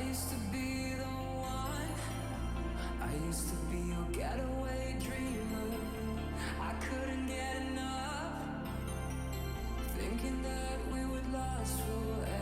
used to be the one. I used to be your getaway dreamer. I couldn't get enough, thinking that we would last forever.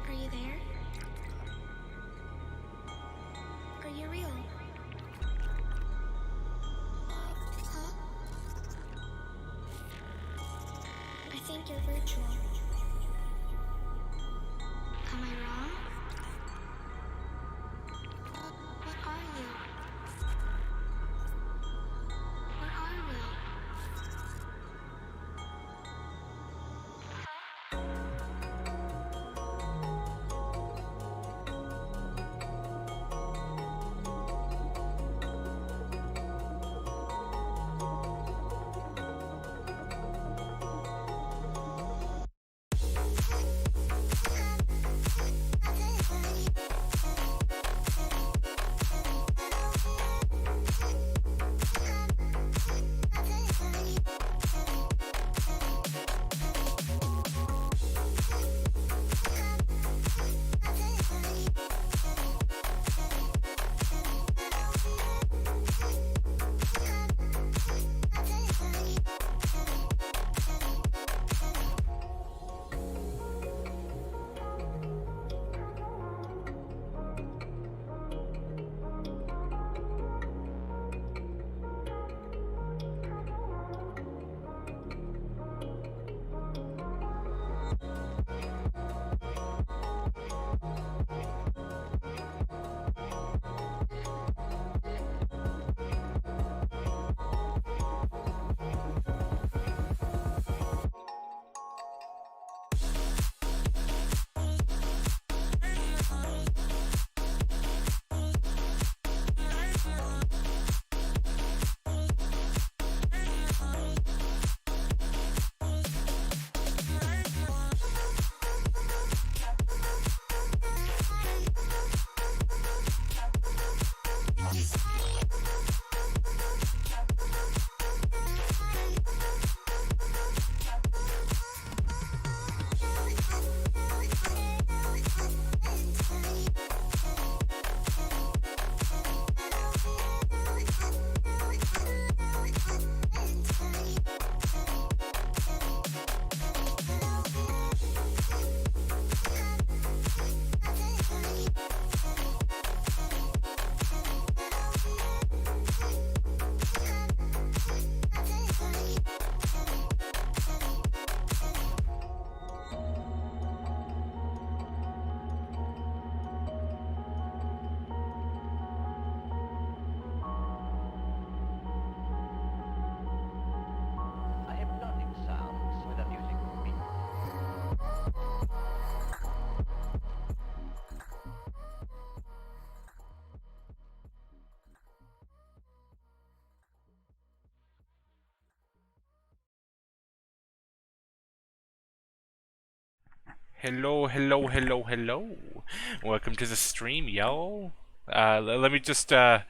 Are you there? Are you real? Huh? I think you're virtual. Am I wrong? What are you? Where are we? Hello, hello, hello, hello. Welcome to the stream, yo. Let me just, let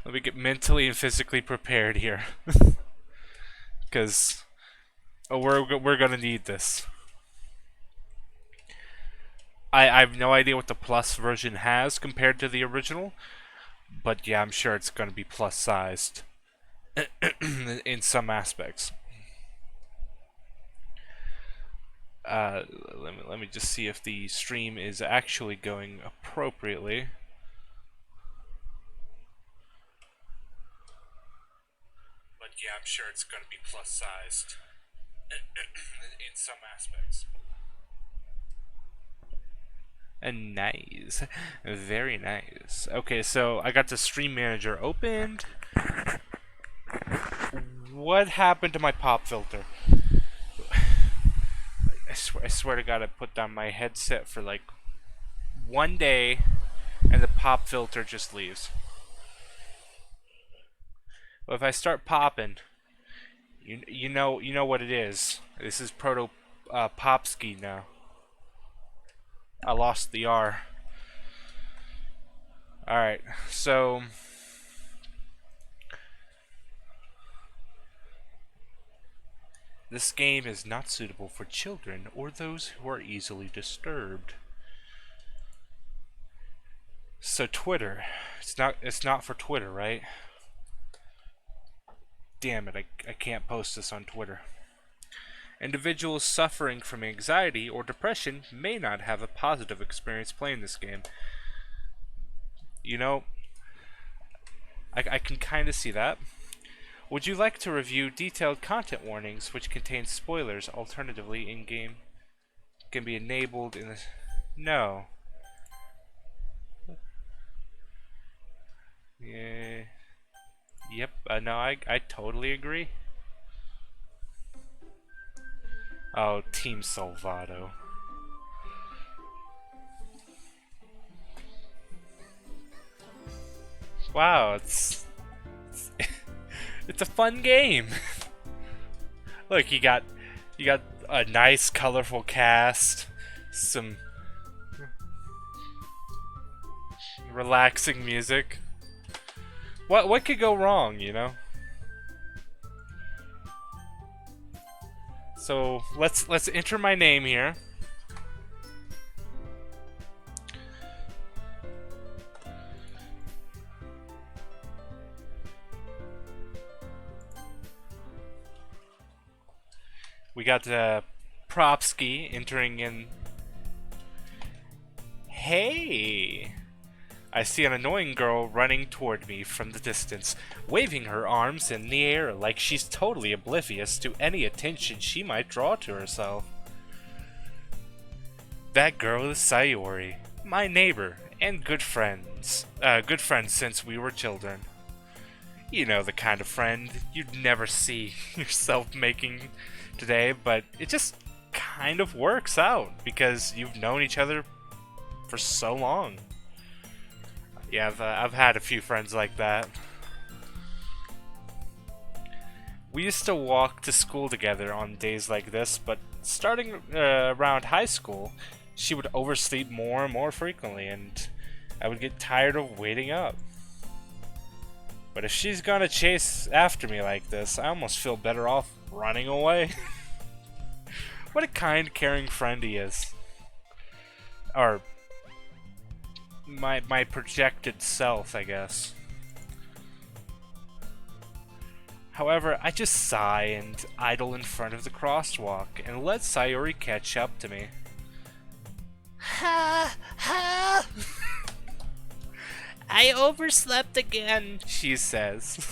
me get mentally and physically prepared here. Because we're gonna need this. I have no idea what the plus version has compared to the original, But yeah, I'm sure it's going to be plus sized in some aspects. Let me just see if the stream is actually going appropriately. But yeah, I'm sure it's going to be plus sized in some aspects. And nice. Very nice. Okay, so I got the stream manager opened. What happened to my pop filter? I swear to God, I put down my headset for like one day, and the pop filter just leaves. Well, if I start popping, you know what it is. This is ProtoPropski now. I lost the R. Alright, so this game is not suitable for children or those who are easily disturbed. So Twitter, it's not for Twitter, right? Damn it, I can't post this on Twitter. Individuals suffering from anxiety or depression may not have a positive experience playing this game. You know, I can kind of see that. Would you like to review detailed content warnings which contain spoilers? Alternatively, in-game can be enabled in the... No. Yeah. Yep, no, I totally agree. Oh, Team Salvato. Wow, it's it's a fun game. Look, you got a nice, colorful cast, some relaxing music. What could go wrong, you know? So let's enter my name here. We got Propski entering in. Hey! I see an annoying girl running toward me from the distance, waving her arms in the air like she's totally oblivious to any attention she might draw to herself. That girl is Sayori, my neighbor and good friends since we were children. You know, the kind of friend you'd never see yourself making today, but it just kind of works out because you've known each other for so long. Yeah, I've had a few friends like that. We used to walk to school together on days like this, but starting around high school, she would oversleep more and more frequently, and I would get tired of waiting up. But if she's gonna chase after me like this, I almost feel better off running away. What a kind, caring friend he is. Or my projected self, I guess. However, I just sigh and idle in front of the crosswalk and let Sayori catch up to me. Ha ha! I overslept again, she says.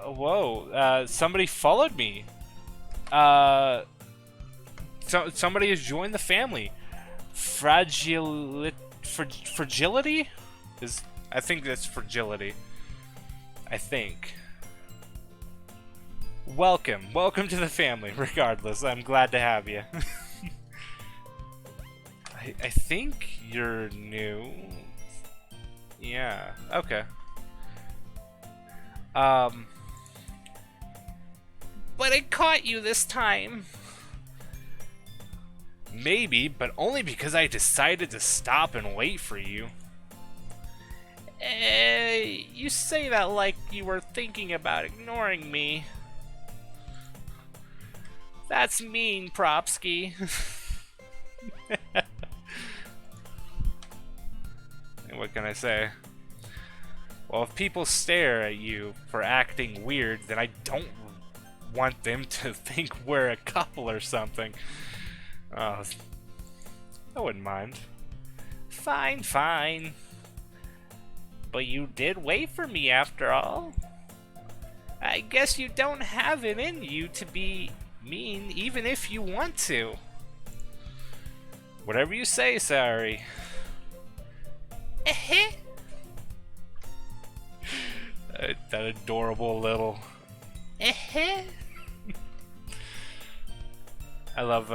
Whoa, somebody followed me. Somebody has joined the family. Fragility? I think that's fragility. I think. Welcome to the family, regardless. I'm glad to have you. I think you're new. Yeah, okay. But I caught you this time. Maybe, but only because I decided to stop and wait for you. You say that like you were thinking about ignoring me. That's mean, Propski. What can I say? Well, if people stare at you for acting weird, then I don't want them to think we're a couple or something. Oh, I wouldn't mind. Fine, fine. But you did wait for me after all. I guess you don't have it in you to be mean, even if you want to. Whatever you say, Sari. That adorable little. I love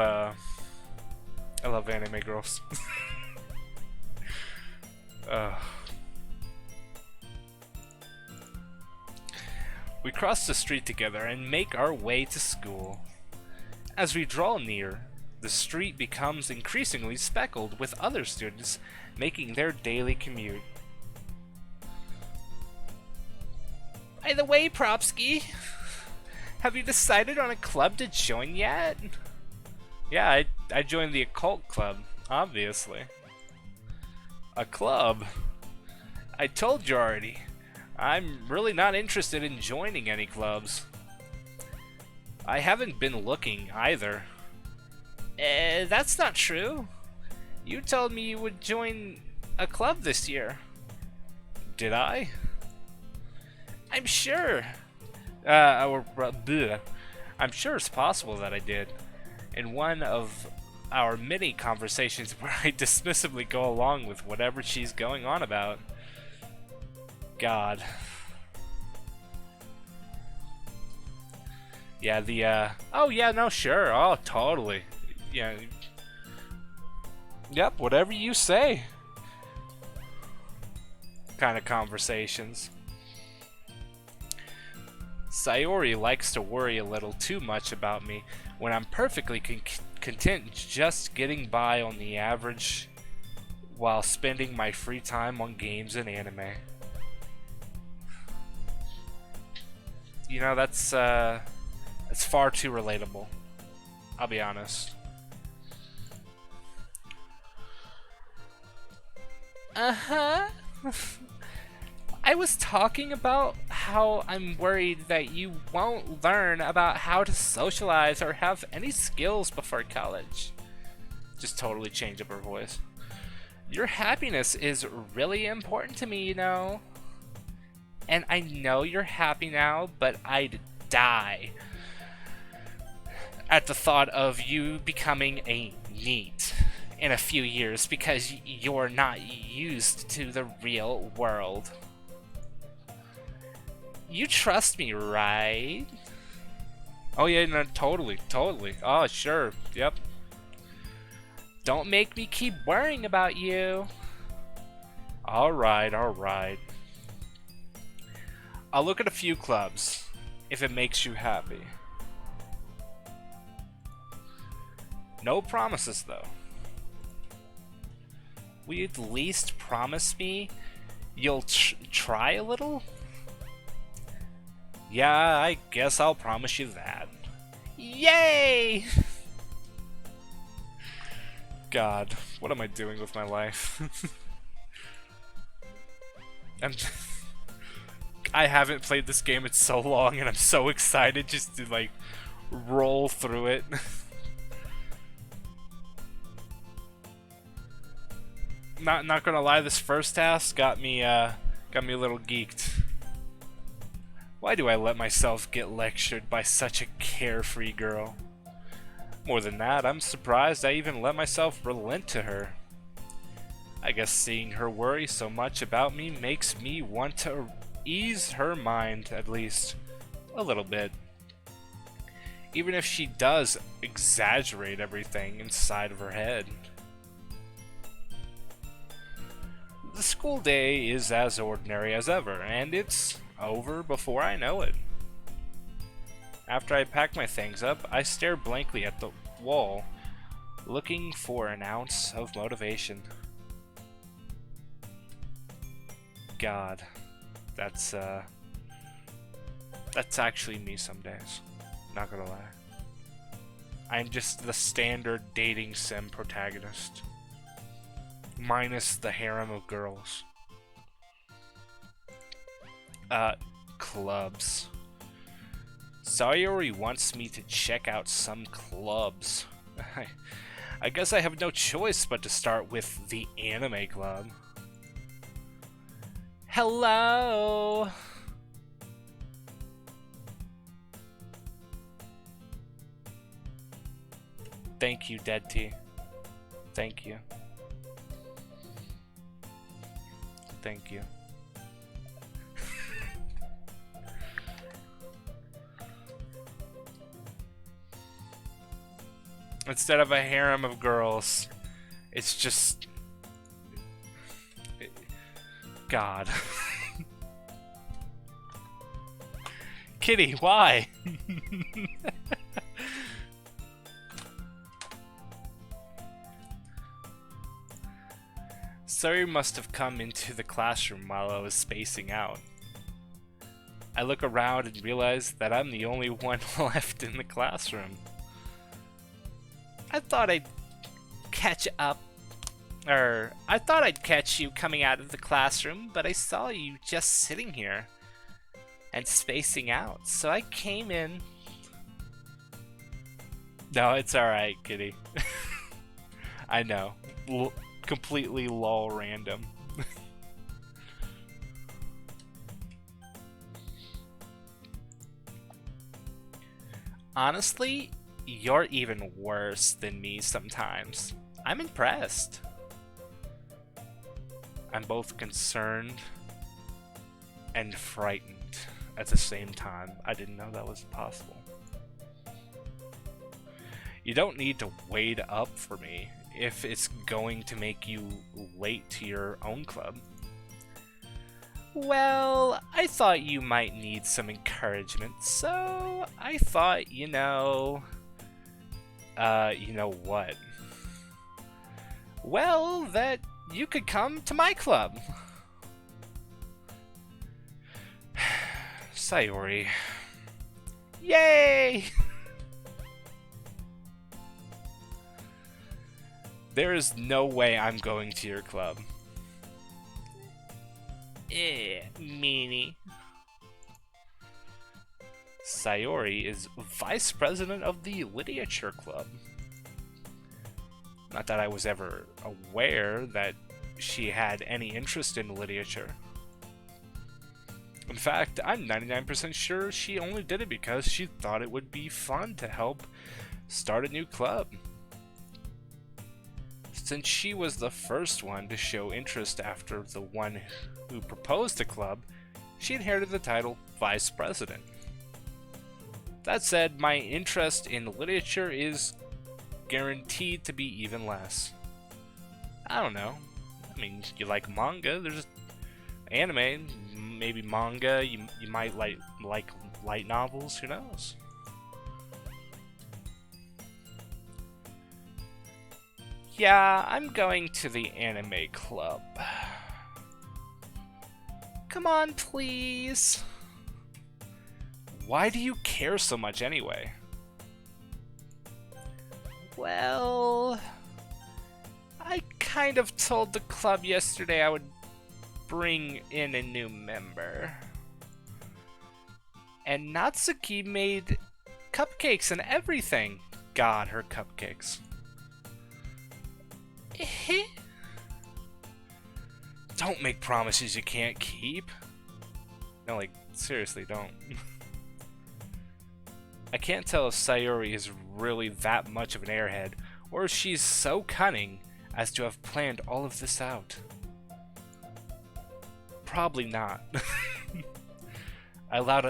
anime girls. We cross the street together and make our way to school. As we draw near, the street becomes increasingly speckled with other students making their daily commute. By the way, Propski, have you decided on a club to join yet? Yeah, I joined the occult club, obviously. A club? I told you already. I'm really not interested in joining any clubs. I haven't been looking either. That's not true. You told me you would join a club this year. Did I? I'm sure. I'm sure it's possible that I did. In one of our many conversations where I dismissively go along with whatever she's going on about. God. Yeah, oh yeah, no, sure. Oh, totally. Yeah. Yep, whatever you say. Kind of conversations. Sayori likes to worry a little too much about me when I'm perfectly content just getting by on the average while spending my free time on games and anime. You know, that's far too relatable. I'll be honest. Uh-huh. I was talking about how I'm worried that you won't learn about how to socialize or have any skills before college. Just totally change up her voice. Your happiness is really important to me, you know. And I know you're happy now, but I'd die at the thought of you becoming a NEET in a few years because you're not used to the real world. You trust me, right? Oh yeah, no, totally. Oh, sure, yep. Don't make me keep worrying about you. Alright. I'll look at a few clubs, if it makes you happy. No promises, though. Will you at least promise me you'll try a little? Yeah, I guess I'll promise you that. Yay! God, what am I doing with my life? I haven't played this game in so long, and I'm so excited just to, like, roll through it. Not gonna lie, this first task got me a little geeked. Why do I let myself get lectured by such a carefree girl? More than that, I'm surprised I even let myself relent to her. I guess seeing her worry so much about me makes me want to ease her mind, at least a little bit. Even if she does exaggerate everything inside of her head. The school day is as ordinary as ever, and it's over before I know it. After I pack my things up, I stare blankly at the wall, looking for an ounce of motivation. God, that's actually me some days, not gonna lie. I'm just the standard dating sim protagonist. Minus the harem of girls. Clubs. Sayori wants me to check out some clubs. I guess I have no choice but to start with the anime club. Hello! Thank you, Dead Tea. Thank you. Thank you. Instead of a harem of girls, it's just... God. Kitty, why? Suri must have come into the classroom while I was spacing out. I look around and realize that I'm the only one left in the classroom. I thought I'd catch you coming out of the classroom, but I saw you just sitting here and spacing out, so I came in. No, it's alright, Kitty. I know. Completely lol random. Honestly, you're even worse than me sometimes. I'm impressed. I'm both concerned and frightened at the same time. I didn't know that was possible. You don't need to wait up for me if it's going to make you late to your own club. Well, I thought you might need some encouragement, so I thought, you know what? Well, that you could come to my club. Sayori. Yay! There is no way I'm going to your club. Meanie. Sayori is vice president of the literature club. Not that I was ever aware that she had any interest in literature. In fact, I'm 99% sure she only did it because she thought it would be fun to help start a new club. Since she was the first one to show interest after the one who proposed the club, she inherited the title Vice President. That said, my interest in literature is guaranteed to be even less. I don't know. I mean, you like manga, there's anime, maybe manga, you might like light novels, who knows? Yeah, I'm going to the anime club. Come on, please. Why do you care so much anyway? Well, I kind of told the club yesterday I would bring in a new member. And Natsuki made cupcakes and everything. God, her cupcakes. Don't make promises you can't keep. No, like, seriously, don't. I can't tell if Sayori is really that much of an airhead, or if she's so cunning as to have planned all of this out. Probably not. I let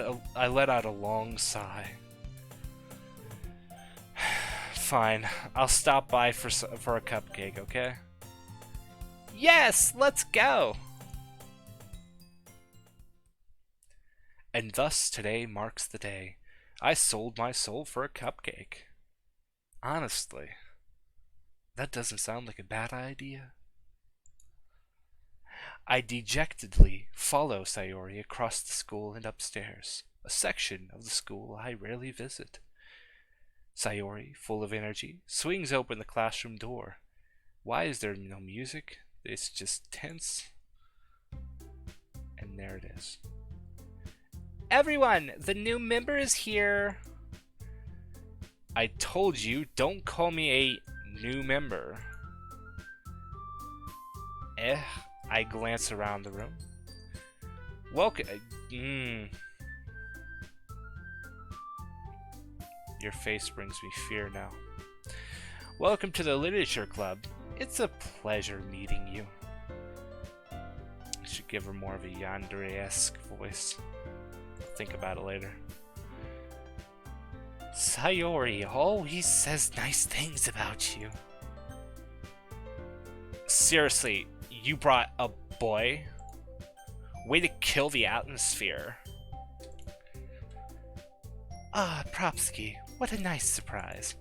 out a long sigh. Fine, I'll stop by for a cupcake, okay? Yes, let's go! And thus today marks the day I sold my soul for a cupcake. Honestly, that doesn't sound like a bad idea. I dejectedly follow Sayori across the school and upstairs, a section of the school I rarely visit. Sayori, full of energy, swings open the classroom door. Why is there no music? It's just tense. And there it is. Everyone, the new member is here. I told you, don't call me a new member. I glance around the room. Welcome. Your face brings me fear now. Welcome to the Literature Club. It's a pleasure meeting you. I should give her more of a yandere-esque voice. I'll think about it later. Sayori always says nice things about you. Seriously, you brought a boy? Way to kill the atmosphere. Ah, Propski, what a nice surprise.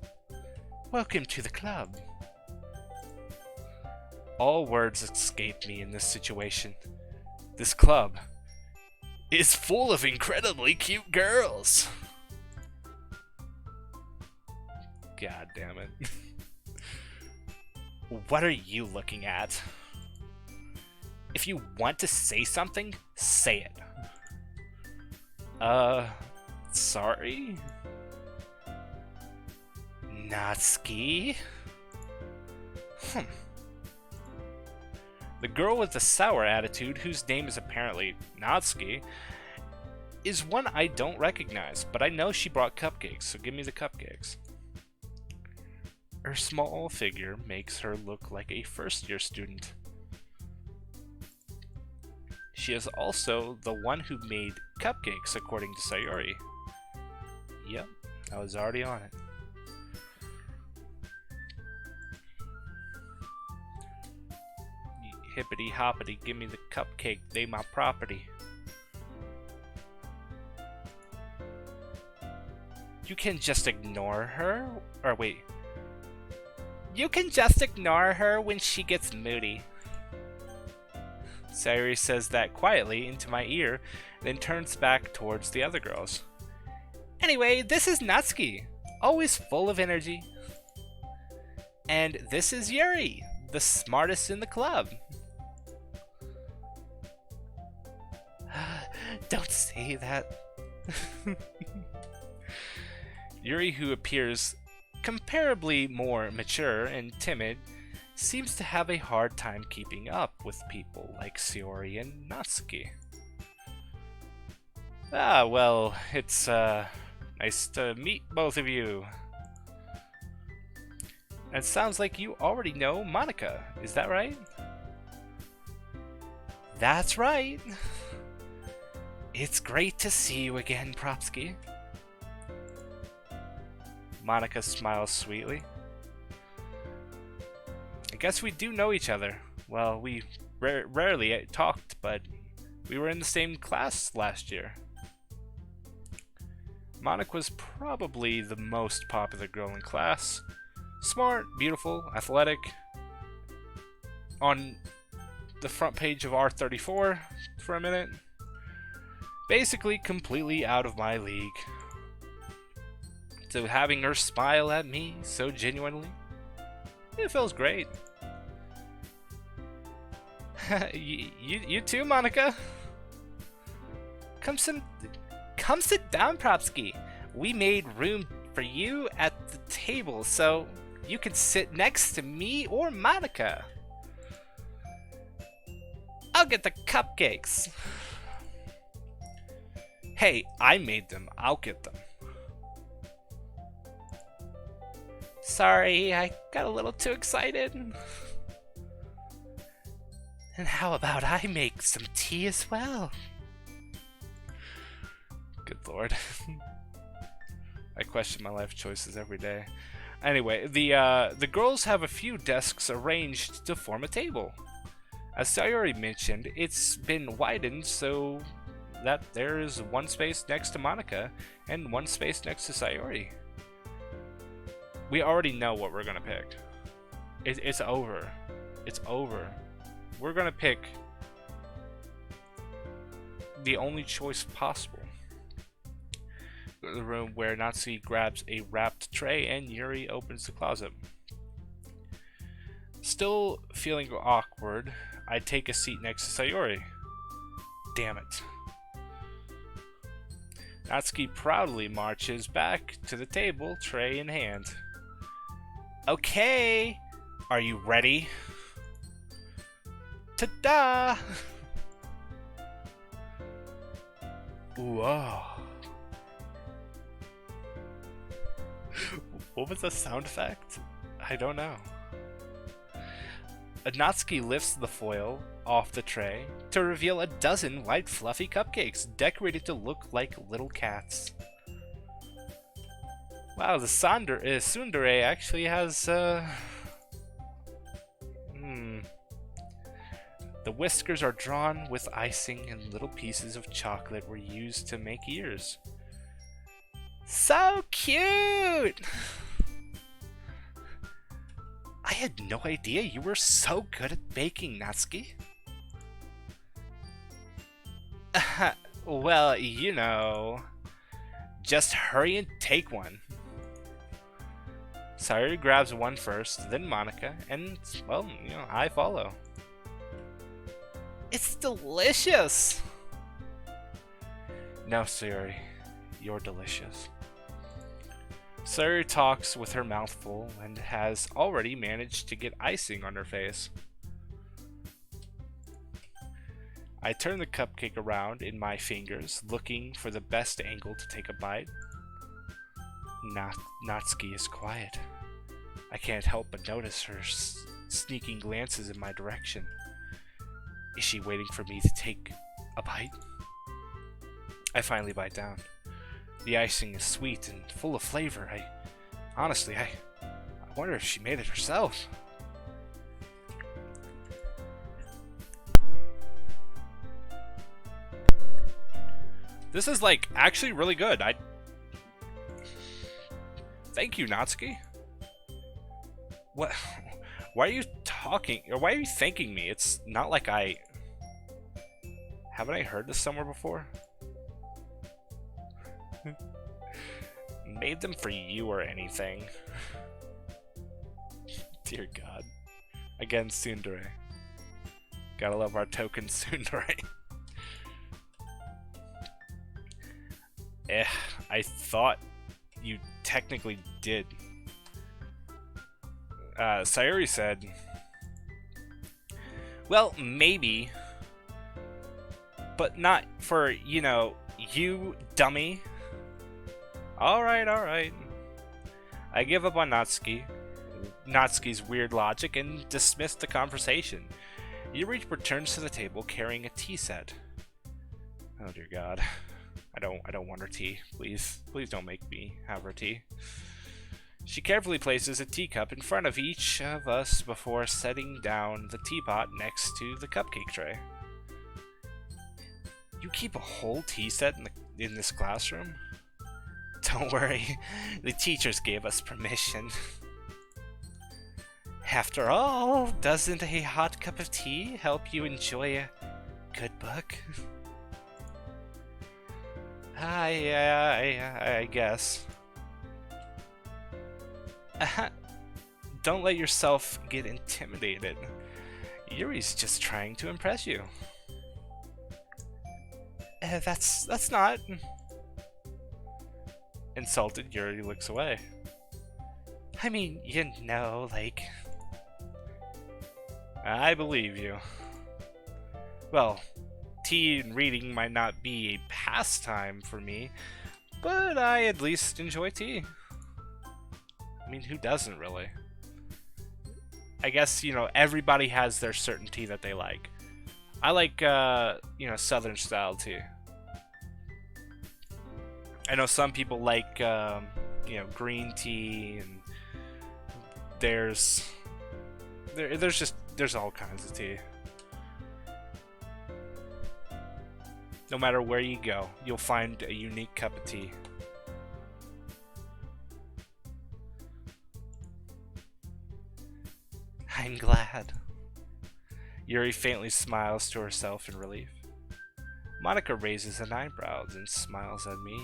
Welcome to the club. All words escape me in this situation. This club is full of incredibly cute girls. God damn it. What are you looking at? If you want to say something, say it. Sorry? Natsuki? The girl with the sour attitude, whose name is apparently Natsuki, is one I don't recognize, but I know she brought cupcakes, so give me the cupcakes. Her small figure makes her look like a first-year student. She is also the one who made cupcakes, according to Sayori. Yep, I was already on it. Hippity hoppity, give me the cupcake, they my property. You can just ignore her? Or wait. You can just ignore her when she gets moody. Sayori says that quietly into my ear, then turns back towards the other girls. Anyway, this is Natsuki, always full of energy. And this is Yuri, the smartest in the club. Don't say that. Yuri, who appears comparably more mature and timid, seems to have a hard time keeping up with people like Sayori and Natsuki. Ah, well, it's nice to meet both of you. And it sounds like you already know Monika, is that right? That's right. It's great to see you again, Propski. Monika smiles sweetly. I guess we do know each other. Well, we rarely talked, but we were in the same class last year. Monika was probably the most popular girl in class. Smart, beautiful, athletic. On the front page of R34 for a minute. Basically completely out of my league. So having her smile at me so genuinely, it feels great. you too, Monika. Come sit down, Propski. We made room for you at the table, so you can sit next to me or Monika. I'll get the cupcakes. Hey, I made them. I'll get them. Sorry, I got a little too excited. And how about I make some tea as well? Good lord. I question my life choices every day. Anyway, the girls have a few desks arranged to form a table. As Sayori mentioned, it's been widened so that there is one space next to Monika and one space next to Sayori. We already know what we're gonna pick. It's over. It's over. We're gonna pick the only choice possible. Go to the room where Natsuki grabs a wrapped tray and Yuri opens the closet. Still feeling awkward, I take a seat next to Sayori. Damn it. Natsuki proudly marches back to the table, tray in hand. Okay, are you ready? Ta-da! Whoa. What was the sound effect? I don't know. Natsuki lifts the foil off the tray to reveal a dozen white fluffy cupcakes decorated to look like little cats. Wow, the tsundere actually has, The whiskers are drawn with icing and little pieces of chocolate were used to make ears. So cute! I had no idea you were so good at baking, Natsuki. Well, you know... Just hurry and take one. Sayori grabs one first, then Monika, and, well, you know, I follow. It's delicious! No, Sayori, you're delicious. Sayori talks with her mouth full and has already managed to get icing on her face. I turn the cupcake around in my fingers, looking for the best angle to take a bite. Natsuki is quiet. I can't help but notice her sneaking glances in my direction. Is she waiting for me to take a bite? I finally bite down. The icing is sweet and full of flavor. Honestly, I wonder if she made it herself. This is, like, actually really good. Thank you, Natsuki. What? Why are you talking? Or why are you thanking me? It's not like Haven't I heard this somewhere before? Made them for you or anything. Dear God. Again, tsundere. Gotta love our token tsundere. I thought you technically did. Sayori said, well, maybe, but not for, you know, you dummy. Alright. I give up on Natsuki's weird logic and dismiss the conversation. Yuri returns to the table carrying a tea set. Oh dear God. I don't want her tea. Please don't make me have her tea. She carefully places a teacup in front of each of us before setting down the teapot next to the cupcake tray. You keep a whole tea set in this classroom? Don't worry, the teachers gave us permission. After all, doesn't a hot cup of tea help you enjoy a good book? I guess. Don't let yourself get intimidated. Yuri's just trying to impress you. That's not... Insulted, Yuri looks away. I mean, you know, like... I believe you. Well, tea and reading might not be a pastime for me, but I at least enjoy tea. I mean, who doesn't really? I guess, you know, everybody has their certain tea that they like. I like, you know, Southern style tea. I know some people like, you know, green tea, and there's all kinds of tea. No matter where you go, you'll find a unique cup of tea. I'm glad. Yuri faintly smiles to herself in relief. Monika raises an eyebrow and smiles at me.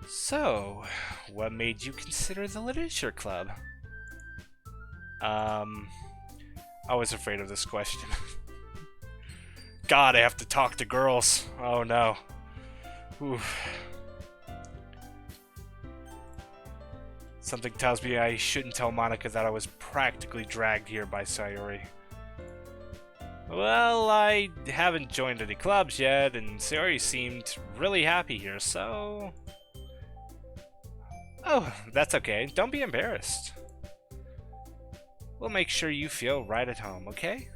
So, what made you consider the literature club? I was afraid of this question. God, I have to talk to girls. Oh no. Oof. Something tells me I shouldn't tell Monika that I was practically dragged here by Sayori. Well, I haven't joined any clubs yet, and Sayori seemed really happy here, so... Oh, that's okay. Don't be embarrassed. We'll make sure you feel right at home, okay?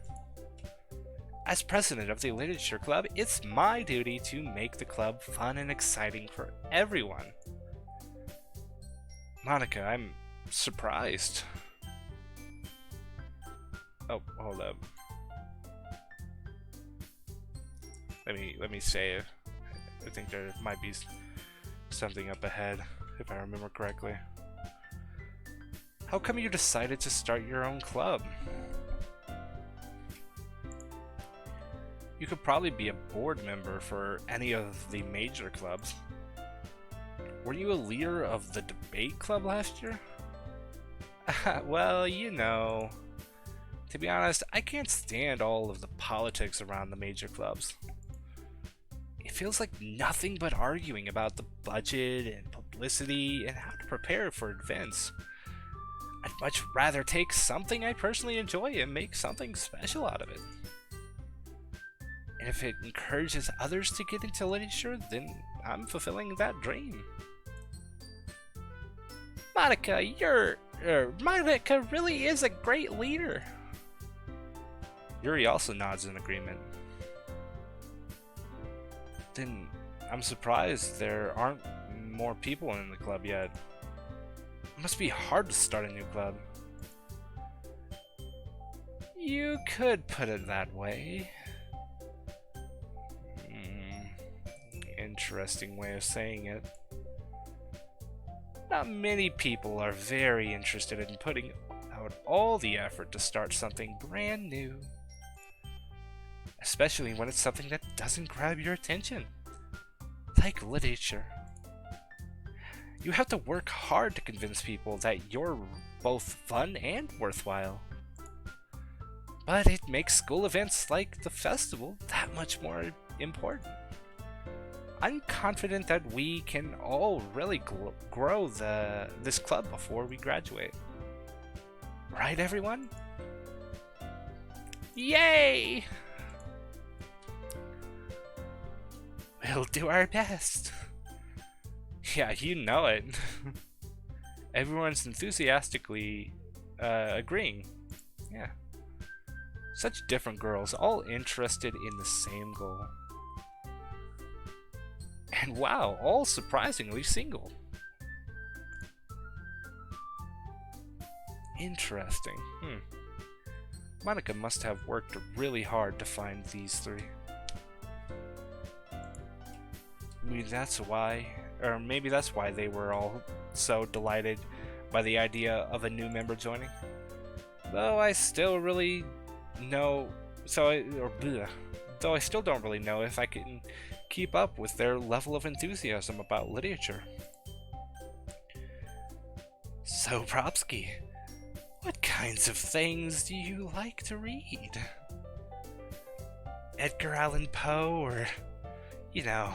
As president of the Literature Club, it's my duty to make the club fun and exciting for everyone. Monika, I'm surprised. Oh, hold up. Let me say it. I think there might be something up ahead, if I remember correctly. How come you decided to start your own club? You could probably be a board member for any of the major clubs. Were you a leader of the debate club last year? Well, you know, to be honest, I can't stand all of the politics around the major clubs. It feels like nothing but arguing about the budget and publicity and how to prepare for events. I'd much rather take something I personally enjoy and make something special out of it. And if it encourages others to get into literature, then I'm fulfilling that dream. Monika really is a great leader. Yuri also nods in agreement. Then I'm surprised there aren't more people in the club yet. It must be hard to start a new club. You could put it that way. Interesting way of saying it. Not many people are very interested in putting out all the effort to start something brand new. Especially when it's something that doesn't grab your attention. Like literature. You have to work hard to convince people that you're both fun and worthwhile. But it makes school events like the festival that much more important. I'm confident that we can all really grow this club before we graduate. Right, everyone? Yay! We'll do our best. Yeah, you know it. Everyone's enthusiastically agreeing. Yeah. Such different girls, all interested in the same goal. And wow, all surprisingly single. Interesting. Monika must have worked really hard to find these three. Maybe that's why they were all so delighted by the idea of a new member joining. Though I still don't really know if I can keep up with their level of enthusiasm about literature. So, Propski, what kinds of things do you like to read? Edgar Allan Poe, or, you know...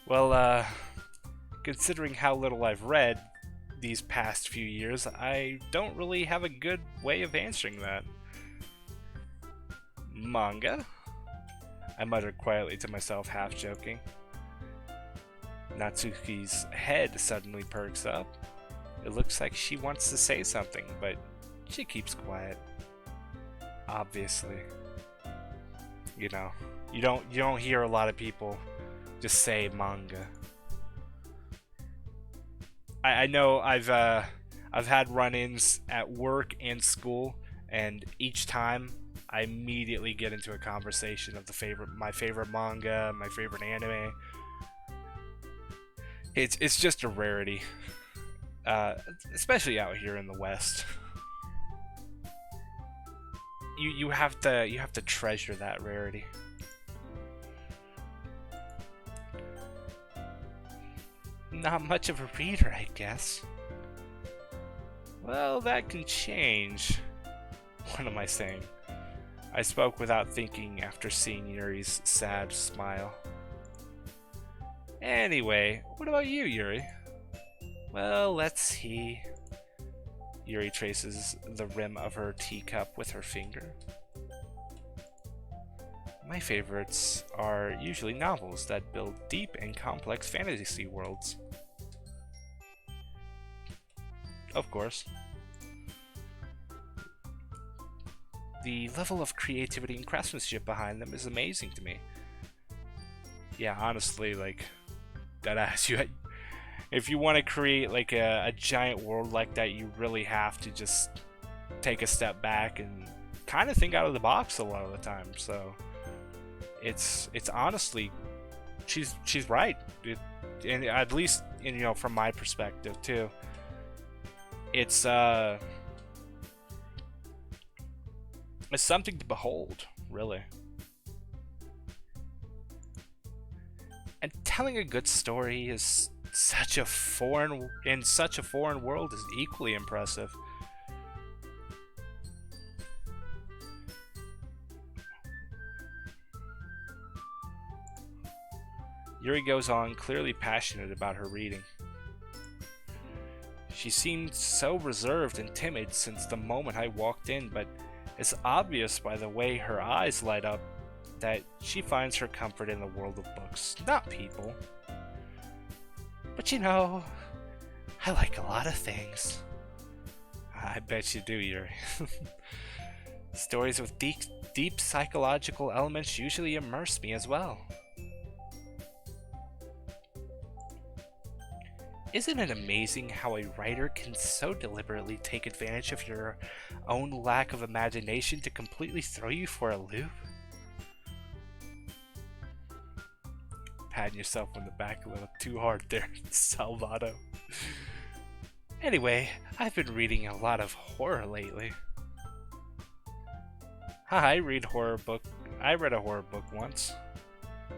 Well, considering how little I've read these past few years, I don't really have a good way of answering that. Manga? I muttered quietly to myself, half joking. Natsuki's head suddenly perks up. It looks like she wants to say something, but she keeps quiet. Obviously. You know, you don't hear a lot of people just say manga. I know I've had run-ins at work and school, and each time I immediately get into a conversation of my favorite manga, my favorite anime. It's just a rarity, especially out here in the West. You have to treasure that rarity. not much of a reader, I guess. Well, that can change. What am I saying? I spoke without thinking after seeing Yuri's sad smile. Anyway, what about you, Yuri? Well, let's see. Yuri traces the rim of her teacup with her finger. My favorites are usually novels that build deep and complex fantasy worlds. Of course. The level of creativity and craftsmanship behind them is amazing to me. Yeah, honestly, like, deadass, if you want to create like a giant world like that, you really have to just take a step back and kind of think out of the box a lot of the time. So it's honestly, she's right, and at least from my perspective too. It's something to behold, really. And telling a good story is such a foreign world is equally impressive. Yuri goes on, clearly passionate about her reading. She seemed so reserved and timid since the moment I walked in, but it's obvious by the way her eyes light up that she finds her comfort in the world of books, not people. But I like a lot of things. I bet you do, Yuri. Stories with deep psychological elements usually immerse me as well. Isn't it amazing how a writer can so deliberately take advantage of your own lack of imagination to completely throw you for a loop? Patting yourself on the back a little too hard there, Salvato. Anyway, I've been reading a lot of horror lately. I read horror book. I read a horror book once.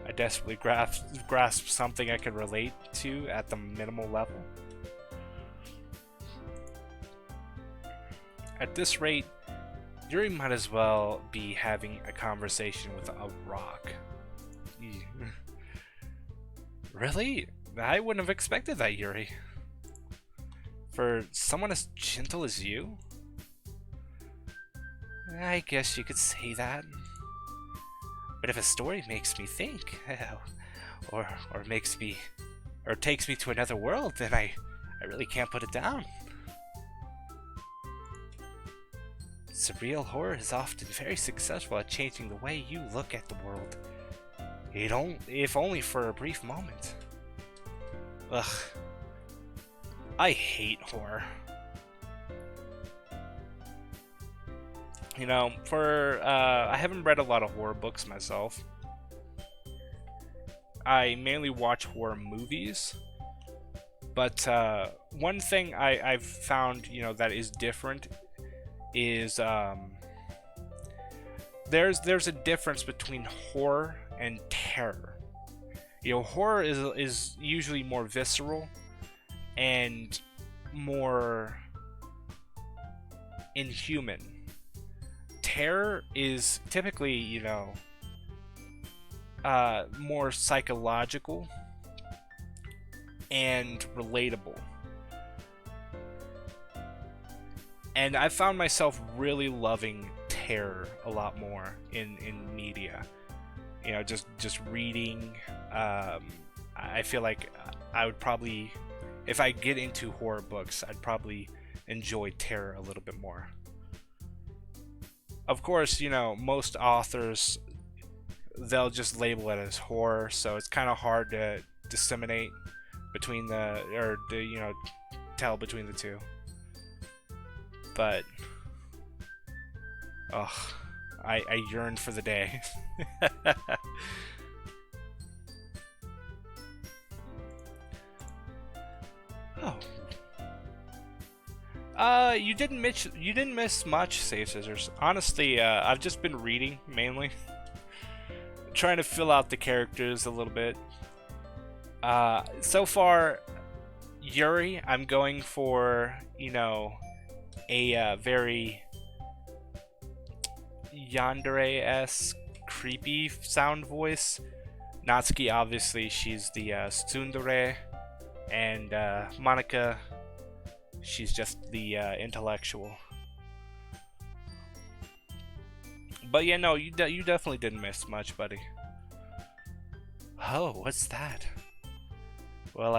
I desperately grasped something I could relate to at the minimal level. At this rate, Yuri might as well be having a conversation with a rock. Really? I wouldn't have expected that, Yuri. For someone as gentle as you? I guess you could say that. But if a story makes me think, or takes me to another world, then I really can't put it down. Surreal horror is often very successful at changing the way you look at the world. If only for a brief moment. Ugh. I hate horror. I haven't read a lot of horror books myself. I mainly watch horror movies. But one thing I've found, that is different is there's a difference between horror and terror. Horror is usually more visceral and more inhuman. Terror is typically, more psychological and relatable. And I found myself really loving terror a lot more in media. Just reading. I feel like I would probably, if I get into horror books, I'd probably enjoy terror a little bit more. Of course, most authors, they'll just label it as horror, so it's kind of hard to disseminate between tell between the two. But, I yearn for the day. You didn't miss much, Save Scissors. Honestly, I've just been reading mainly, trying to fill out the characters a little bit. So far, Yuri, I'm going for, a very yandere-esque, creepy sound voice. Natsuki, obviously, she's the tsundere, and Monika, she's just the intellectual. But yeah, no, you definitely didn't miss much, buddy. Oh, what's that? Well,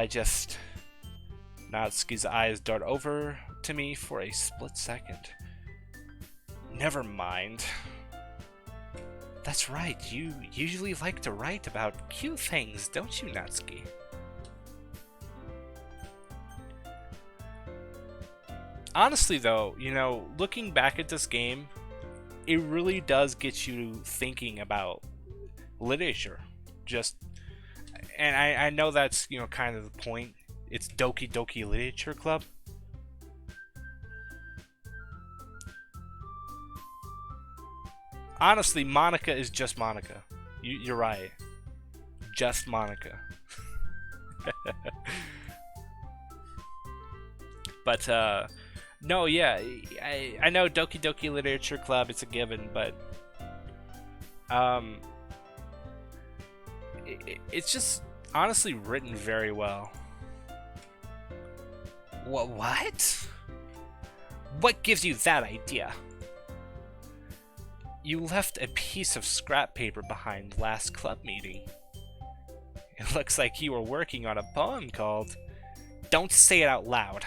Natsuki's eyes dart over to me for a split second. Never mind. That's right, you usually like to write about cute things, don't you, Natsuki? Honestly, though, looking back at this game, it really does get you thinking about literature. And I know that's, kind of the point. It's Doki Doki Literature Club. Honestly, Monika is just Monika. You're right. Just Monika. But, no, yeah. I know Doki Doki Literature Club, it's a given, but... it's just honestly written very well. What? What gives you that idea? You left a piece of scrap paper behind last club meeting. It looks like you were working on a poem called Don't Say It Out Loud.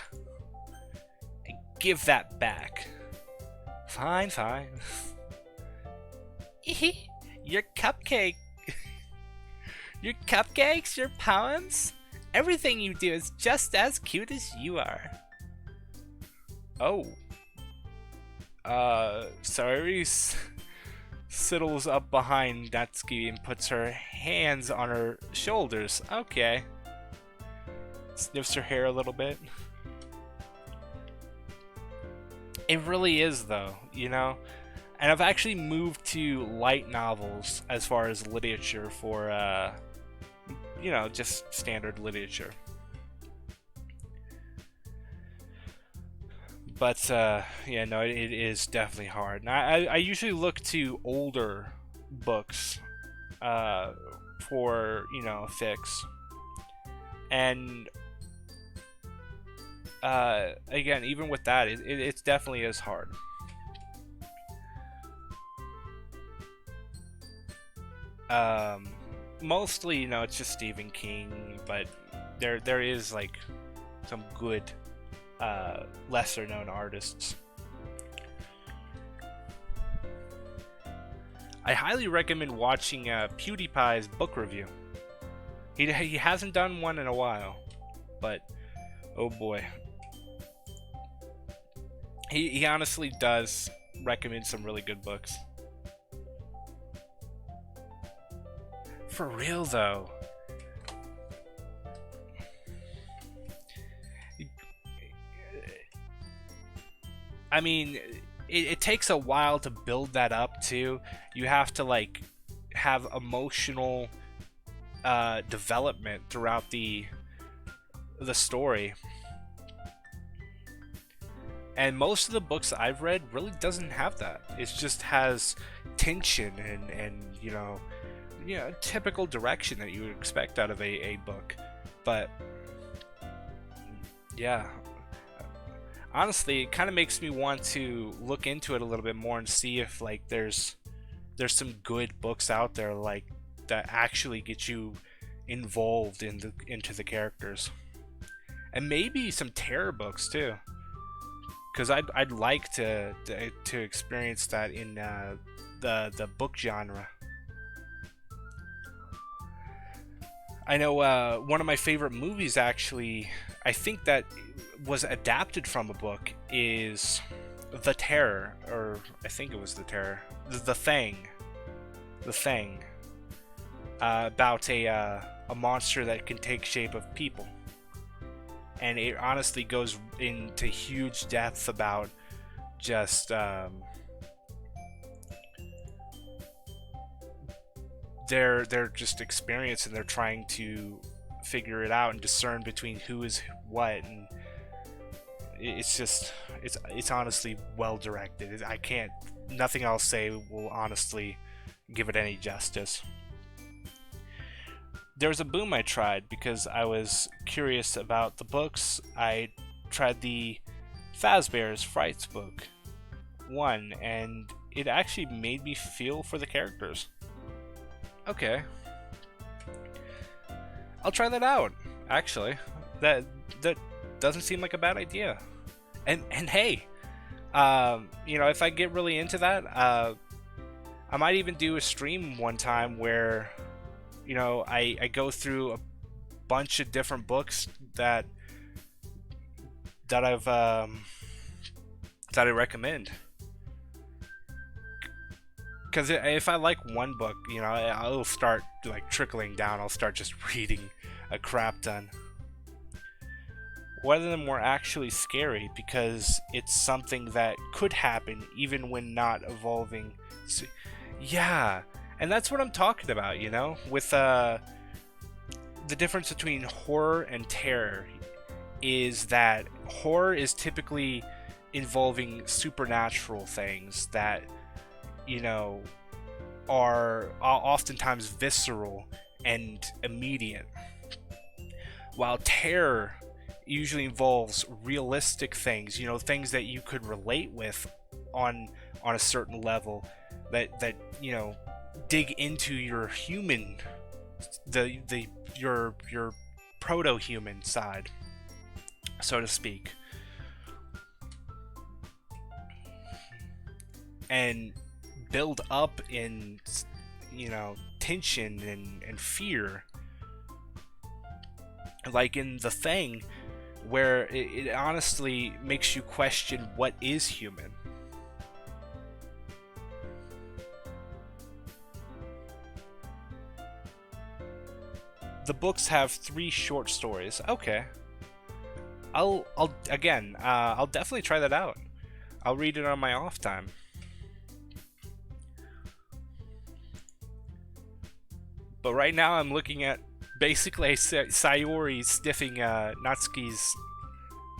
And give that back. Fine. Your cupcake. Your cupcakes, your poems, everything you do is just as cute as you are. Oh. Sorry. Siddles up behind Natsuki and puts her hands on her shoulders. Okay. Sniffs her hair a little bit. It really is, though, And I've actually moved to light novels as far as literature for, just standard literature. But, yeah, no, it is definitely hard. And I usually look to older books for, fix. And, again, even with that, it definitely is hard. Mostly, it's just Stephen King, but there is, like, some good lesser known artists. I highly recommend watching PewDiePie's book review. He hasn't done one in a while, but oh boy, he honestly does recommend some really good books. For real though. I mean, it takes a while to build that up too. You have to like have emotional development throughout the story. And most of the books I've read really doesn't have that. It just has tension and typical direction that you would expect out of a book. But yeah. Honestly, it kind of makes me want to look into it a little bit more and see if like there's some good books out there like that actually get you involved into the characters, and maybe some terror books too, because I'd like to experience that in the book genre. I know one of my favorite movies actually, I think that was adapted from a book, is The Terror, or I think it was The Terror, The Thing, about a monster that can take shape of people, and it honestly goes into huge depth about just their just experience, and they're trying to figure it out and discern between who is what, and it's honestly well directed. I can't, nothing I'll say will honestly give it any justice. There was a boom I tried because I was curious about the books. I tried the Fazbear's Frights book 1, and it actually made me feel for the characters. Okay, I'll try that out. Actually, that doesn't seem like a bad idea. And hey, you know, if I get really into that, I might even do a stream one time where, you know, I go through a bunch of different books that I recommend. Because if I like one book, you know, I'll start like trickling down. I'll start just reading a crap ton. One of them were actually scary because it's something that could happen even when not evolving. Yeah, and that's what I'm talking about, you know, with the difference between horror and terror is that horror is typically involving supernatural things that, you know, are oftentimes visceral and immediate, while terror usually involves realistic things, you know, things that you could relate with on a certain level, that you know, dig into your human, your proto-human side, so to speak, and build up in, you know, tension and fear, like in The Thing, where it honestly makes you question what is human. The books have 3 short stories. Okay, I'll definitely try that out. I'll read it on my off time. But right now I'm looking at basically Sayori sniffing Natsuki's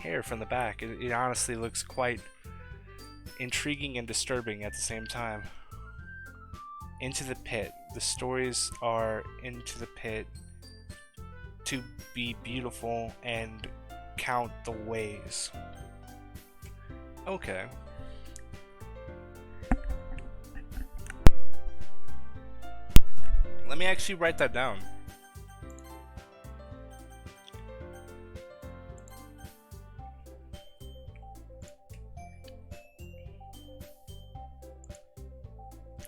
hair from the back. It honestly looks quite intriguing and disturbing at the same time. Into the pit. The stories are into the pit to be beautiful and count the ways. Okay. Let me actually write that down.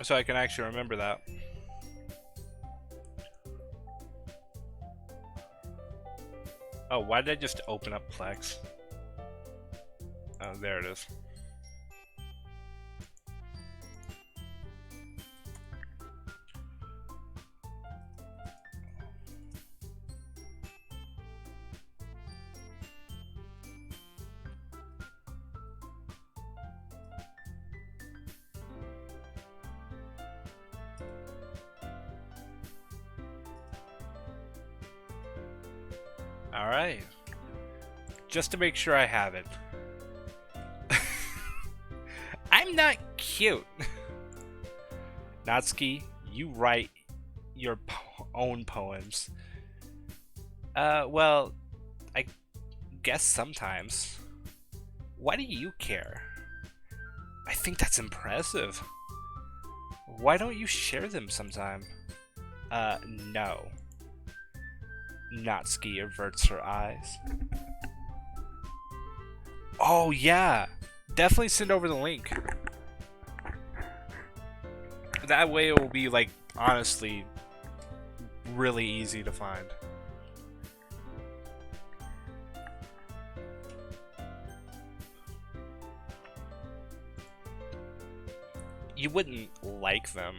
So I can actually remember that. Oh, why did I just open up Plex? Oh, there it is. Alright. Just to make sure I have it. I'm not cute. Natsuki, you write your own poems. Well, I guess sometimes. Why do you care? I think that's impressive. Why don't you share them sometime? No. Natsuki averts her eyes. Oh yeah, definitely send over the link. That way it will be, like, honestly really easy to find. You wouldn't like them.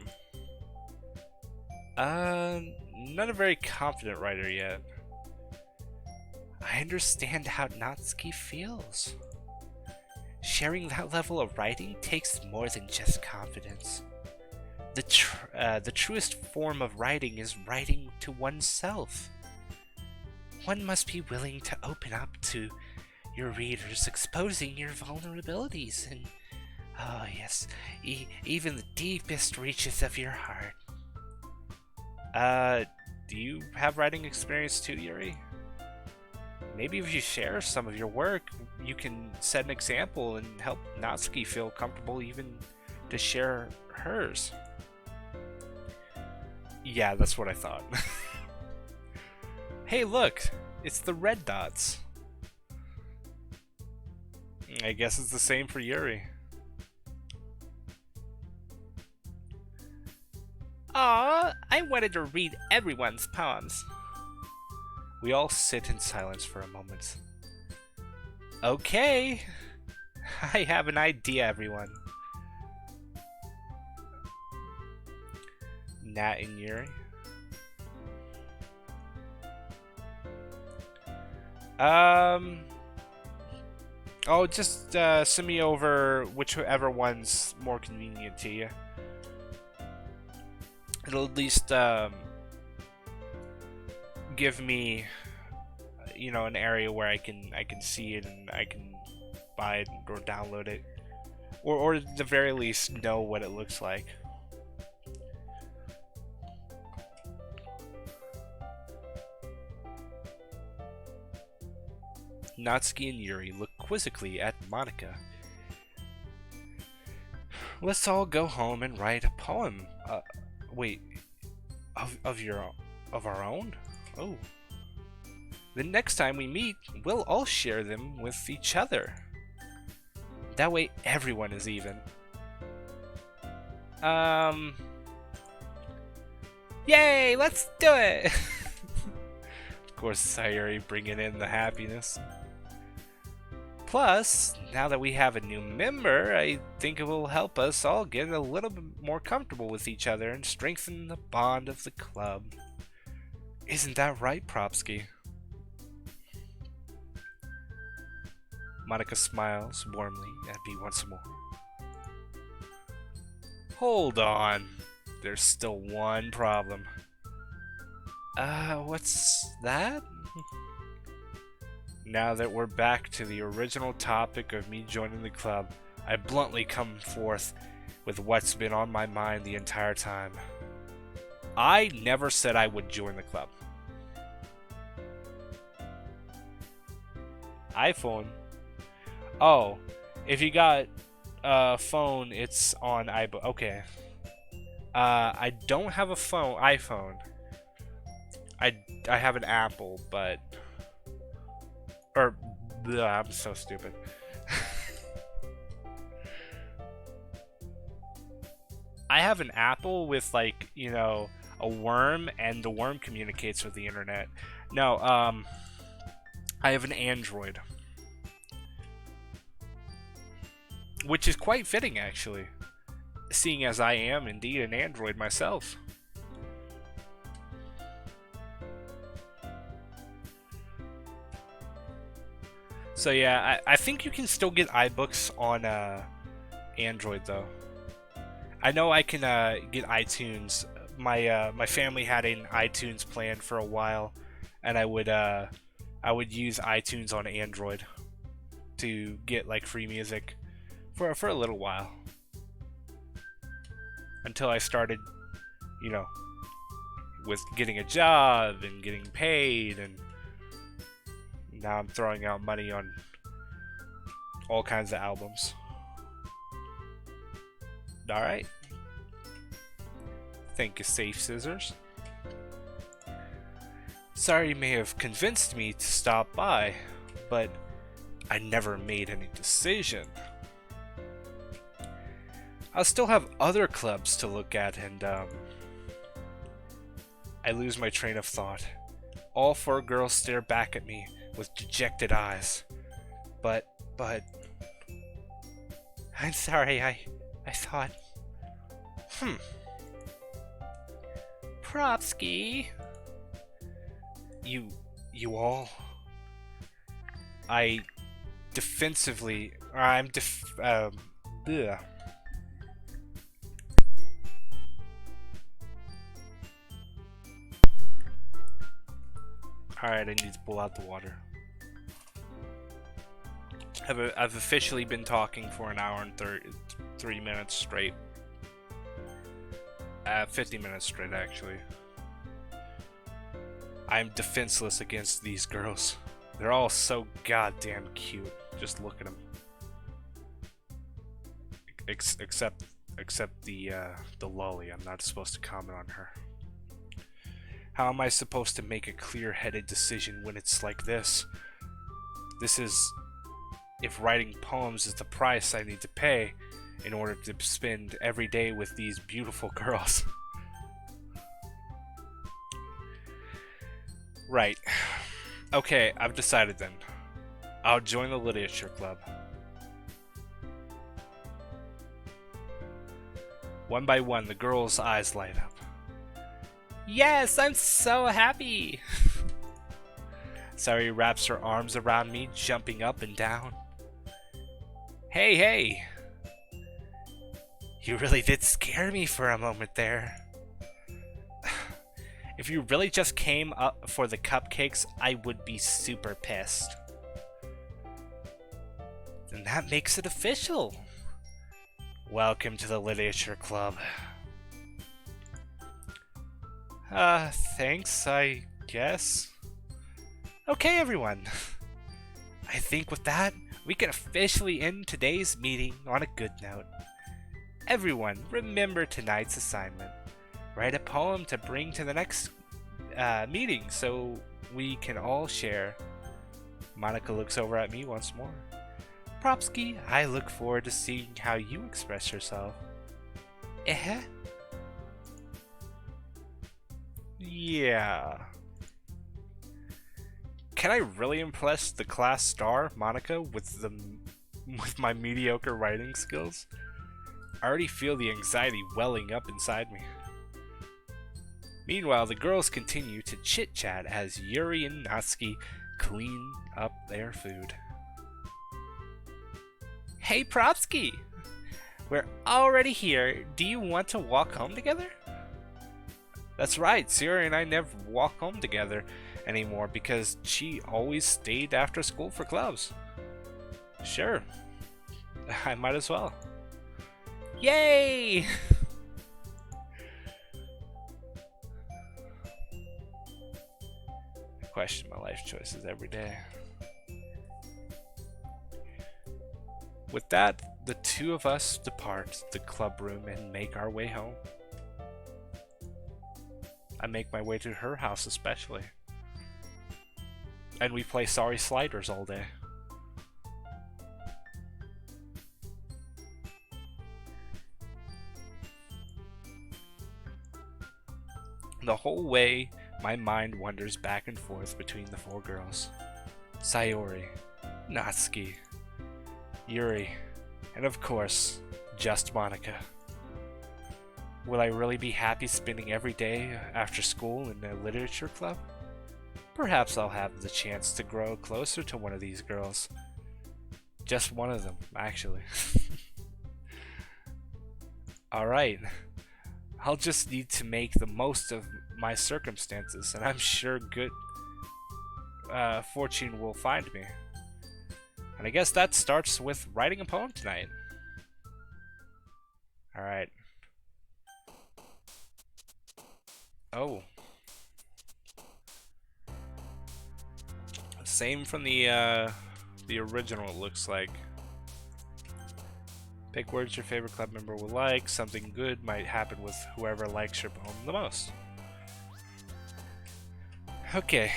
Not a very confident writer yet. I understand how Natsuki feels. Sharing that level of writing takes more than just confidence. The truest form of writing is writing to oneself. one must be willing to open up to your readers, exposing your vulnerabilities and, oh yes, even the deepest reaches of your heart. Do you have writing experience too, Yuri? Maybe if you share some of your work, you can set an example and help Natsuki feel comfortable even to share hers. Yeah, that's what I thought. Hey, look! It's the red dots. I guess it's the same for Yuri. Aw, I wanted to read everyone's poems. We all sit in silence for a moment. Okay, I have an idea, everyone. Nat and Yuri. Oh, just send me over whichever one's more convenient to you. It'll at least give me, you know, an area where I can see it and I can buy it or download it, or at the very least know what it looks like. Natsuki and Yuri look quizzically at Monika. Let's all go home and write a poem. Wait, of our own? Oh. The next time we meet, we'll all share them with each other. That way everyone is even. Yay, let's do it! Of course, Sayuri bringing in the happiness. Plus, now that we have a new member, I think it will help us all get a little bit more comfortable with each other and strengthen the bond of the club. Isn't that right, Propski? Monika smiles warmly at me once more. Hold on. There's still one problem. What's that? Now that we're back to the original topic of me joining the club, I bluntly come forth with what's been on my mind the entire time. I never said I would join the club. iPhone? Oh, if you got a phone, it's on iBook. Okay. I don't have a iPhone. I have an Apple, but... I'm so stupid. I have an Apple with, like, you know, a worm, and the worm communicates with the internet. No, I have an Android. Which is quite fitting, actually. Seeing as I am indeed an Android myself. So yeah, I think you can still get iBooks on Android though. I know I can get iTunes. My family had an iTunes plan for a while, and I would use iTunes on Android to get like free music for a little while, until I started, you know, with getting a job and getting paid, and now I'm throwing out money on all kinds of albums. Alright. Thank you, Safe Scissors. Sorry you may have convinced me to stop by, but I never made any decision. I'll still have other clubs to look at, and I lose my train of thought. All four girls stare back at me with dejected eyes. But I'm sorry, I thought... Propski. You all... I'm bleh. Alright, I need to pull out the water. I've officially been talking for an hour and 3 minutes straight. 50 minutes straight, actually. I'm defenseless against these girls. They're all so goddamn cute. Just look at them. Except the lolly. I'm not supposed to comment on her. How am I supposed to make a clear-headed decision when it's like this? This is if writing poems is the price I need to pay in order to spend every day with these beautiful girls. Right. Okay, I've decided then. I'll join the literature club. One by one, the girl's eyes light up. Yes, I'm so happy! Sayori wraps her arms around me, jumping up and down. Hey, hey! You really did scare me for a moment there. If you really just came up for the cupcakes, I would be super pissed. Then that makes it official. Welcome to the literature club. Thanks, I guess. Okay, everyone. I think with that, we can officially end today's meeting on a good note. Everyone, remember tonight's assignment. Write a poem to bring to the next meeting so we can all share. Monika looks over at me once more. Propski, I look forward to seeing how you express yourself. Yeah. Can I really impress the class star, Monika, with my mediocre writing skills? I already feel the anxiety welling up inside me. Meanwhile, the girls continue to chit-chat as Yuri and Natsuki clean up their food. Hey, Propski! We're already here. Do you want to walk home together? That's right, Sayori and I never walk home together anymore because she always stayed after school for clubs. Sure, I might as well. Yay! I question my life choices every day. With that, the two of us depart the club room and make our way home. I make my way to her house especially. And we play Sorry Sliders all day. The whole way, my mind wanders back and forth between the four girls. Sayori, Natsuki, Yuri, and of course, just Monika. Will I really be happy spending every day after school in a literature club? Perhaps I'll have the chance to grow closer to one of these girls. Just one of them, actually. Alright. I'll just need to make the most of my circumstances, and I'm sure good fortune will find me. And I guess that starts with writing a poem tonight. Alright. Oh. Same from the original, it looks like. Pick words your favorite club member will like. Something good might happen with whoever likes your poem the most. Okay,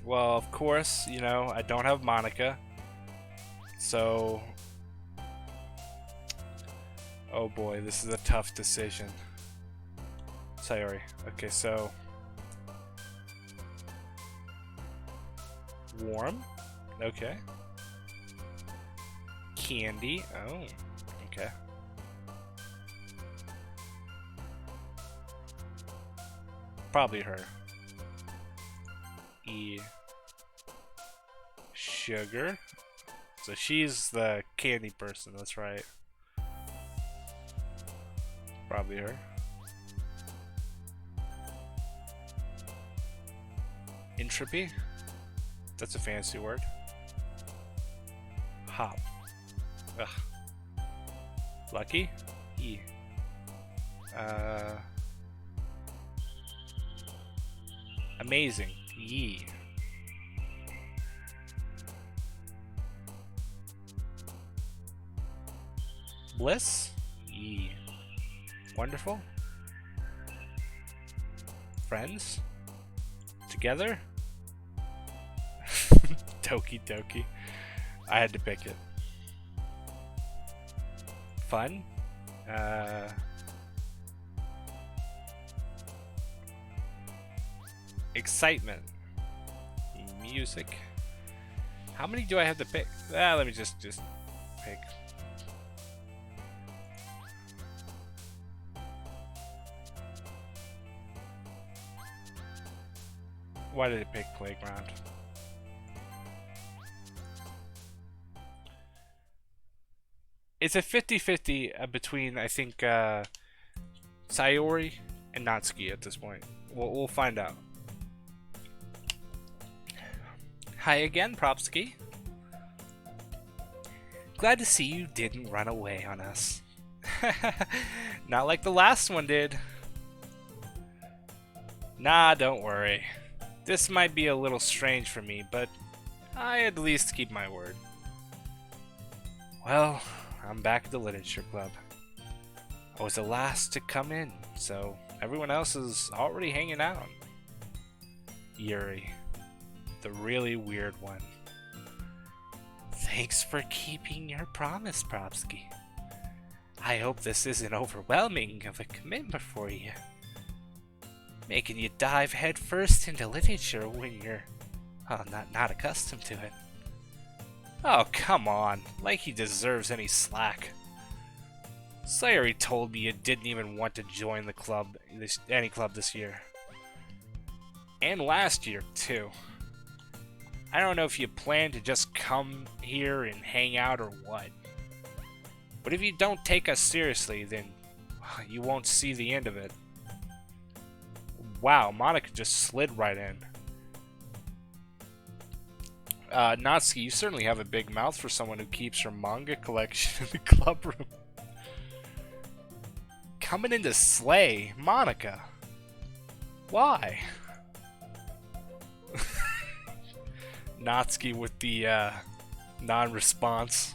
well, of course, you know, I don't have Monika. So... oh boy, this is a tough decision. Sayori. Okay, so... warm? Okay. Candy? Oh, okay. Probably her. E. Sugar. So she's the candy person, that's right. Probably her. Entropy. That's a fancy word. Hop. Ugh. Lucky. E. Amazing. Ye. Bliss. Ye. Wonderful. Friends. Together. Doki Doki. I had to pick it. Fun. Excitement. Music. How many do I have to pick? Let me just pick. Why did it pick playground? It's a 50-50 between, I think, Sayori and Natsuki at this point. We'll find out. Hi again, Propski. Glad to see you didn't run away on us. Not like the last one did. Nah, don't worry. This might be a little strange for me, but I at least keep my word. Well, I'm back at the literature club. I was the last to come in, so everyone else is already hanging out. Yuri, the really weird one. Thanks for keeping your promise, Propski. I hope this isn't overwhelming of a commitment for you. Making you dive headfirst into literature when you're, well, not accustomed to it. Oh, come on. Like he deserves any slack. Sayori told me you didn't even want to join the club, any club this year. And last year, too. I don't know if you plan to just come here and hang out or what. But if you don't take us seriously, then you won't see the end of it. Wow, Monika just slid right in. Natsuki, you certainly have a big mouth for someone who keeps her manga collection in the club room. Coming in to slay, Monika. Why? Natsuki with the non-response.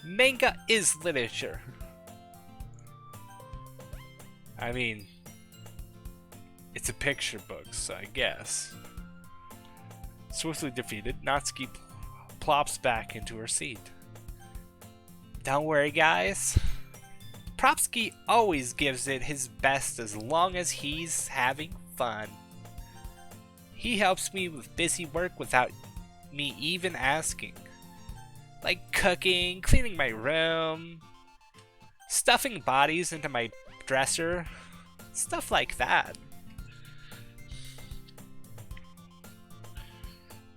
Manga is literature. I mean, it's a picture book, so I guess. Swiftly defeated, Natsuki plops back into her seat. Don't worry, guys. Propski always gives it his best as long as he's having fun. He helps me with busy work without me even asking. Like cooking, cleaning my room, stuffing bodies into my dresser, stuff like that.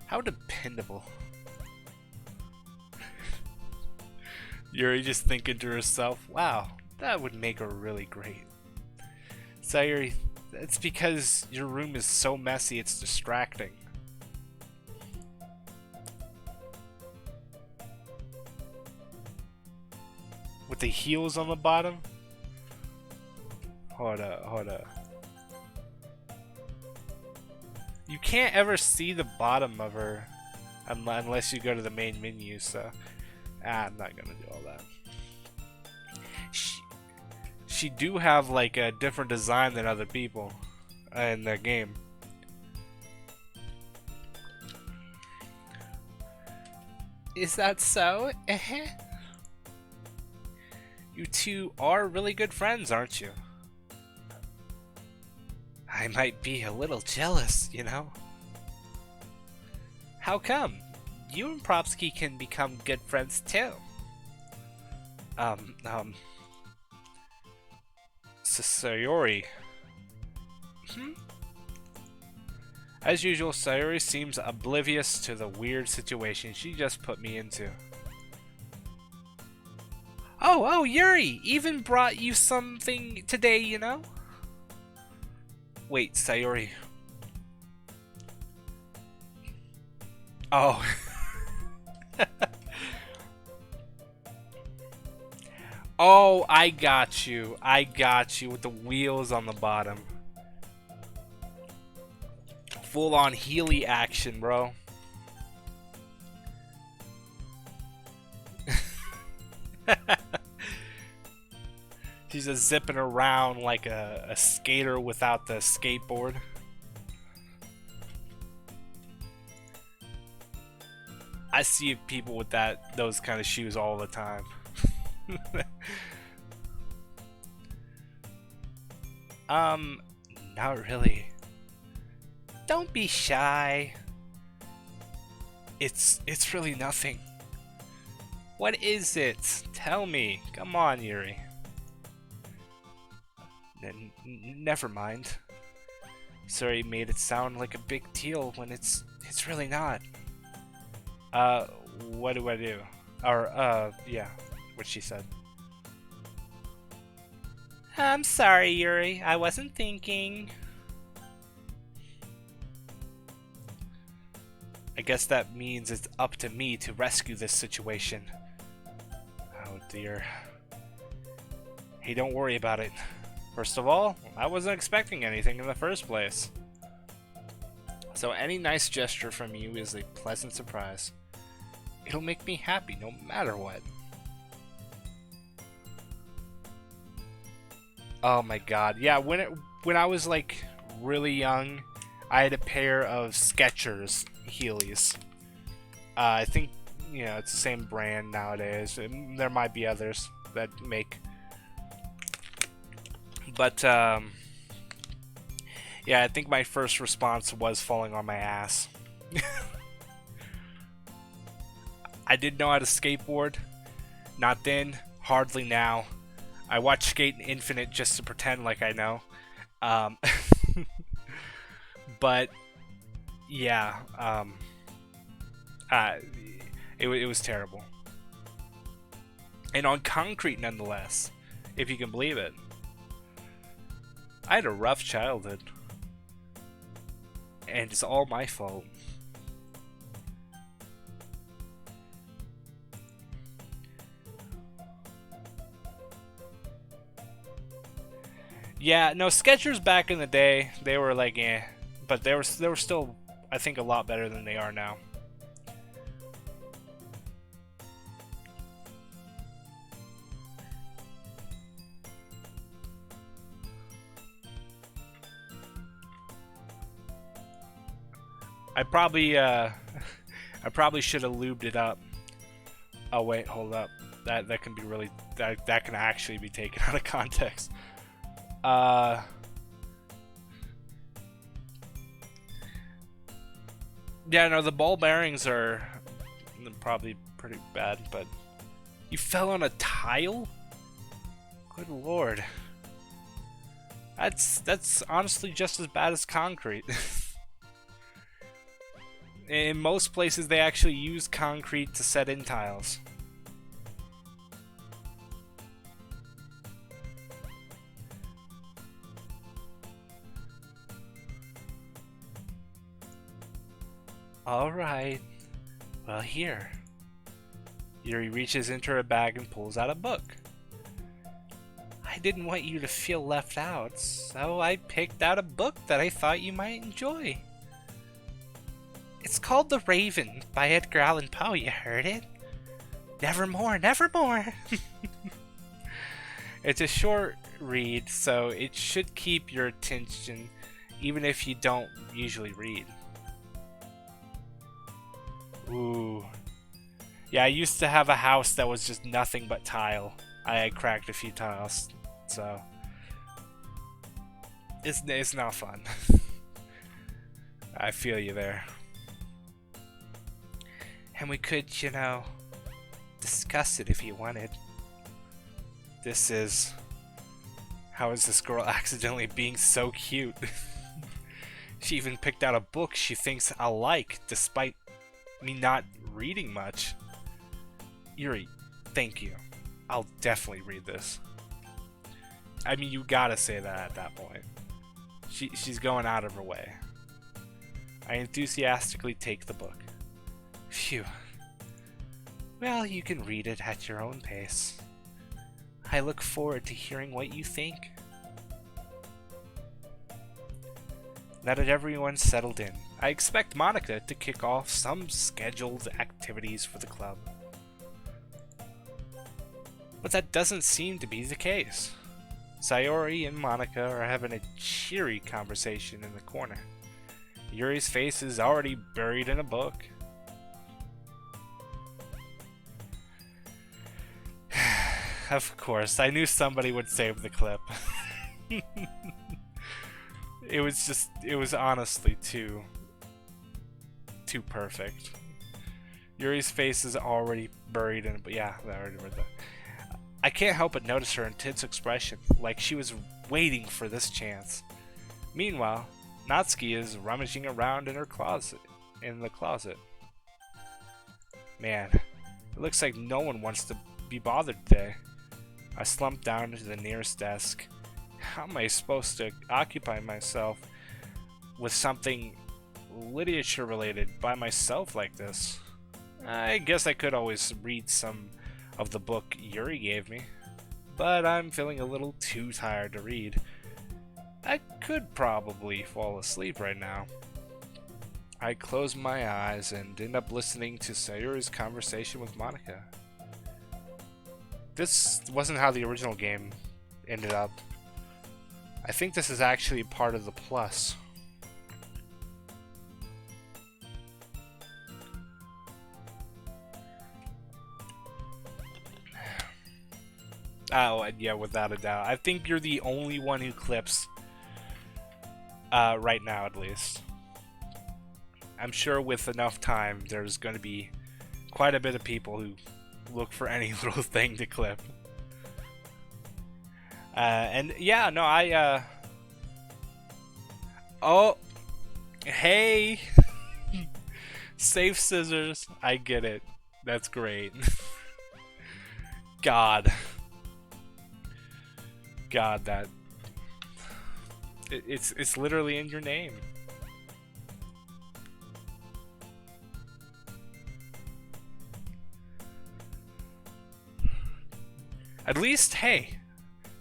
How dependable. Yuri just thinking to herself, wow, that would make her really great. Sayori, it's because your room is so messy it's distracting. With the heels on the bottom? Hold up. You can't ever see the bottom of her unless you go to the main menu, so I'm not gonna do all that. She do have like a different design than other people in the game. Is that so? You two are really good friends, aren't you? I might be a little jealous, you know? How come? You and Propski can become good friends too. Sayori. As usual, Sayori seems oblivious to the weird situation she just put me into. Oh, Yuri! Even brought you something today, you know? Wait, Sayori. Oh. Oh, I got you. I got you with the wheels on the bottom. Full on Healy action, bro. She's just zipping around like a skater without the skateboard. I see people with those kind of shoes all the time. Not really. Don't be shy. It's really nothing. What is it? Tell me. Come on, Yuri. Never mind. Sorry, made it sound like a big deal when it's really not. What do I do? Or, yeah, what she said. I'm sorry, Yuri. I wasn't thinking. I guess that means it's up to me to rescue this situation. Oh dear. Hey, don't worry about it. First of all, I wasn't expecting anything in the first place. So any nice gesture from you is a pleasant surprise. It'll make me happy no matter what. Oh my god. Yeah, when I was like really young, I had a pair of Skechers Heelys. I think, you know, it's the same brand nowadays. There might be others that make. But yeah, I think my first response was falling on my ass. I did know how to skateboard. Not then, hardly now. I watch Skate Infinite just to pretend like I know. But yeah, it was terrible. And on concrete nonetheless, if you can believe it. I had a rough childhood. And it's all my fault. Yeah, no, Skechers back in the day, they were like, eh. But they were still, I think, a lot better than they are now. I probably should have lubed it up. Oh wait, hold up. That can be really that can actually be taken out of context. Yeah, no, the ball bearings are probably pretty bad, but you fell on a tile? Good lord. That's honestly just as bad as concrete. In most places, they actually use concrete to set in tiles. Alright. Well, here. Yuri reaches into her bag and pulls out a book. I didn't want you to feel left out, so I picked out a book that I thought you might enjoy. It's called The Raven by Edgar Allan Poe, you heard it? Nevermore, nevermore! It's a short read, so it should keep your attention even if you don't usually read. Ooh. Yeah, I used to have a house that was just nothing but tile. I had cracked a few tiles, so it's not fun. I feel you there. And we could, you know, discuss it if you wanted. This is... How is this girl accidentally being so cute? She even picked out a book she thinks I'll like, despite me not reading much. Yuri, thank you. I'll definitely read this. I mean, you gotta say that at that point. She's going out of her way. I enthusiastically take the book. Phew. Well, you can read it at your own pace. I look forward to hearing what you think. Now that everyone's settled in, I expect Monika to kick off some scheduled activities for the club. But that doesn't seem to be the case. Sayori and Monika are having a cheery conversation in the corner. Yuri's face is already buried in a book. Of course, I knew somebody would save the clip. It was honestly too perfect. Yuri's face is already buried in, but yeah, I already read that. I can't help but notice her intense expression, like she was waiting for this chance. Meanwhile, Natsuki is rummaging around in the closet. Man, it looks like no one wants to be bothered today. I slumped down to the nearest desk. How am I supposed to occupy myself with something literature related by myself like this? I guess I could always read some of the book Yuri gave me, but I'm feeling a little too tired to read. I could probably fall asleep right now. I close my eyes and end up listening to Sayori's conversation with Monika. This wasn't how the original game ended up. I think this is actually part of the plus. Oh, yeah, without a doubt. I think you're the only one who clips right now, at least. I'm sure with enough time, there's going to be quite a bit of people who look for any little thing to clip. And yeah, no, oh, hey! Safe scissors. I get it. That's great. God, that it's literally in your name. At least, hey,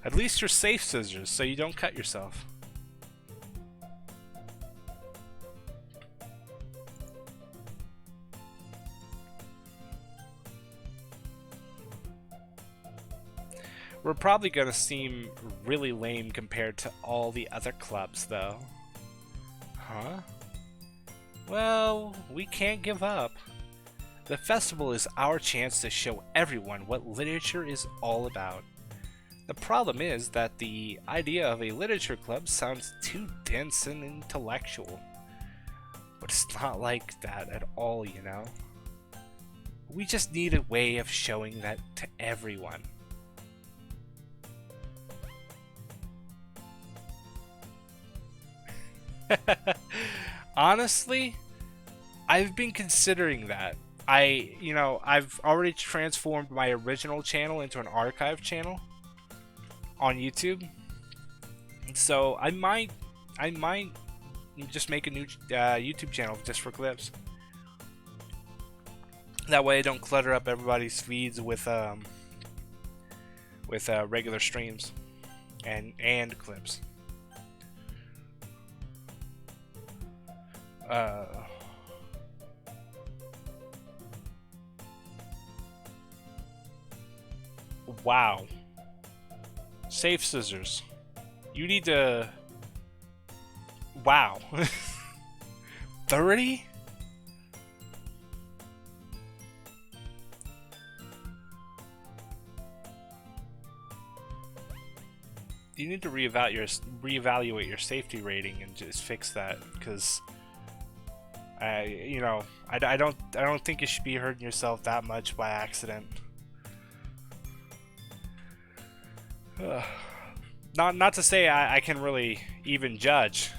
at least you're safe scissors, so you don't cut yourself. We're probably gonna seem really lame compared to all the other clubs, though. Huh? Well, we can't give up. The festival is our chance to show everyone what literature is all about. The problem is that the idea of a literature club sounds too dense and intellectual. But it's not like that at all, you know? We just need a way of showing that to everyone. Honestly, I've been considering that. I've already transformed my original channel into an archive channel on YouTube. So I might just make a new YouTube channel just for clips. That way I don't clutter up everybody's feeds with regular streams and clips. Wow. Safe scissors. You need to... Wow. 30? You need to reevaluate your safety rating and just fix that, because I don't think you should be hurting yourself that much by accident. Not to say I can really even judge.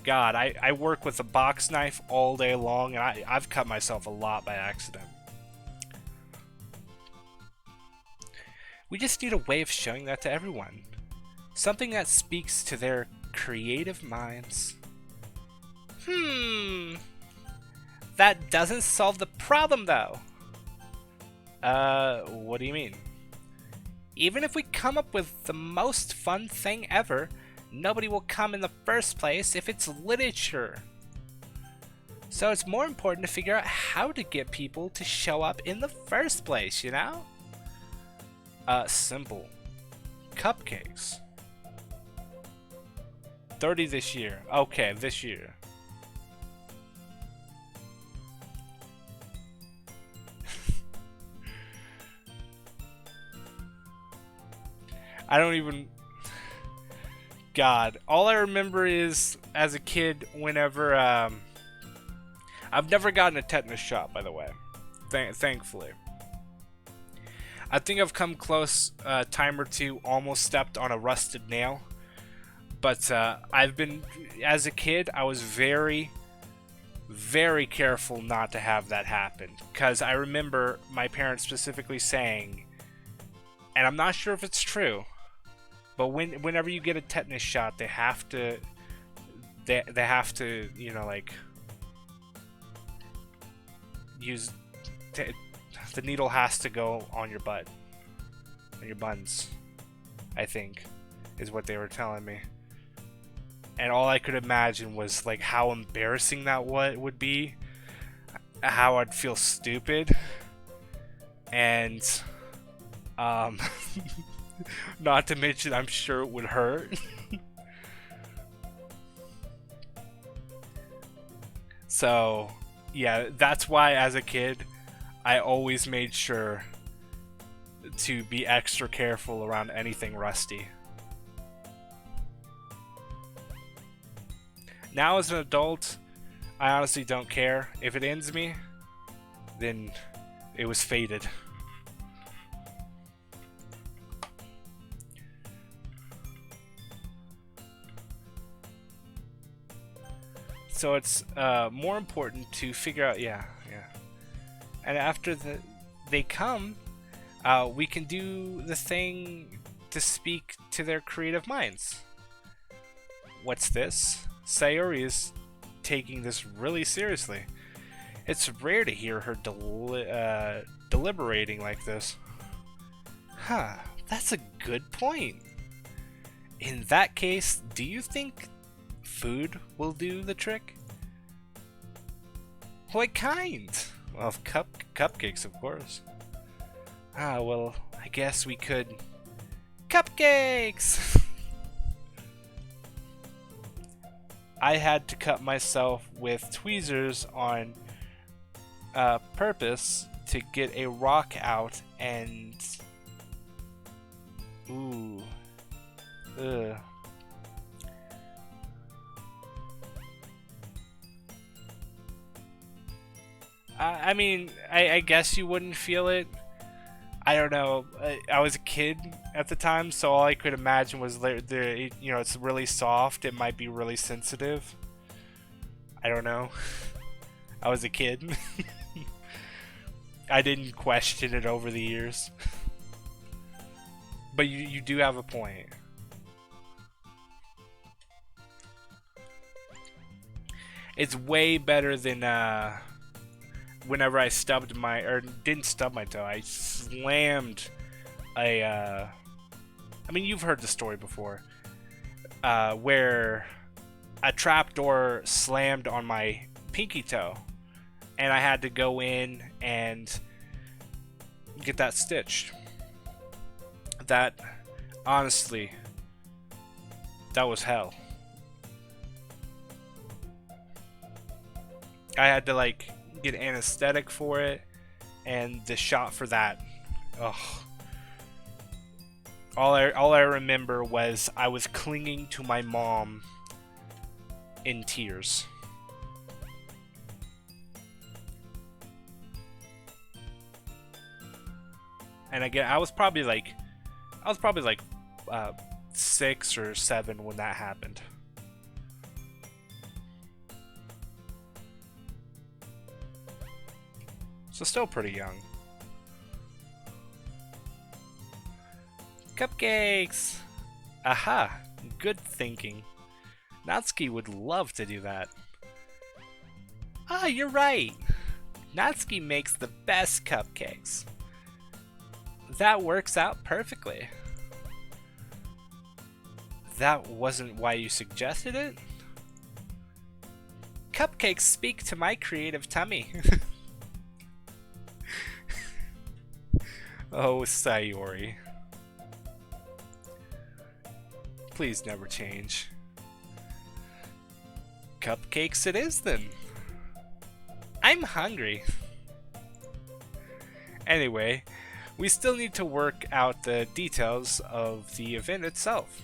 God, I work with a box knife all day long, and I've cut myself a lot by accident. We just need a way of showing that to everyone. Something that speaks to their creative minds. That doesn't solve the problem, though. What do you mean? Even if we come up with the most fun thing ever, nobody will come in the first place if it's literature. So it's more important to figure out how to get people to show up in the first place, you know? Simple. Cupcakes. 30 this year. Okay, this year. I don't even... God. All I remember is, as a kid, whenever, I've never gotten a tetanus shot, by the way. Thankfully. I think I've come close a time or two, almost stepped on a rusted nail. But, I've been... As a kid, I was very, very careful not to have that happen. Because I remember my parents specifically saying... And I'm not sure if it's true... But whenever you get a tetanus shot, they have to, you know, like, the needle has to go on your butt, on your buns, I think, is what they were telling me. And all I could imagine was, like, how embarrassing that would be, how I'd feel stupid, and, not to mention, I'm sure it would hurt. So, yeah, that's why as a kid, I always made sure to be extra careful around anything rusty. Now as an adult, I honestly don't care. If it ends me, then it was fated. So it's more important to figure out, yeah. And after they come, we can do the thing to speak to their creative minds. What's this? Sayori is taking this really seriously. It's rare to hear her deliberating like this. Huh, that's a good point. In that case, do you think food will do the trick? What kind? Well, cupcakes, of course. Ah, well, I guess we could... Cupcakes! I had to cut myself with tweezers on purpose to get a rock out and... Ooh. Ugh. I mean, I guess you wouldn't feel it. I don't know. I was a kid at the time, so all I could imagine was you know, it's really soft. It might be really sensitive. I don't know. I was a kid. I didn't question it over the years. But you do have a point. It's way better than whenever I stubbed my, or didn't stub my toe, I slammed a, I mean, you've heard the story before, where a trapdoor slammed on my pinky toe, and I had to go in and get that stitched. That, honestly, that was hell. I had to, like, get anesthetic for it, and the shot for that, ugh. All I remember was I was clinging to my mom in tears. And again, I was probably like 6 or 7 when that happened. So still pretty young. Cupcakes! Aha! Good thinking. Natsuki would love to do that. Ah, you're right! Natsuki makes the best cupcakes. That works out perfectly. That wasn't why you suggested it? Cupcakes speak to my creative tummy. Oh, Sayori. Please never change. Cupcakes it is then. I'm hungry. Anyway, we still need to work out the details of the event itself.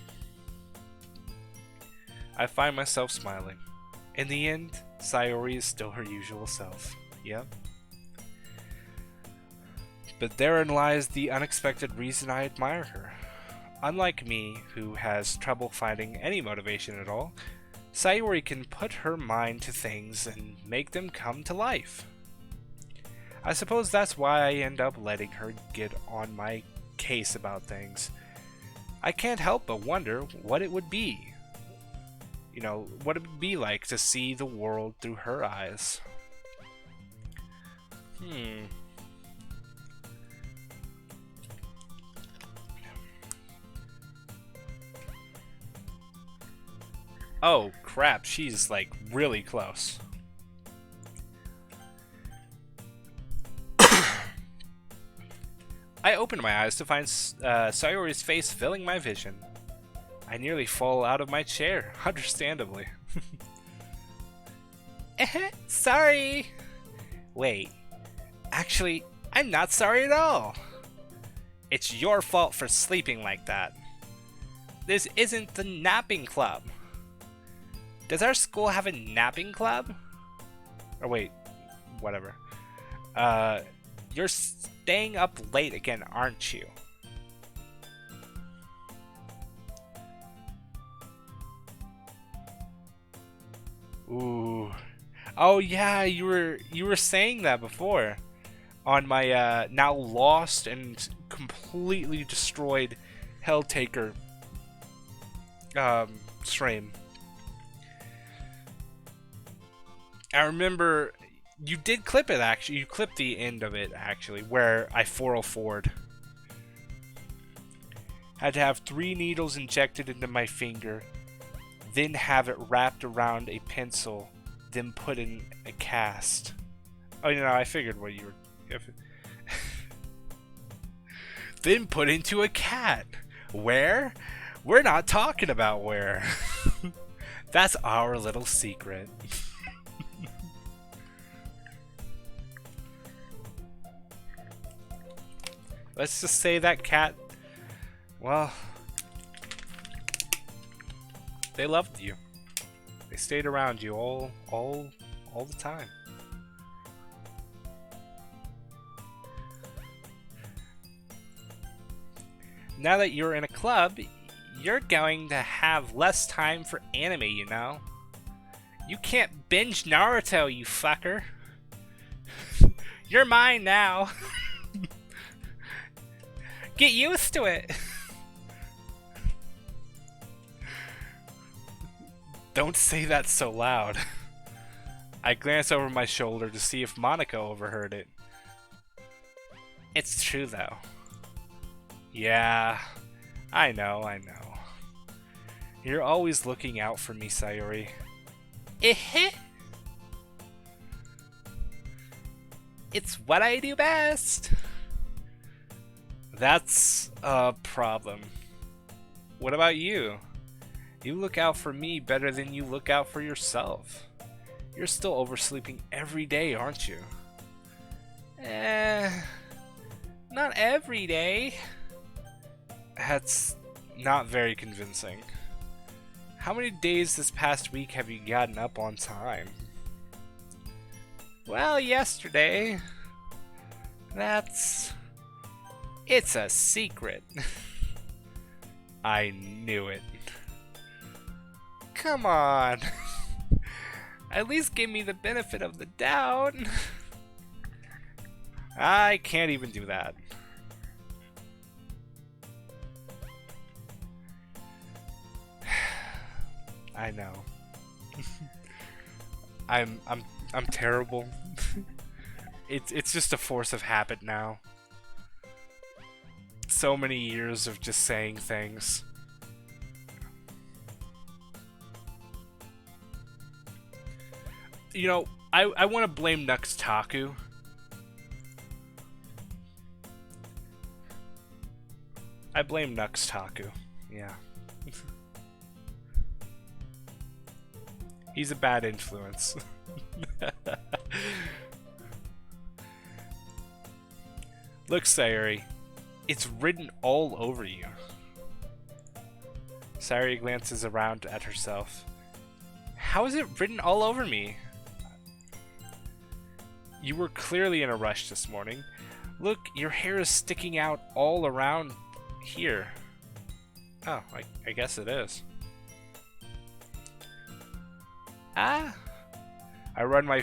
I find myself smiling. In the end, Sayori is still her usual self. Yep. But therein lies the unexpected reason I admire her. Unlike me, who has trouble finding any motivation at all, Sayori can put her mind to things and make them come to life. I suppose that's why I end up letting her get on my case about things. I can't help but wonder what it would be. You know, what it would be like to see the world through her eyes. Oh crap, she's like really close. I opened my eyes to find Sayori's face filling my vision. I nearly fall out of my chair, understandably. Sorry! Wait, actually, I'm not sorry at all. It's your fault for sleeping like that. This isn't the napping club. Does our school have a napping club? Or wait, whatever. You're staying up late again, aren't you? Ooh. Oh yeah, you were saying that before on my now lost and completely destroyed Helltaker stream. I remember you did clip it actually. You clipped the end of it actually, where I 404'd. Had to have 3 needles injected into my finger, then have it wrapped around a pencil, then put in a cast. Oh, you know, I figured what you were. Then put into a cat. Where? We're not talking about where. That's our little secret. Let's just say that cat, well, they loved you. They stayed around you all the time. Now that you're in a club, you're going to have less time for anime, you know? You can't binge Naruto, you fucker. You're mine now. Get used to it. Don't say that so loud. I glance over my shoulder to see if Monika overheard it. It's true though. Yeah, I know. You're always looking out for me, Sayori. It's what I do best. That's a problem. What about you? You look out for me better than you look out for yourself. You're still oversleeping every day, aren't you? Not every day. That's not very convincing. How many days this past week have you gotten up on time? Well, yesterday. It's a secret. I knew it. Come on. At least give me the benefit of the doubt. I can't even do that. I know. I'm terrible. It's just a force of habit now. So many years of just saying things. You know, I want to blame Nuxtaku. I blame Nuxtaku. Yeah. He's a bad influence. Look, Sayuri. It's written all over you. Sayuri glances around at herself. How is it written all over me? You were clearly in a rush this morning. Look, your hair is sticking out all around here. Oh, I guess it is. Ah! I run my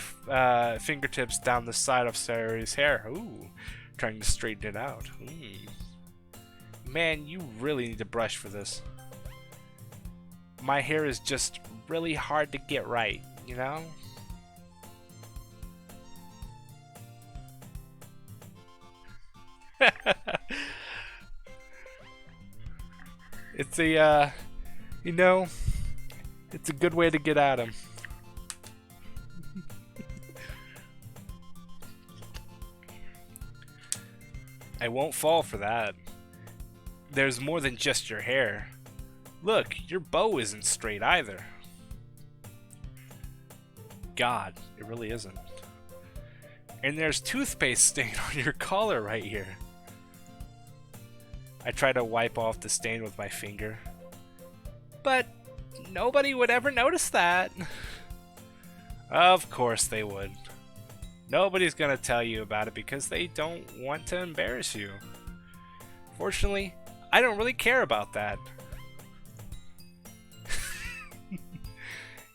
fingertips down the side of Sayuri's hair. Ooh, trying to straighten it out. Man, you really need to brush for this. My hair is just really hard to get right, you know? It's a, you know, it's a good way to get at him. I won't fall for that. There's more than just your hair. Look, your bow isn't straight either. God, it really isn't. And there's toothpaste stain on your collar right here. I try to wipe off the stain with my finger. But nobody would ever notice that. Of course they would. Nobody's gonna tell you about it because they don't want to embarrass you. Fortunately, I don't really care about that.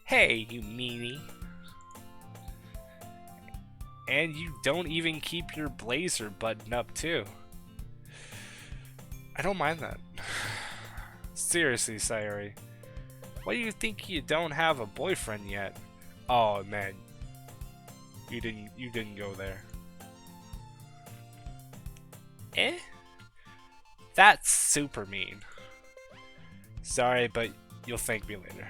Hey, you meanie. And you don't even keep your blazer buttoned up, too. I don't mind that. Seriously, Sayuri. Why do you think you don't have a boyfriend yet? Oh, man. You didn't go there. Eh? That's super mean. Sorry, but you'll thank me later.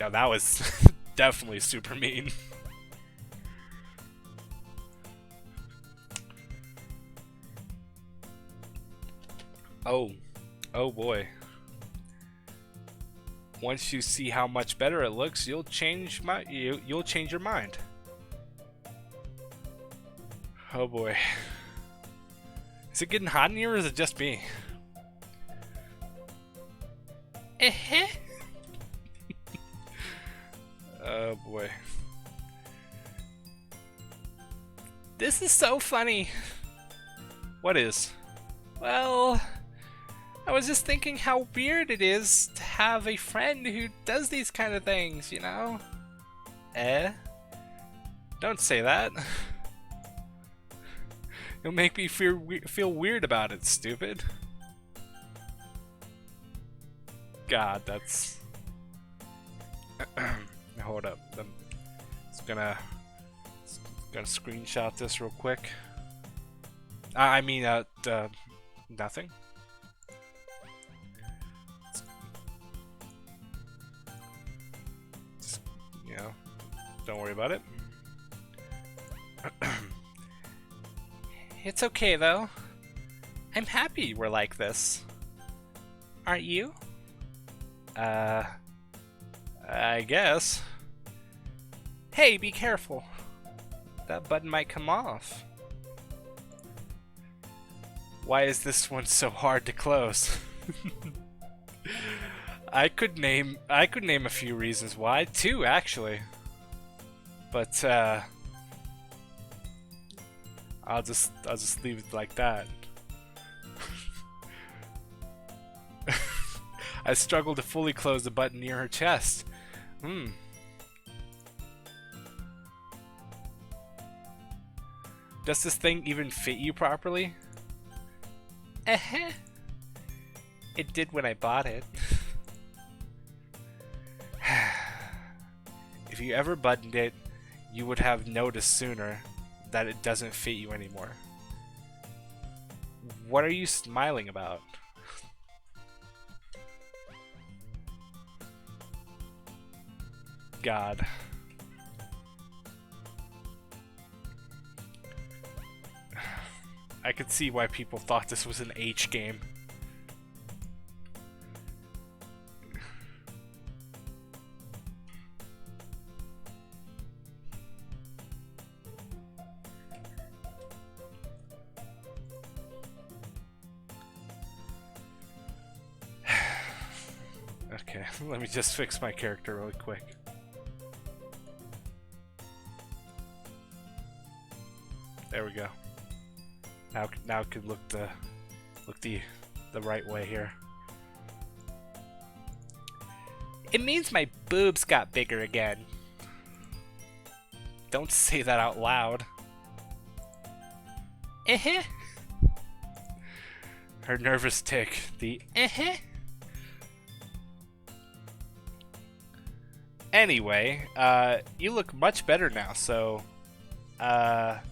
Now that was definitely super mean. Oh boy. Once you see how much better it looks, you'll change your mind. Oh boy. Is it getting hot in here or is it just me? Oh boy. This is so funny. What is? Well, I was just thinking how weird it is to have a friend who does these kind of things, you know? Don't say that. You'll make me feel weird about it, stupid. God, that's... Hold up. I'm just gonna screenshot this real quick. I mean, nothing. Just, you know, don't worry about it. It's okay though. I'm happy we're like this. Aren't you? I guess. Hey, be careful. That button might come off. Why is this one so hard to close? I could name a few reasons why, too, actually. But I'll just leave it like that. I struggle to fully close the button near her chest. Does this thing even fit you properly? It did when I bought it. If you ever buttoned it, you would have noticed sooner that it doesn't fit you anymore. What are you smiling about? God. I could see why people thought this was an H game. Okay, let me just fix my character really quick. There we go. Now it could look the right way here. It means my boobs got bigger again. Don't say that out loud. Her nervous tick. The Anyway, you look much better now, so why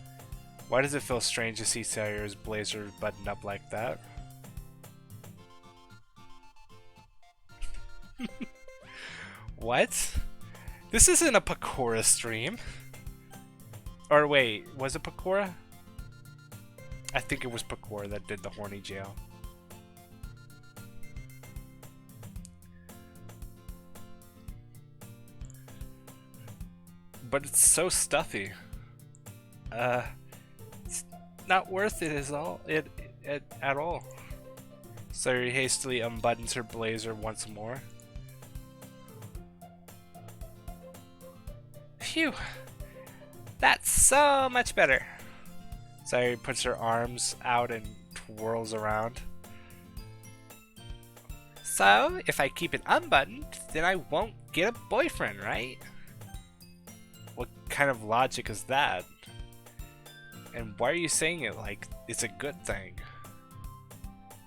does it feel strange to see Sawyer's blazer buttoned up like that? What? This isn't a Pakora stream. Or wait, was it Pakora? I think it was Pakora that did the horny jail. But it's so stuffy. It's not worth it at all. Sari hastily unbuttons her blazer once more. Phew. That's so much better. Sari puts her arms out and twirls around. So, if I keep it unbuttoned, then I won't get a boyfriend, right? What kind of logic is that? And why are you saying it like it's a good thing?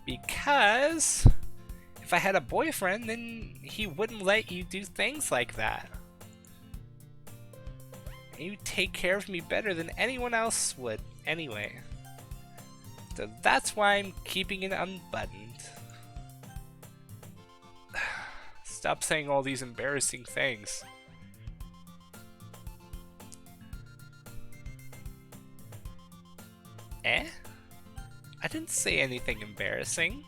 Because if I had a boyfriend, then he wouldn't let you do things like that. You take care of me better than anyone else would, anyway. So that's why I'm keeping it unbuttoned. Stop saying all these embarrassing things. I didn't say anything embarrassing.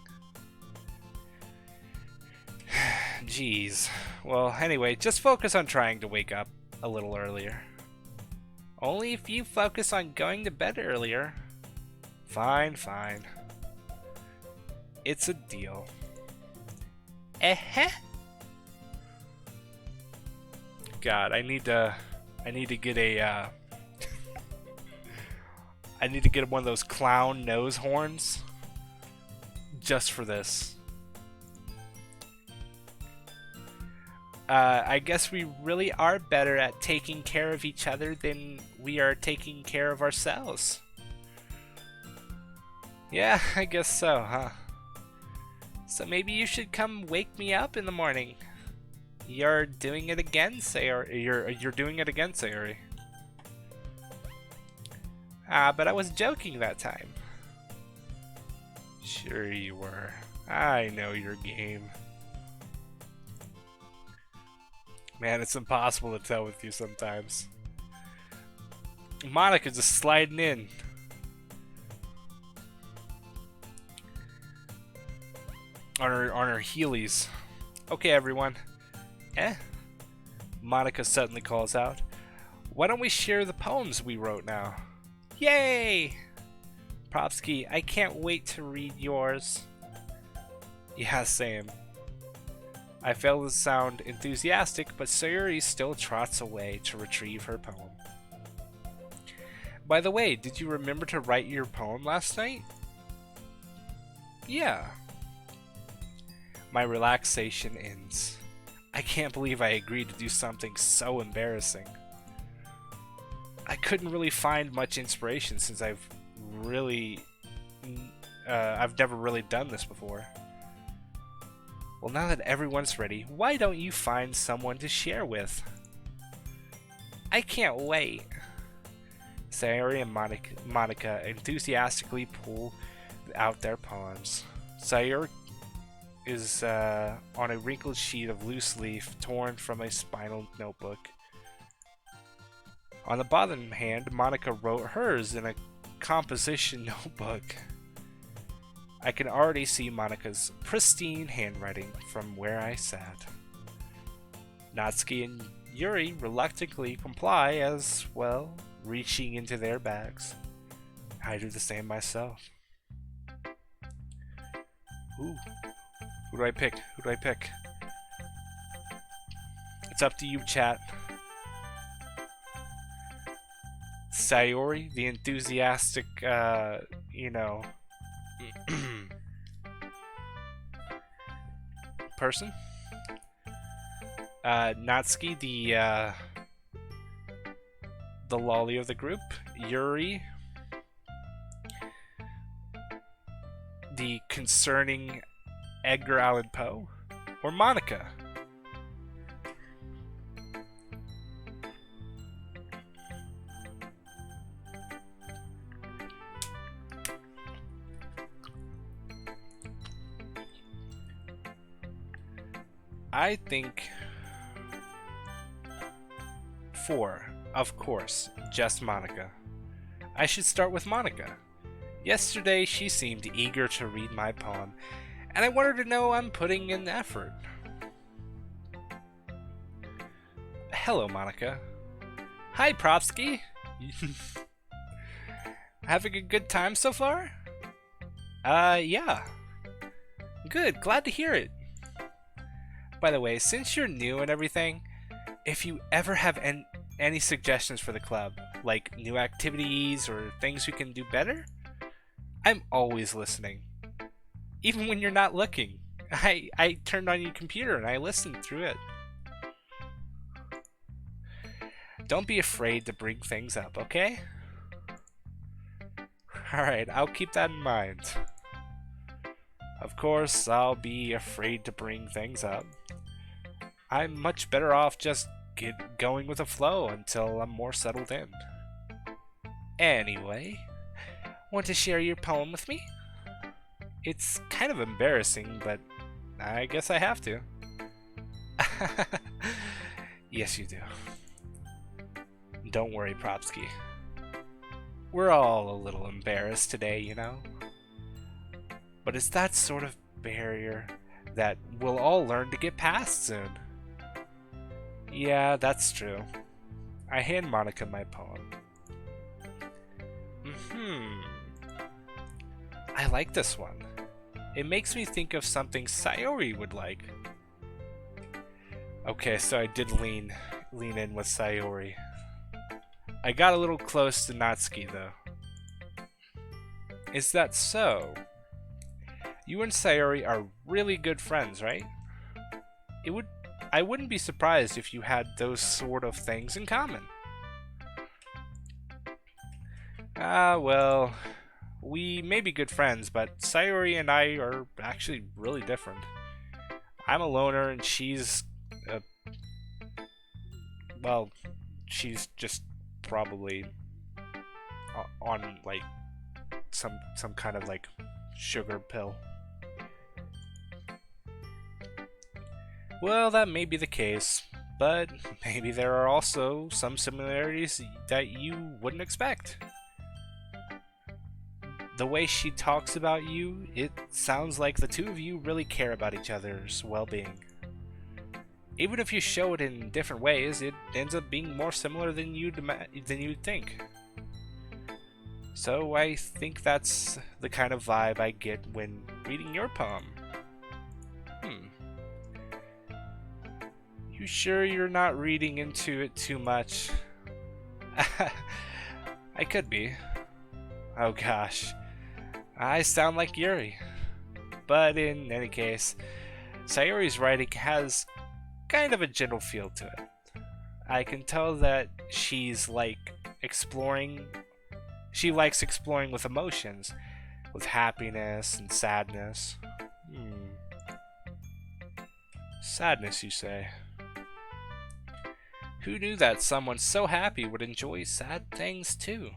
Jeez. Well, anyway, just focus on trying to wake up a little earlier. Only if you focus on going to bed earlier. Fine, fine. It's a deal. God, I need to get a I need to get one of those clown nose horns just for this. I guess we really are better at taking care of each other than we are taking care of ourselves. Yeah, I guess so, huh? So maybe you should come wake me up in the morning. You're doing it again, Sayori. You're doing it again, Sayori. But I was joking that time. Sure you were. I know your game. Man, it's impossible to tell with you sometimes. Monika just sliding in. On her heelys. Okay, everyone. Monika suddenly calls out. Why don't we share the poems we wrote now? Yay! Propski, I can't wait to read yours. Yeah, same. I fail to sound enthusiastic, but Sayuri still trots away to retrieve her poem. By the way, did you remember to write your poem last night? Yeah. My relaxation ends. I can't believe I agreed to do something so embarrassing. I couldn't really find much inspiration since I've never really done this before. Well, now that everyone's ready, why don't you find someone to share with? I can't wait. Sayori and Monika enthusiastically pull out their poems. Sayori is on a wrinkled sheet of loose leaf torn from a spinal notebook. On the bottom hand, Monika wrote hers in a composition notebook. I can already see Monika's pristine handwriting from where I sat. Natsuki and Yuri reluctantly comply as well, reaching into their bags. I do the same myself. Ooh. Who do I pick? Who do I pick? It's up to you, chat. Sayori, the enthusiastic, person. Natsuki, the lolly of the group. Yuri, the concerning Edgar Allan Poe. Or Monika. I think 4, of course, just Monika. I should start with Monika. Yesterday she seemed eager to read my poem, and I want her to know I'm putting in effort. Hello, Monika. Hi, Propski. Having a good time so far? Yeah. Good, glad to hear it. By the way, since you're new and everything, if you ever have any suggestions for the club, like new activities or things we can do better, I'm always listening. Even when you're not looking. I turned on your computer and I listened through it. Don't be afraid to bring things up, okay? Alright, I'll keep that in mind. Of course, I'll be afraid to bring things up. I'm much better off just going with the flow until I'm more settled in. Anyway, want to share your poem with me? It's kind of embarrassing, but I guess I have to. Yes, you do. Don't worry, Propski. We're all a little embarrassed today, you know? But it's that sort of barrier that we'll all learn to get past soon. Yeah, that's true. I hand Monika my poem. I like this one. It makes me think of something Sayori would like. Okay, so I did lean in with Sayori. I got a little close to Natsuki though. Is that so? You and Sayori are really good friends, right? I wouldn't be surprised if you had those sort of things in common. Well, we may be good friends, but Sayori and I are actually really different. I'm a loner and she's she's just probably on like some kind of like sugar pill. Well, that may be the case, but maybe there are also some similarities that you wouldn't expect. The way she talks about you, it sounds like the two of you really care about each other's well-being. Even if you show it in different ways, it ends up being more similar than you'd think. So I think that's the kind of vibe I get when reading your poem. You sure you're not reading into it too much? I could be. Oh gosh. I sound like Yuri. But in any case, Sayori's writing has kind of a gentle feel to it. I can tell that she's she likes exploring with emotions, with happiness and sadness. Sadness, you say? Who knew that someone so happy would enjoy sad things too?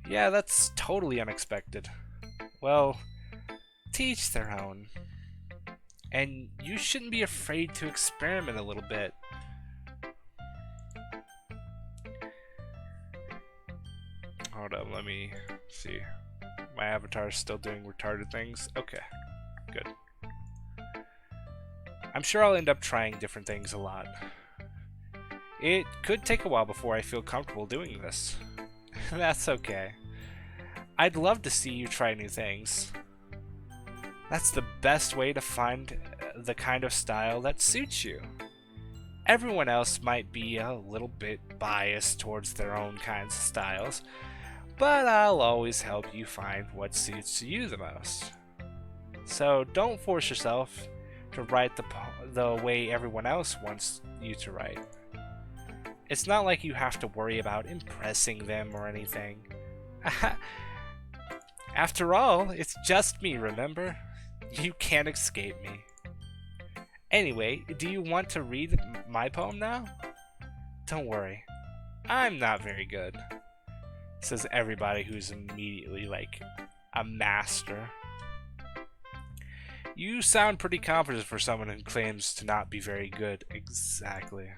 Yeah, that's totally unexpected. Well, to each their own. And you shouldn't be afraid to experiment a little bit. Hold up, let me see. My avatar's still doing retarded things? Okay, good. I'm sure I'll end up trying different things a lot. It could take a while before I feel comfortable doing this. That's okay. I'd love to see you try new things. That's the best way to find the kind of style that suits you. Everyone else might be a little bit biased towards their own kinds of styles, but I'll always help you find what suits you the most. So don't force yourself to write the way everyone else wants you to write. It's not like you have to worry about impressing them or anything. After all, it's just me, remember? You can't escape me. Anyway, do you want to read my poem now? Don't worry, I'm not very good. Says everybody who's immediately like a master. You sound pretty confident for someone who claims to not be very good. Exactly.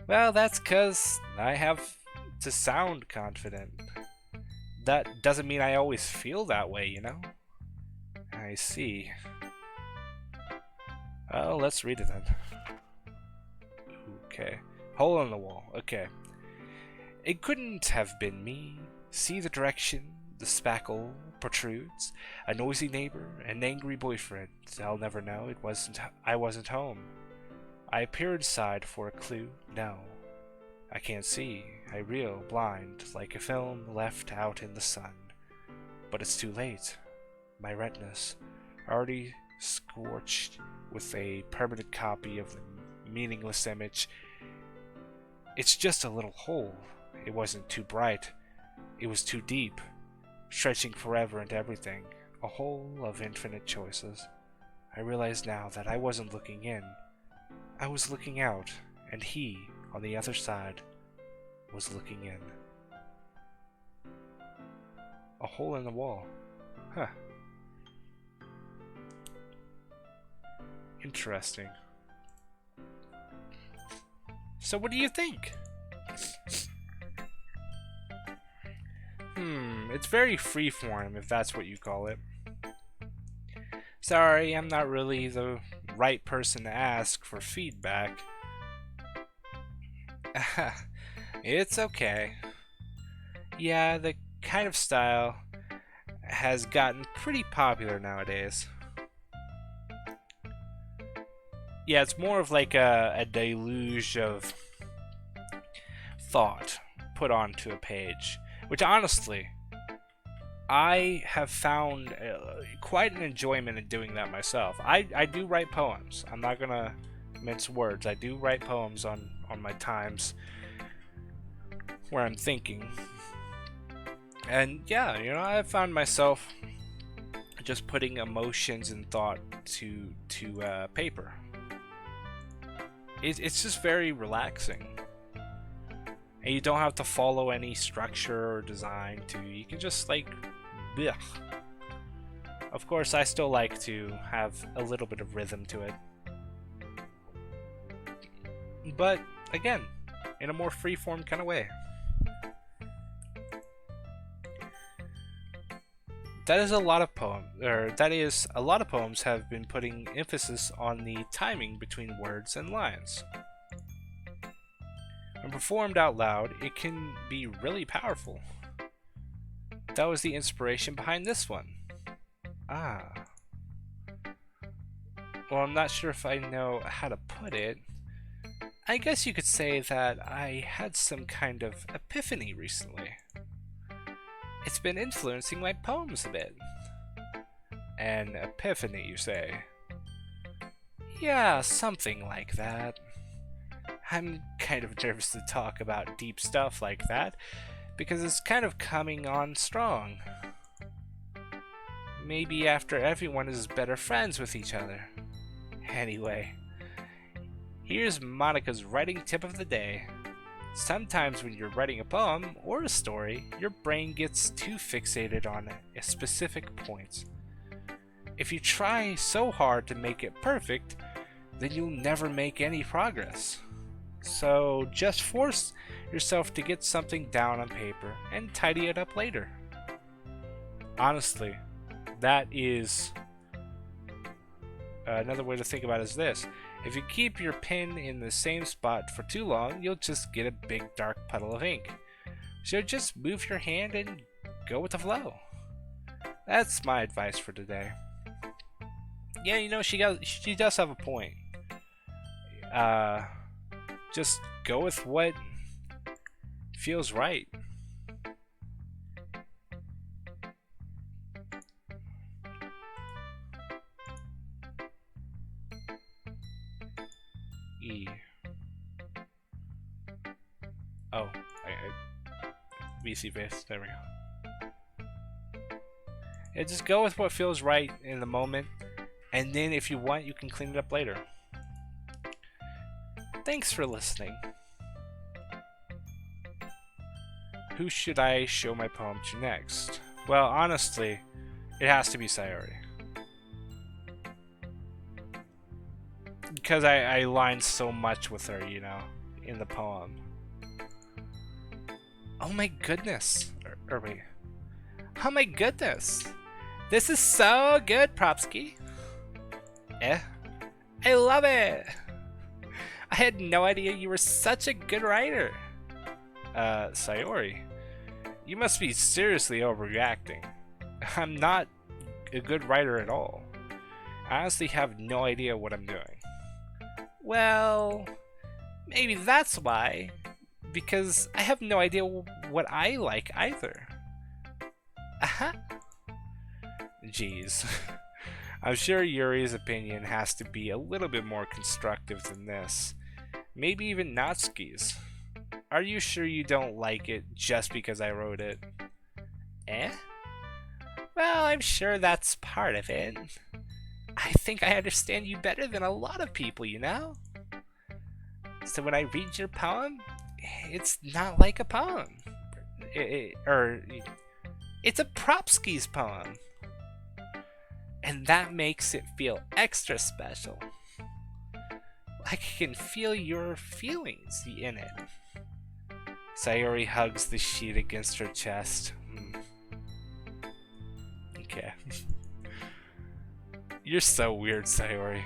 Well, that's 'cause I have to sound confident. That doesn't mean I always feel that way, you know? I see. Well, let's read it then. Okay. Hole in the wall. Okay. It couldn't have been me. See the direction the spackle protrudes. A noisy neighbor, an angry boyfriend. I'll never know. I wasn't home. I peered aside for a clue. No. I can't see. I reel, blind, like a film left out in the sun. But it's too late. My retinas, already scorched with a permanent copy of the meaningless image. It's just a little hole. It wasn't too bright. It was too deep, stretching forever into everything. A hole of infinite choices. I realize now that I wasn't looking in. I was looking out, and he, on the other side, was looking in. A hole in the wall. Huh. Interesting. So what do you think? It's very freeform, if that's what you call it. Sorry, I'm not really the right person to ask for feedback. It's okay. Yeah, the kind of style has gotten pretty popular nowadays. Yeah, it's more of like a deluge of thought put onto a page, which honestly, I have found quite an enjoyment in doing that myself. I do write poems. I'm not gonna mince words. I do write poems on my times where I'm thinking. And yeah, you know, I've found myself just putting emotions and thought to paper. It's just very relaxing. And you don't have to follow any structure or design you can just like, blech. Of course, I still like to have a little bit of rhythm to it. But again, in a more freeform kind of way. That is a lot of poems have been putting emphasis on the timing between words and lines. When performed out loud, it can be really powerful. That was the inspiration behind this one. Ah. Well, I'm not sure if I know how to put it. I guess you could say that I had some kind of epiphany recently. It's been influencing my poems a bit. An epiphany, you say? Yeah, something like that. I'm kind of nervous to talk about deep stuff like that, because it's kind of coming on strong. Maybe after everyone is better friends with each other. Anyway, here's Monica's writing tip of the day. Sometimes when you're writing a poem or a story, your brain gets too fixated on a specific point. If you try so hard to make it perfect, then you'll never make any progress. So just force yourself to get something down on paper and tidy it up later. Honestly, that is another way to think about it is this. If you keep your pen in the same spot for too long, you'll just get a big dark puddle of ink. So just move your hand and go with the flow. That's my advice for today. Yeah, you know, she does have a point. Just go with what feels right. E. Oh, VC face. There we go. Yeah, just go with what feels right in the moment, and then if you want, you can clean it up later. Thanks for listening. Who should I show my poem to next? Well, honestly, it has to be Sayori. Because I lined so much with her, you know, in the poem. Oh my goodness. Wait. Oh my goodness. This is so good, Propski. I love it. I had no idea you were such a good writer. Sayori, you must be seriously overreacting. I'm not a good writer at all. I honestly have no idea what I'm doing. Well, maybe that's why. Because I have no idea what I like either. Jeez. I'm sure Yuri's opinion has to be a little bit more constructive than this. Maybe even Natsuki's. Are you sure you don't like it just because I wrote it? Well, I'm sure that's part of it. I think I understand you better than a lot of people, you know? So when I read your poem, it's not like a poem. It's a Propski's poem. And that makes it feel extra special. I can feel your feelings in it. Sayori hugs the sheet against her chest. Okay. You're so weird, Sayori.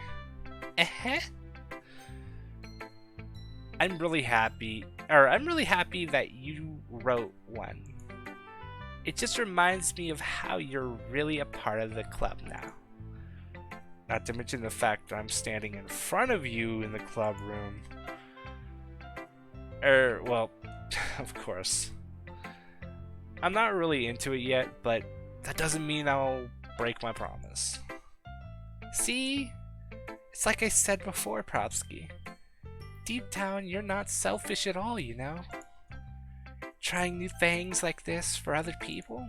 I'm really happy that you wrote one. It just reminds me of how you're really a part of the club now. Not to mention the fact that I'm standing in front of you in the club room. Well, of course. I'm not really into it yet, but that doesn't mean I'll break my promise. See? It's like I said before, Propski. Deep down, you're not selfish at all, you know? Trying new things like this for other people?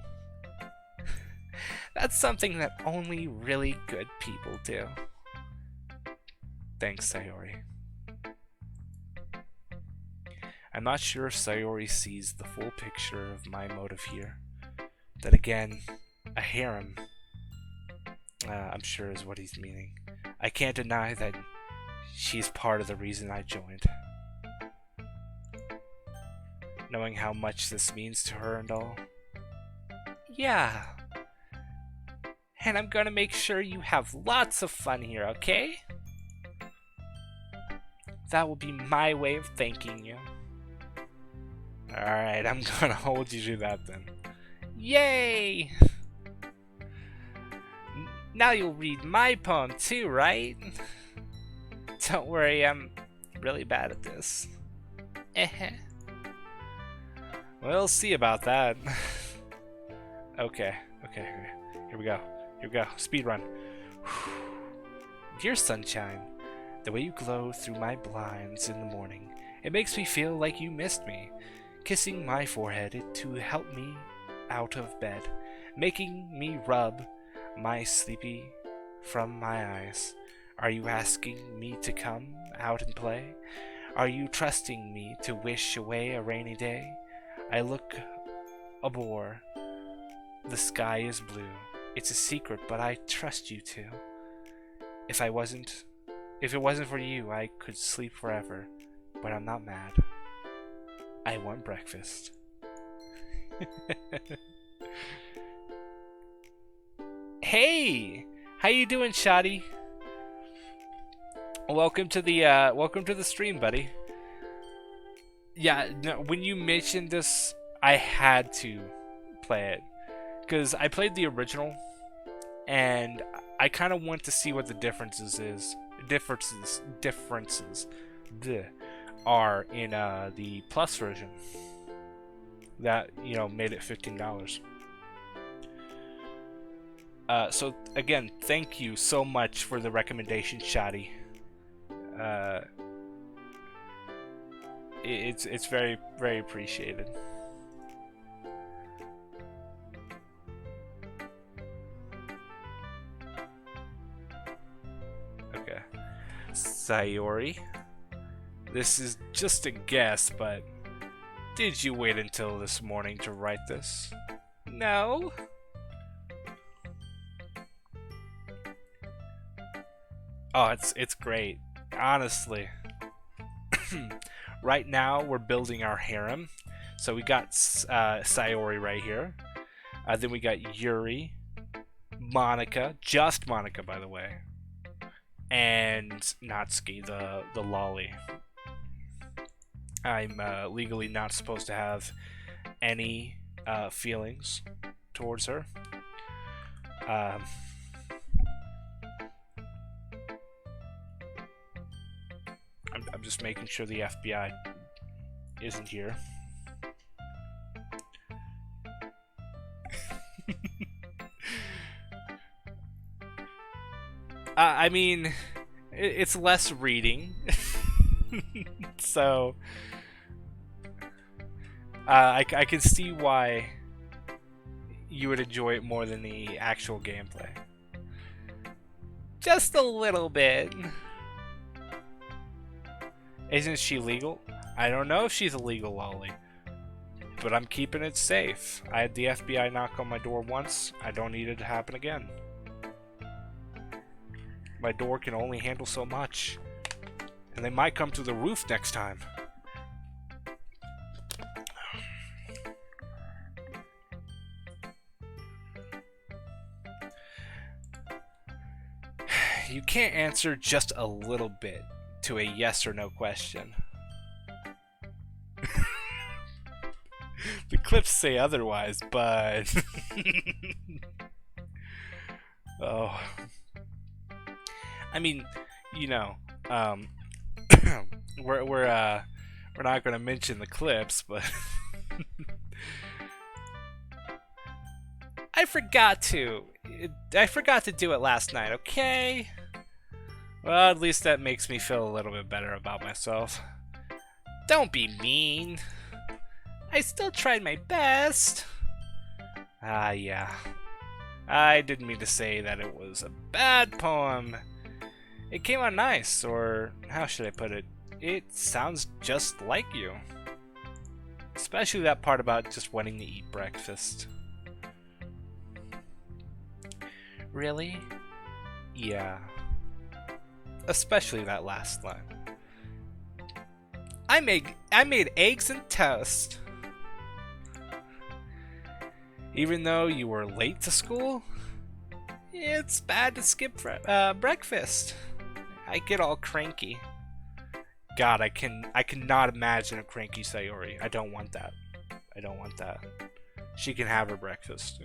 That's something that only really good people do. Thanks, Sayori. I'm not sure if Sayori sees the full picture of my motive here. That again, a harem, I'm sure is what he's meaning. I can't deny that she's part of the reason I joined. Knowing how much this means to her and all. Yeah. And I'm gonna make sure you have lots of fun here, okay? That will be my way of thanking you. Alright, I'm gonna hold you to that then. Yay! Now you'll read my poem too, right? Don't worry, I'm really bad at this. We'll see about that. Okay. Here we go. Speed run. Dear sunshine, the way you glow through my blinds in the morning, it makes me feel like you missed me. Kissing my forehead to help me out of bed, making me rub my sleepy from my eyes. Are you asking me to come out and play? Are you trusting me to wish away a rainy day? I look abore. The sky is blue. It's a secret, but I trust you to. If it wasn't for you, I could sleep forever. But I'm not mad. I want breakfast. Hey, how you doing, Shoddy? Welcome to the stream, buddy. Yeah, no, when you mentioned this, I had to play it because I played the original, and I kind of want to see what the differences are in the Plus version. That made it $15. So again, thank you so much for the recommendation, Shoddy. It's very, very appreciated. Okay, Sayori, this is just a guess, but did you wait until this morning to write this? No? Oh, it's great. Honestly. Right now, we're building our harem. So we got Sayori right here. Then we got Yuri, Monika, just Monika, by the way, and Natsuki, the lolly. I'm legally not supposed to have any feelings towards her. I'm just making sure the FBI isn't here. I mean, it's less reading, so I can see why you would enjoy it more than the actual gameplay. Just a little bit. Isn't she legal? I don't know if she's a legal lolly, but I'm keeping it safe. I had the FBI knock on my door once. I don't need it to happen again. My door can only handle so much, and they might come to the roof next time. You can't answer just a little bit to a yes or no question. The clips say otherwise, but oh, I mean, we're not going to mention the clips, but I forgot to do it last night. Okay. Well, at least that makes me feel a little bit better about myself. Don't be mean. I still tried my best. Yeah. I didn't mean to say that it was a bad poem. It came out nice, or how should I put it? It sounds just like you. Especially that part about just wanting to eat breakfast. Really? Yeah. Especially that last line. I made eggs and toast. Even though you were late to school, it's bad to skip breakfast. I get all cranky. God, I cannot imagine a cranky Sayori. I don't want that. I don't want that. She can have her breakfast.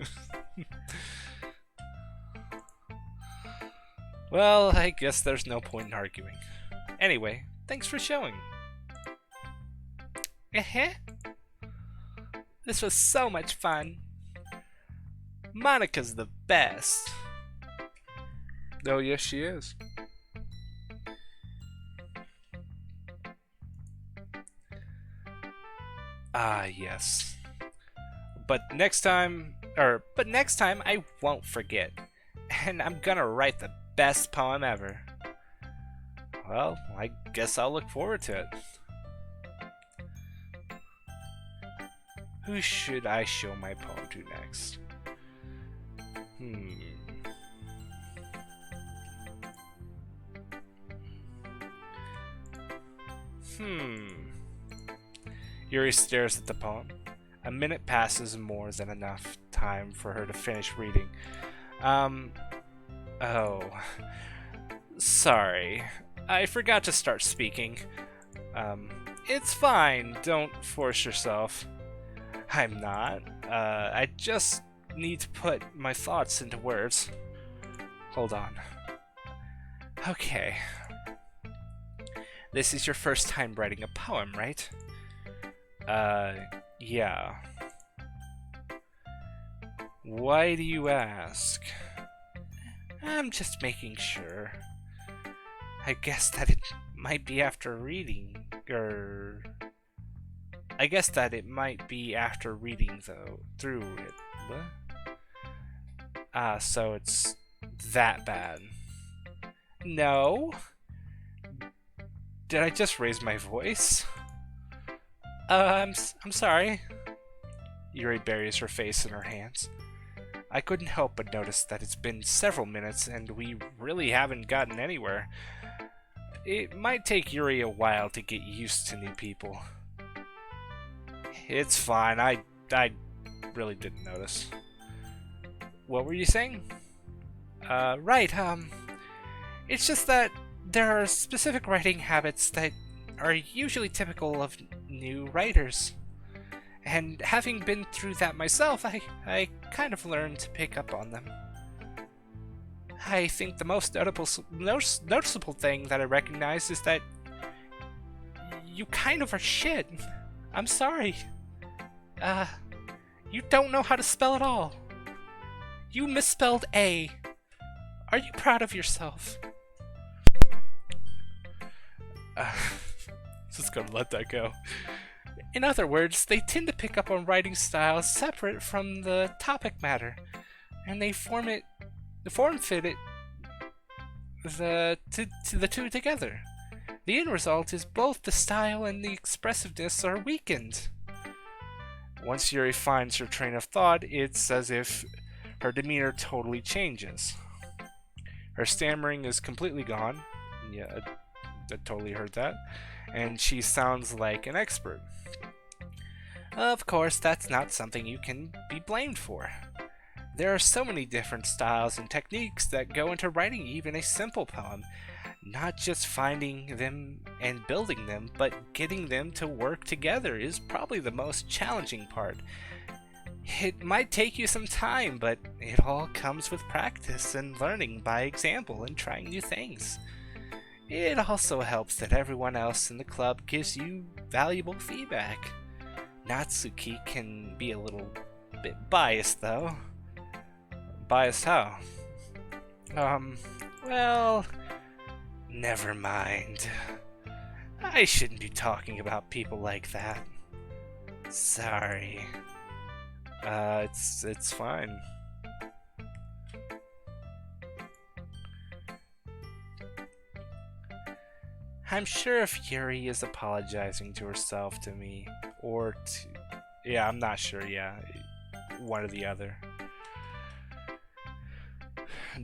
Well, I guess there's no point in arguing. Anyway, thanks for showing. This was so much fun. Monika's the best. Oh, yes, she is. Ah, yes. But next time I won't forget. And I'm gonna write the best poem ever. Well, I guess I'll look forward to it. Who should I show my poem to next? Yuri stares at the poem. A minute passes, more than enough time for her to finish reading. Oh. Sorry. I forgot to start speaking. It's fine. Don't force yourself. I'm not. I just need to put my thoughts into words. Hold on. Okay. This is your first time writing a poem, right? Yeah. Why do you ask? I'm just making sure. I guess that it might be after reading, I guess that it might be after reading, through it. What? Ah, so it's that bad. No? Did I just raise my voice? I'm sorry. Yuri buries her face in her hands. I couldn't help but notice that it's been several minutes and we really haven't gotten anywhere. It might take Yuri a while to get used to new people. It's fine, I really didn't notice. What were you saying? Right, it's just that there are specific writing habits that are usually typical of new writers. And having been through that myself, I kind of learned to pick up on them. I think the most noticeable thing that I recognize is that you kind of are shit. I'm sorry. You don't know how to spell at all. You misspelled A. Are you proud of yourself? Just gonna let that go. In other words, they tend to pick up on writing styles separate from the topic matter, and they form-fit the two together. The end result is both the style and the expressiveness are weakened. Once Yuri finds her train of thought, it's as if her demeanor totally changes. Her stammering is completely gone. Yeah, I totally heard that. And she sounds like an expert. Of course, that's not something you can be blamed for. There are so many different styles and techniques that go into writing even a simple poem. Not just finding them and building them, but getting them to work together is probably the most challenging part. It might take you some time, but it all comes with practice and learning by example and trying new things. It also helps that everyone else in the club gives you valuable feedback. Natsuki can be a little bit biased, though. Biased how? Well, never mind. I shouldn't be talking about people like that. Sorry. It's fine. I'm sure if Yuri is apologizing to herself to me, or to... Yeah, I'm not sure, yeah. One or the other.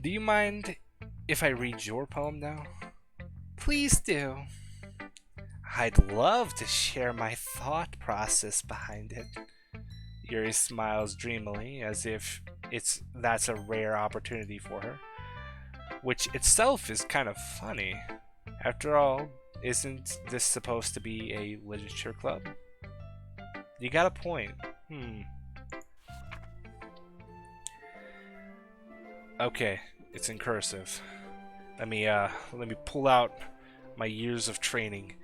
Do you mind if I read your poem now? Please do. I'd love to share my thought process behind it. Yuri smiles dreamily, as if that's a rare opportunity for her. Which itself is kind of funny. After all, isn't this supposed to be a literature club? You got a point. Okay, it's in cursive. Let me pull out my years of training.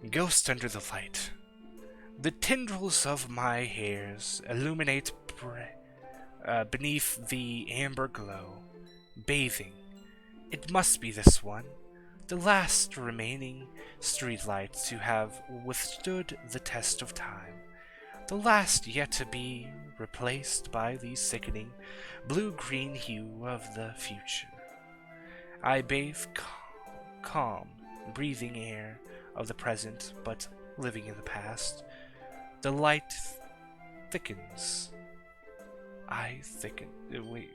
Ghost under the light. The tendrils of my hairs illuminate beneath the amber glow. Bathing. It must be this one. The last remaining streetlight to have withstood the test of time. The last yet to be replaced by the sickening blue-green hue of the future. I bathe calm breathing air of the present, but living in the past. The light thickens. I thicken. Wait.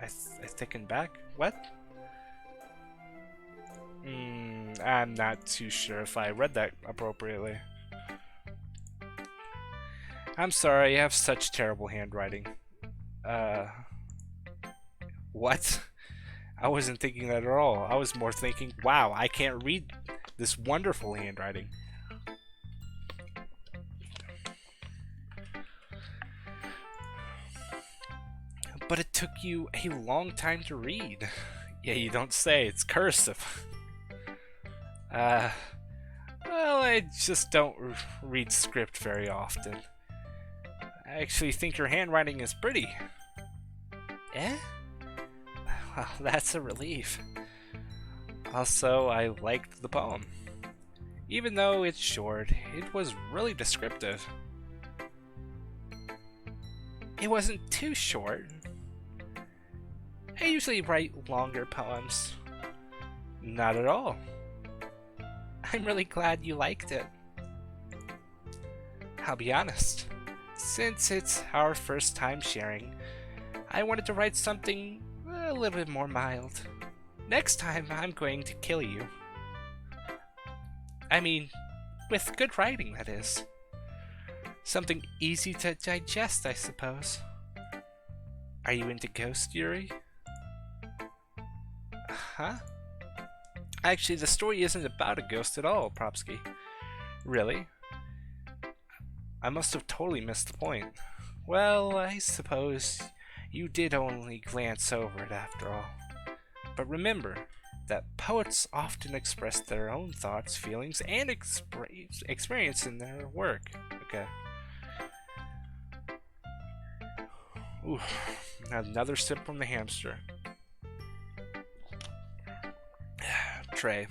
I thicken back? What? I'm not too sure if I read that appropriately. I'm sorry, I have such terrible handwriting. What? I wasn't thinking that at all. I was more thinking, wow, I can't read this wonderful handwriting. But it took you a long time to read. Yeah, you don't say. It's cursive. Well, I just don't read script very often. I actually think your handwriting is pretty. Eh? Well, that's a relief. Also, I liked the poem. Even though it's short, it was really descriptive. It wasn't too short. I usually write longer poems. Not at all. I'm really glad you liked it. I'll be honest. Since it's our first time sharing, I wanted to write something a little bit more mild. Next time, I'm going to kill you. I mean, with good writing, that is. Something easy to digest, I suppose. Are you into ghost Yuri? Huh? Actually, the story isn't about a ghost at all, Propski. Really? I must have totally missed the point. Well, I suppose you did only glance over it after all. But remember that poets often express their own thoughts, feelings, and experience in their work. Okay. Ooh, another sip from the hamster. Trey.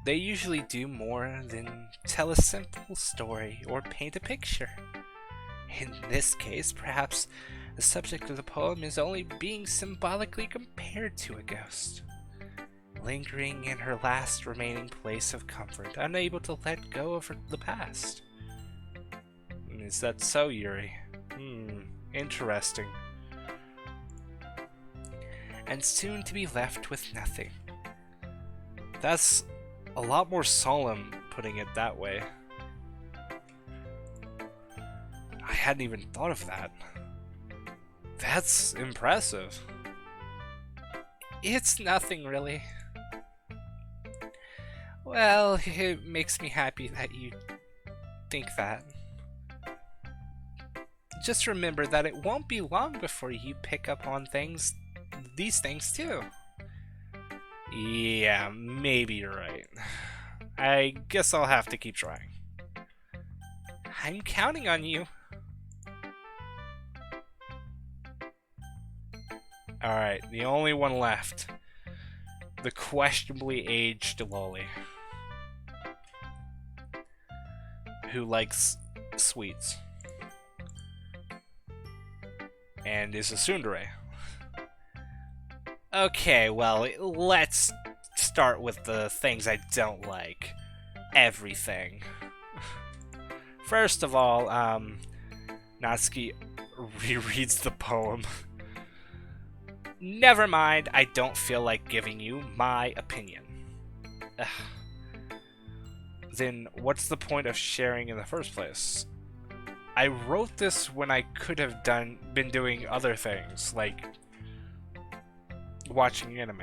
They usually do more than tell a simple story or paint a picture. In this case, perhaps the subject of the poem is only being symbolically compared to a ghost, lingering in her last remaining place of comfort, unable to let go of the past. Is that so, Yuri? Interesting. And soon to be left with nothing. That's a lot more solemn, putting it that way. I hadn't even thought of that. That's impressive. It's nothing, really. Well, it makes me happy that you think that. Just remember that it won't be long before you pick up on these things too. Yeah, maybe you're right. I guess I'll have to keep trying. I'm counting on you. Alright, the only one left. The questionably aged lolly. Who likes sweets. And is a tsundere. Okay, well, let's start with the things I don't like. Everything. First of all, Natsuki rereads the poem. Never mind, I don't feel like giving you my opinion. Ugh. Then what's the point of sharing in the first place? I wrote this when I could have been doing other things, like watching anime.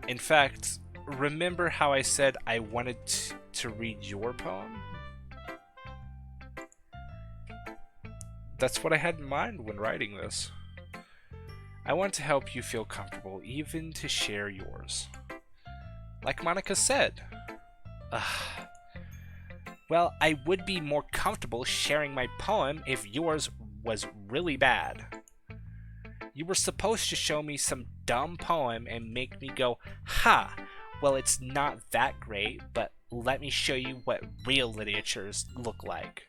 In fact, remember how I said I wanted to read your poem? That's what I had in mind when writing this. I want to help you feel comfortable, even to share yours. Like Monika said. Well, I would be more comfortable sharing my poem if yours was really bad. You were supposed to show me some dumb poem and make me go, ha, well, it's not that great, but let me show you what real literatures look like.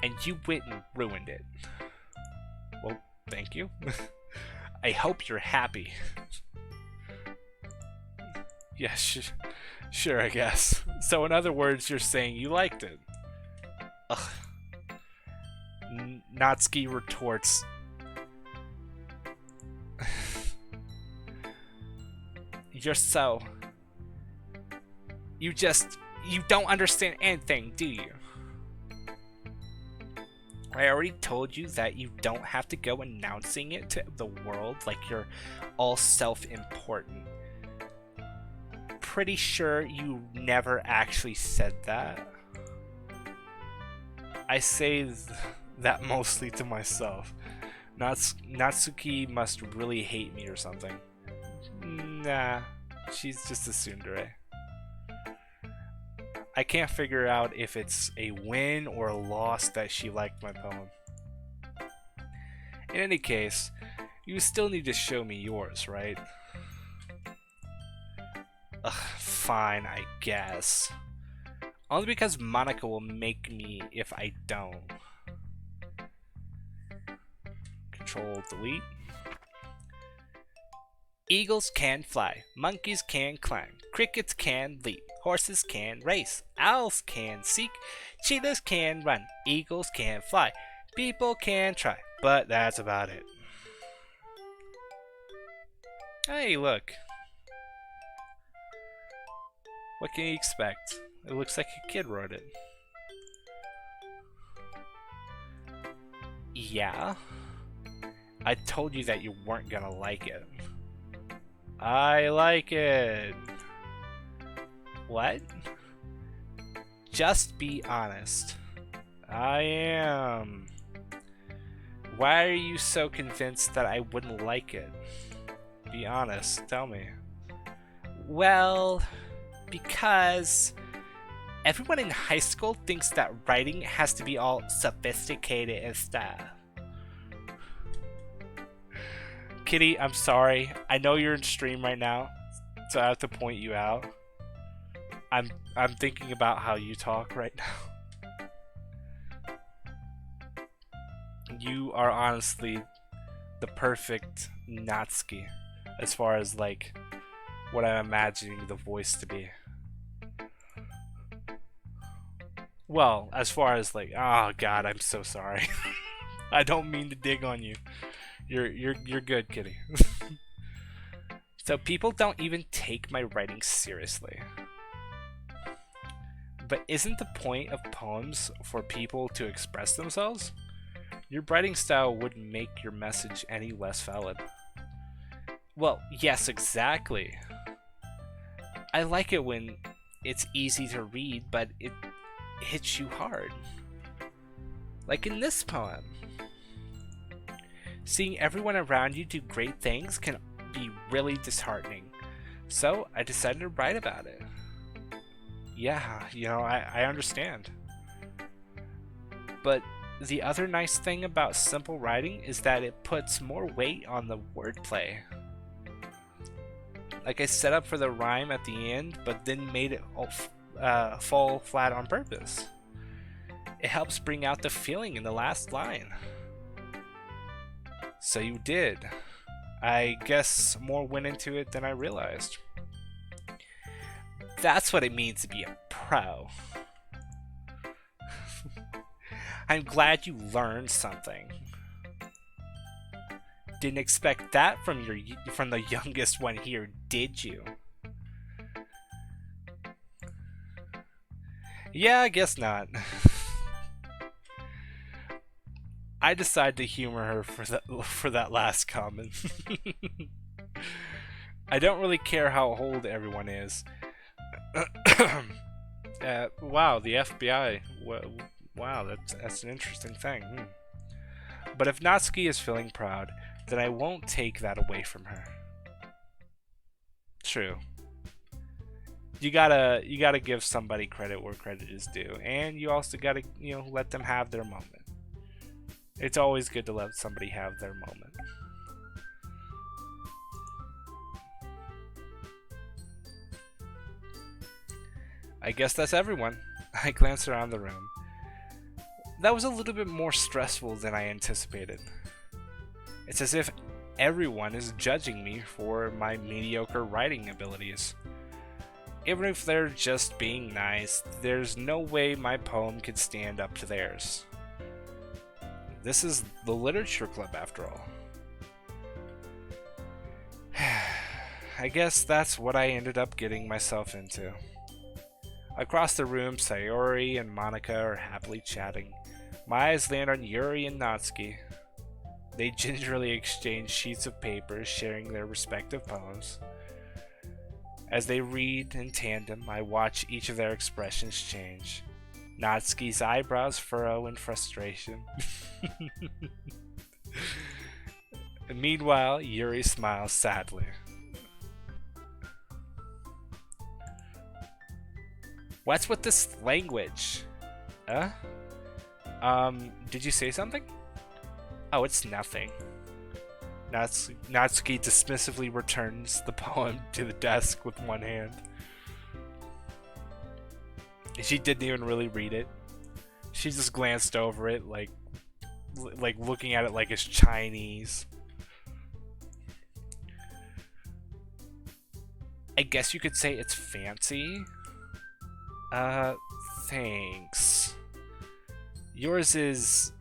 and you went and ruined it. Well, thank you. I hope you're happy. Yeah, sure, I guess. So in other words, you're saying you liked it. Ugh. Natsuki retorts. You're so... You don't understand anything, do you? I already told you that you don't have to go announcing it to the world like you're all self-important. Pretty sure you never actually said that. I say that mostly to myself. Natsuki must really hate me or something. Nah, she's just a tsundere. I can't figure out if it's a win or a loss that she liked my poem. In any case, you still need to show me yours, right? Ugh, fine, I guess. Only because Monika will make me if I don't. Control delete. Eagles can fly, monkeys can climb, crickets can leap, horses can race, owls can seek, cheetahs can run, eagles can fly, people can try, but that's about it. Hey, look. What can you expect? It looks like a kid wrote it. Yeah? I told you that you weren't gonna like it. I like it. What? Just be honest. I am. Why are you so convinced that I wouldn't like it? Be honest, tell me. Well, because everyone in high school thinks that writing has to be all sophisticated and stuff. Kitty, I'm sorry. I know you're in stream right now, so I have to point you out. I'm thinking about how you talk right now. You are honestly the perfect Natsuki as far as like what I'm imagining the voice to be. Well, as far as like, oh god, I'm so sorry. I don't mean to dig on you. You're good, Kitty. So people don't even take my writing seriously. But isn't the point of poems for people to express themselves? Your writing style wouldn't make your message any less valid. Well, yes, exactly. I like it when it's easy to read, but it hits you hard. Like in this poem. Seeing everyone around you do great things can be really disheartening. So I decided to write about it. Yeah, you know, I understand. But the other nice thing about simple writing is that it puts more weight on the wordplay. Like I set up for the rhyme at the end, but then made it fall flat on purpose. It helps bring out the feeling in the last line. So you did. I guess more went into it than I realized. That's what it means to be a pro. I'm glad you learned something. Didn't expect that from the youngest one here, did you? Yeah, I guess not. I decided to humor her for that last comment. I don't really care how old everyone is. Wow, the FBI. Wow, that's an interesting thing. But if Natsuki is feeling proud, then I won't take that away from her. True. You gotta give somebody credit where credit is due, and you also gotta let them have their moment. It's always good to let somebody have their moment. I guess that's everyone. I glance around the room. That was a little bit more stressful than I anticipated. It's as if everyone is judging me for my mediocre writing abilities. Even if they're just being nice, there's no way my poem could stand up to theirs. This is the literature club after all. I guess that's what I ended up getting myself into. Across the room, Sayori and Monika are happily chatting. My eyes land on Yuri and Natsuki. They gingerly exchange sheets of paper, sharing their respective poems. As they read in tandem, I watch each of their expressions change. Natsuki's eyebrows furrow in frustration. Meanwhile, Yuri smiles sadly. What's with this language? Huh? Did you say something? Oh, it's nothing. Natsuki dismissively returns the poem to the desk with one hand. She didn't even really read it. She just glanced over it, like looking at it like it's Chinese. I guess you could say it's fancy. Thanks. Yours is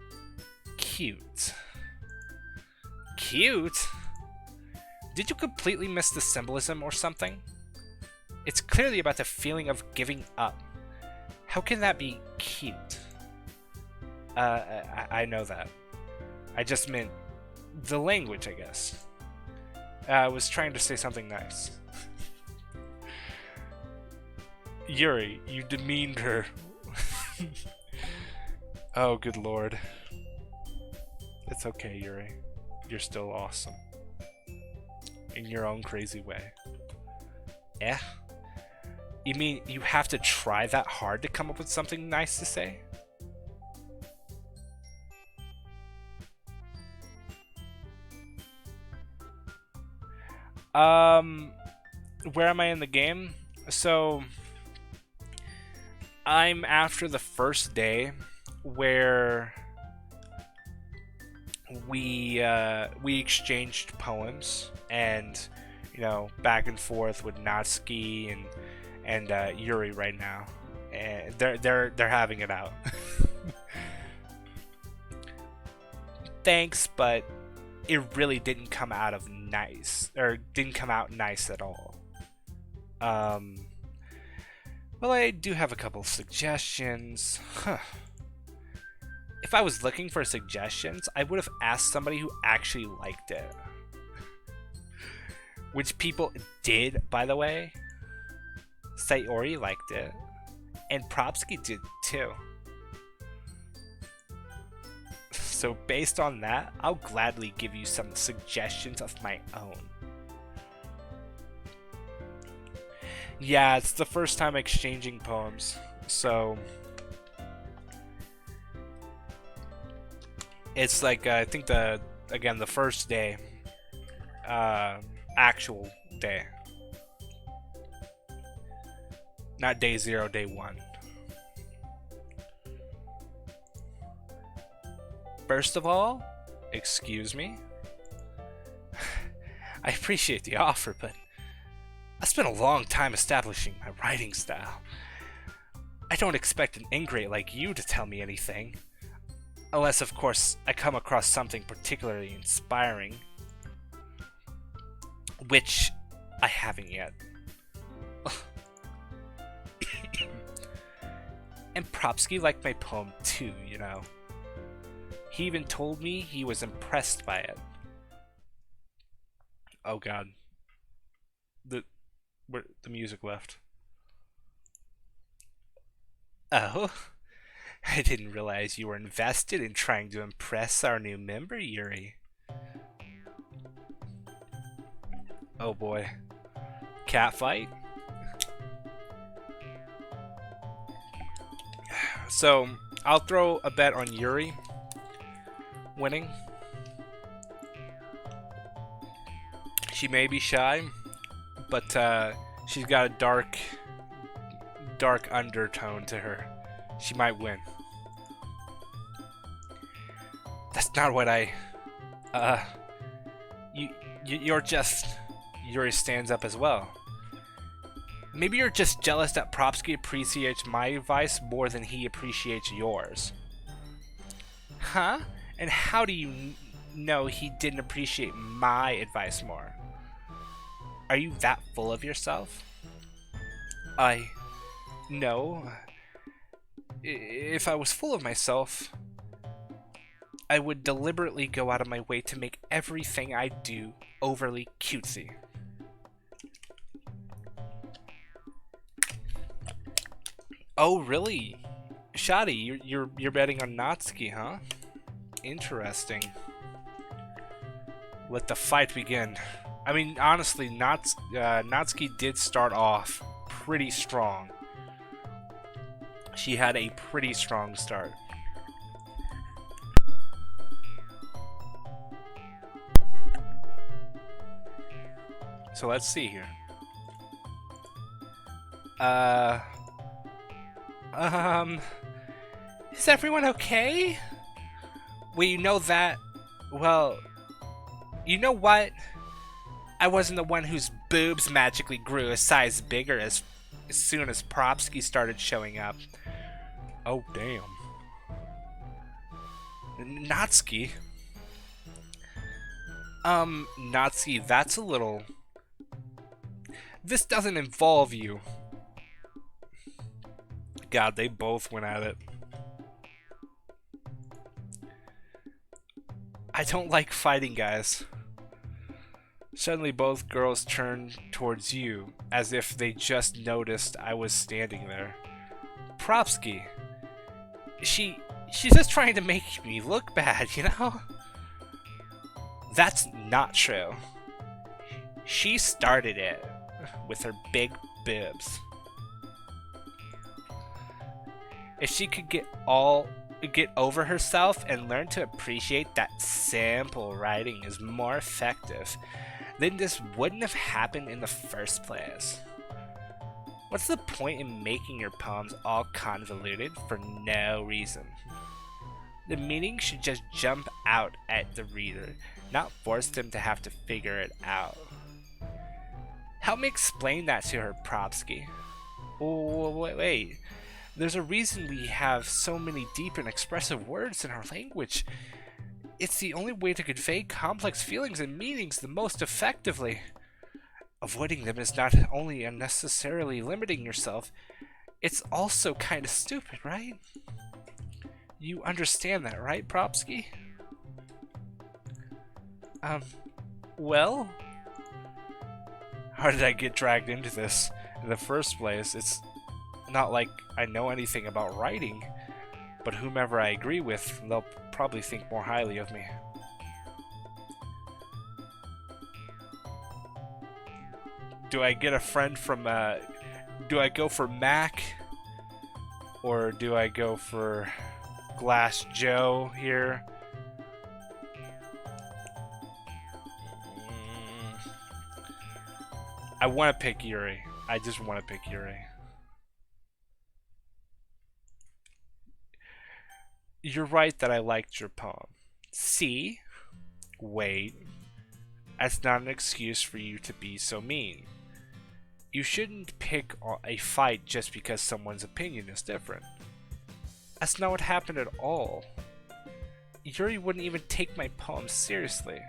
cute. Cute? Did you completely miss the symbolism or something? It's clearly about the feeling of giving up. How can that be cute? I know that. I just meant the language, I guess. I was trying to say something nice. Yuri, you demeaned her. Oh, good lord. It's okay, Yuri. You're still awesome. In your own crazy way. Eh? You mean you have to try that hard to come up with something nice to say? Where am I in the game? So I'm after the first day where we exchanged poems and, you know, back and forth with Natsuki and Yuri right now, and they're having it out. Thanks, but it really didn't come out nice at all. Well, I do have a couple of suggestions. If I was looking for suggestions, I would have asked somebody who actually liked it. Which people did, by the way. Sayori liked it. And Propski did too. So based on that, I'll gladly give you some suggestions of my own. Yeah, it's the first time exchanging poems, so it's like I think the first day, actual day, not day 0, day 1. First of all, excuse me. I appreciate the offer, but I spent a long time establishing my writing style. I don't expect an ingrate like you to tell me anything. Unless, of course, I come across something particularly inspiring. Which I haven't yet. And Propski liked my poem too, you know. He even told me he was impressed by it. Oh god. Where the music left. Oh, I didn't realize you were invested in trying to impress our new member, Yuri. Oh boy. Cat fight? So, I'll throw a bet on Yuri winning. She may be shy, but she's got a dark undertone to her. She might win. not what I... You're just... Yuri stands up as well. Maybe you're just jealous that Propski appreciates my advice more than he appreciates yours. Huh? And how do you know he didn't appreciate my advice more? Are you that full of yourself? No. If I was full of myself, I would deliberately go out of my way to make everything I do overly cutesy. Oh, really? Shadi, you're betting on Natsuki, huh? Interesting. Let the fight begin. I mean, honestly, Natsuki did start off pretty strong. She had a pretty strong start. So let's see here. Is everyone okay? Well, you know that... Well... You know what? I wasn't the one whose boobs magically grew a size bigger as soon as Propski started showing up. Oh, damn. Natsuki? Natsuki, that's a little... This doesn't involve you. God, they both went at it. I don't like fighting, guys. Suddenly both girls turned towards you, as if they just noticed I was standing there. Propski. She's just trying to make me look bad, you know? That's not true. She started it with her big boobs. If she could get over herself and learn to appreciate that simple writing is more effective, then this wouldn't have happened in the first place. What's the point in making your poems all convoluted for no reason? The meaning should just jump out at the reader, not force them to have to figure it out. Help me explain that to her, Propski. Oh, wait. There's a reason we have so many deep and expressive words in our language. It's the only way to convey complex feelings and meanings the most effectively. Avoiding them is not only unnecessarily limiting yourself, it's also kind of stupid, right? You understand that, right, Propski? Well? How did I get dragged into this in the first place? It's not like I know anything about writing, but whomever I agree with, they'll probably think more highly of me. Do I get a friend from, do I go for Mac? Or do I go for Glass Joe here? I want to pick Yuri. I just want to pick Yuri. You're right that I liked your poem. See? Wait. That's not an excuse for you to be so mean. You shouldn't pick a fight just because someone's opinion is different. That's not what happened at all. Yuri wouldn't even take my poem seriously.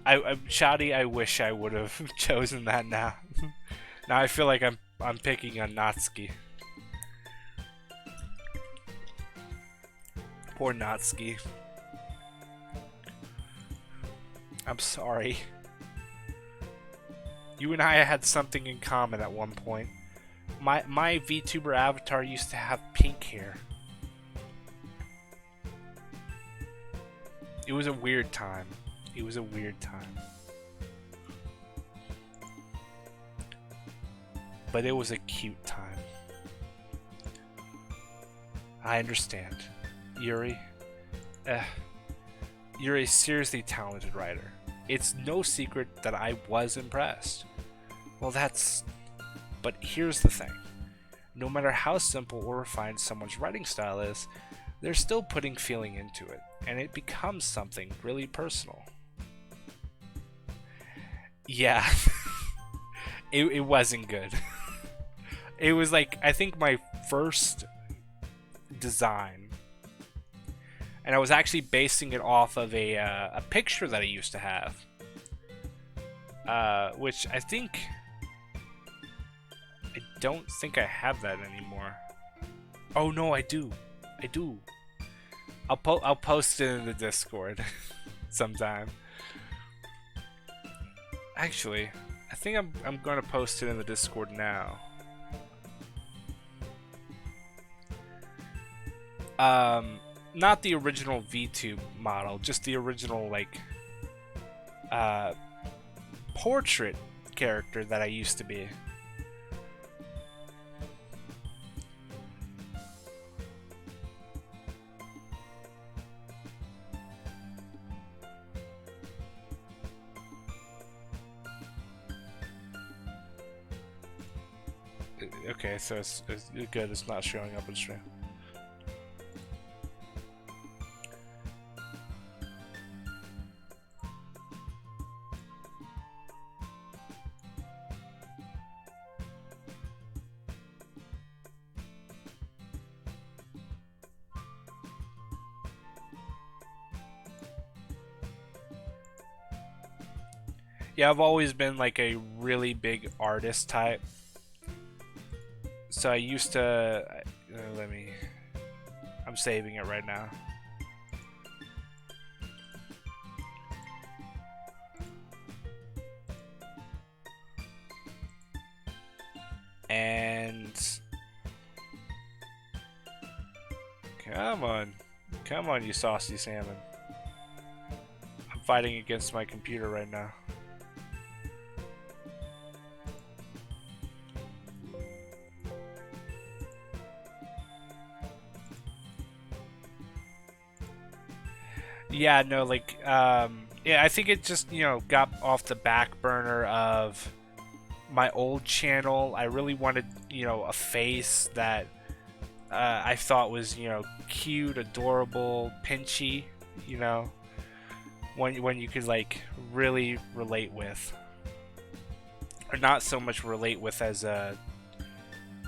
Shadi, I wish I would have chosen that now. Now I feel like I'm picking on Natsuki. Poor Natsuki. I'm sorry. You and I had something in common at one point. My VTuber avatar used to have pink hair. It was a weird time. It was a weird time. But it was a cute time. I understand. Yuri. You're a seriously talented writer. It's no secret that I was impressed. Well, but here's the thing. no matter how simple or refined someone's writing style is, they're still putting feeling into it, and it becomes something really personal. Yeah, it wasn't good. It was like, I think my first design, and I was actually basing it off of a picture that I used to have, which I don't think I have that anymore. Oh no, I do. I'll post it in the Discord sometime. Actually, I think I'm gonna post it in the Discord now. Not the original VTuber model, just the original like portrait character that I used to be. Okay, so it's good. It's not showing up on stream. Yeah, I've always been like a really big artist type. So I used to, I'm saving it right now. And come on, you saucy salmon. I'm fighting against my computer right now. Yeah, no, like, yeah, I think it just, got off the back burner of my old channel. I really wanted, a face that I thought was, cute, adorable, pinchy, when you could, like, really relate with. Or not so much relate with as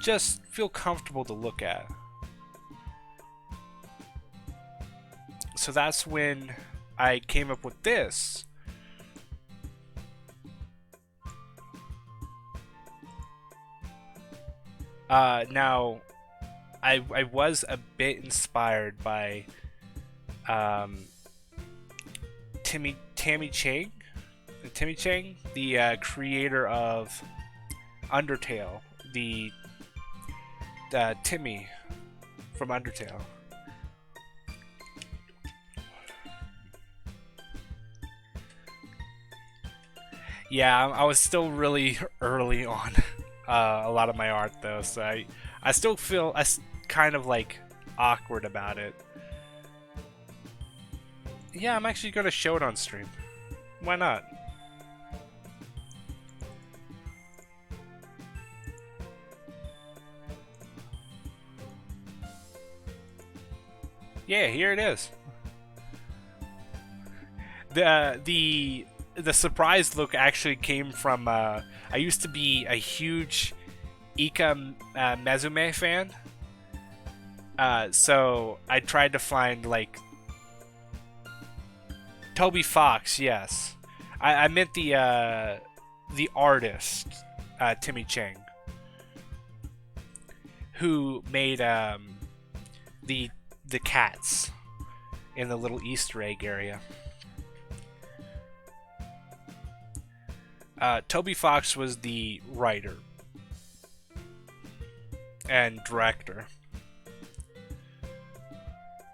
just feel comfortable to look at. So that's when I came up with this. Now, I was a bit inspired by Timmy Chang, the creator of Undertale, the Timmy from Undertale. Yeah, I was still really early on a lot of my art though, so I still feel kind of like awkward about it. Yeah, I'm actually gonna show it on stream. Why not? Yeah, here it is. The surprise look actually came from I used to be a huge Ika Mezume fan, so I tried to find like Toby Fox. Yes, I meant the artist Timmy Chang, who made the cats in the little Easter egg area. Toby Fox was the writer and director.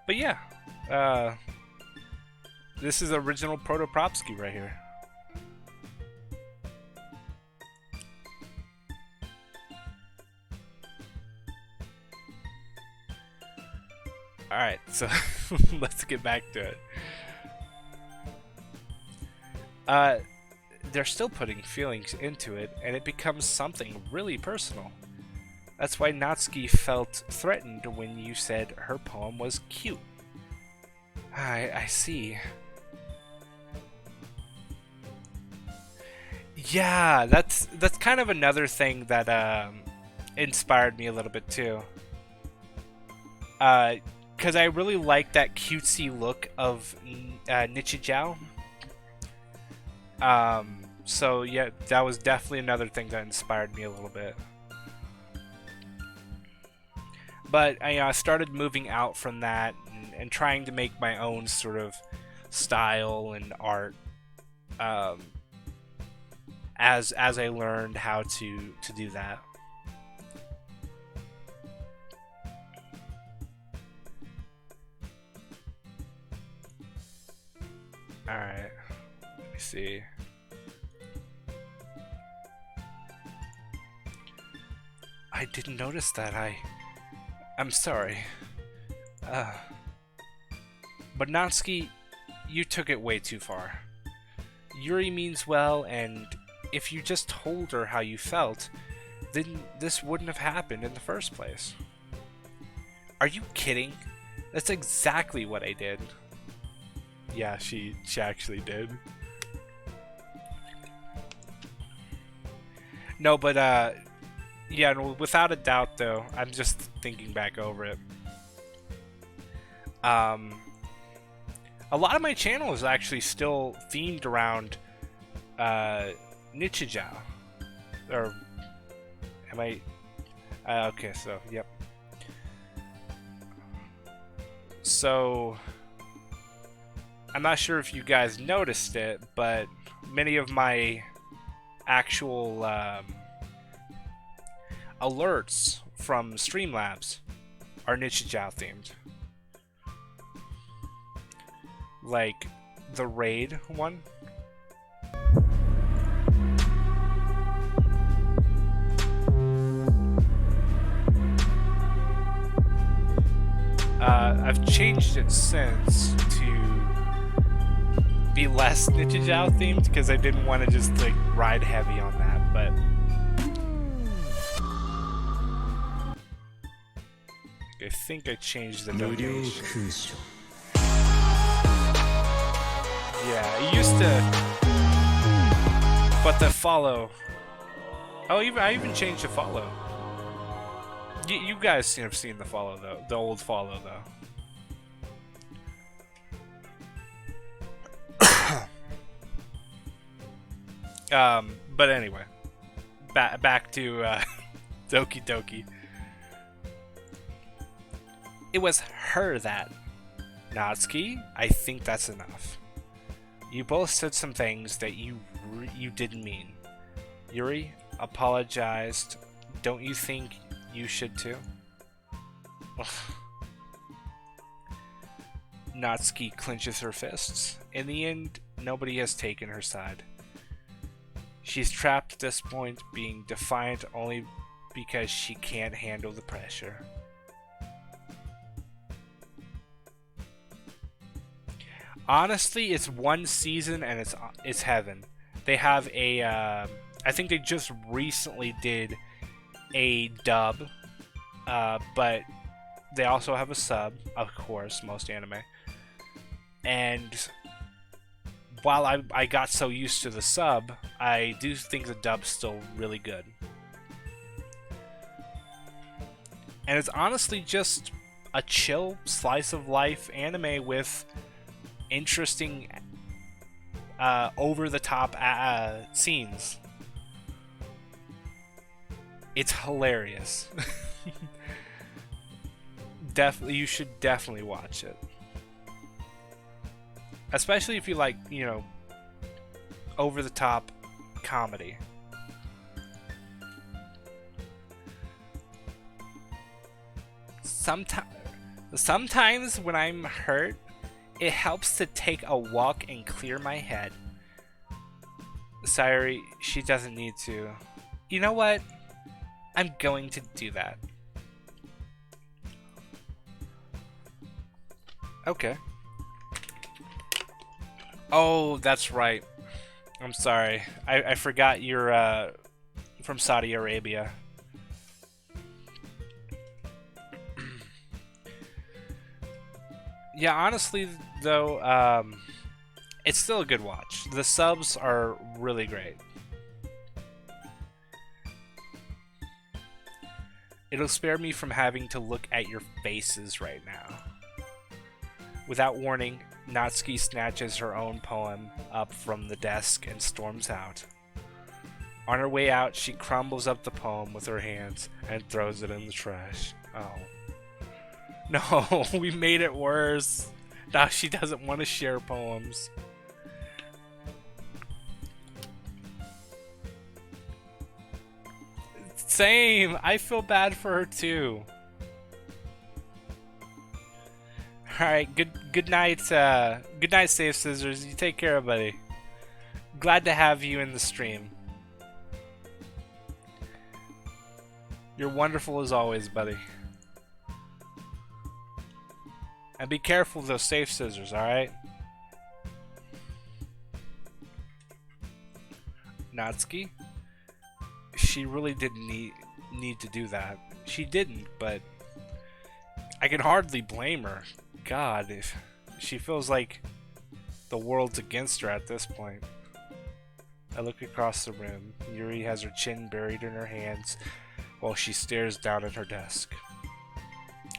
But yeah, this is original ProtoPropski right here. Alright, so let's get back to it. They're still putting feelings into it, and it becomes something really personal. That's why Natsuki felt threatened when you said her poem was cute. I see. Yeah, that's kind of another thing that inspired me a little bit too. Because I really like that cutesy look of Nichijou. So yeah, that was definitely another thing that inspired me a little bit. But I started moving out from that and trying to make my own sort of style and art as I learned how to do that. Alright, let me see. I didn't notice that. I'm sorry. But Natsuki, you took it way too far. Yuri means well, and if you just told her how you felt, then this wouldn't have happened in the first place. Are you kidding? That's exactly what I did. Yeah, she actually did. No, but yeah, no, without a doubt though, I'm just thinking back over it. A lot of my channel is actually still themed around Nichijou. Or am I okay, so yep. So I'm not sure if you guys noticed it, but many of my actual alerts from Streamlabs are Nichijou themed. Like the raid one. I've changed it since to be less Nichijou themed because I didn't want to just like ride heavy on that, but I think I changed the donation. Yeah, it used to, but the follow. Oh, I even changed the follow. You guys have seen the follow though, the old follow though. But anyway, back to Doki Doki. It was her that. Natsuki, I think that's enough. You both said some things that you didn't mean. Yuri apologized. Don't you think you should too? Natsuki clenches her fists. In the end, nobody has taken her side. She's trapped at this point, being defiant only because she can't handle the pressure. Honestly, it's one season and it's heaven. They have a I think they just recently did a dub, but they also have a sub, of course, most anime. And while I got so used to the sub, I do think the dub's still really good. And it's honestly just a chill slice of life anime with interesting over the top scenes. It's hilarious. You should definitely watch it, especially if you like, you know, over the top comedy. Sometimes when I'm hurt, it helps to take a walk and clear my head. Sorry, she doesn't need to. You know what? I'm going to do that. Okay. Oh, that's right. I'm sorry. I forgot you're from Saudi Arabia. Yeah, honestly, though, it's still a good watch. The subs are really great. It'll spare me from having to look at your faces right now. Without warning, Natsuki snatches her own poem up from the desk and storms out. On her way out, she crumbles up the poem with her hands and throws it in the trash. Oh. No, we made it worse. Now she doesn't want to share poems. Same. I feel bad for her too. All right. Good night. Good night, Safe Scissors. You take care, buddy. Glad to have you in the stream. You're wonderful as always, buddy. And be careful with those Safe Scissors. All right. Natsuki. She really didn't need to do that. She didn't, but I can hardly blame her. God, if she feels like the world's against her at this point. I look across the room. Yuri has her chin buried in her hands while she stares down at her desk.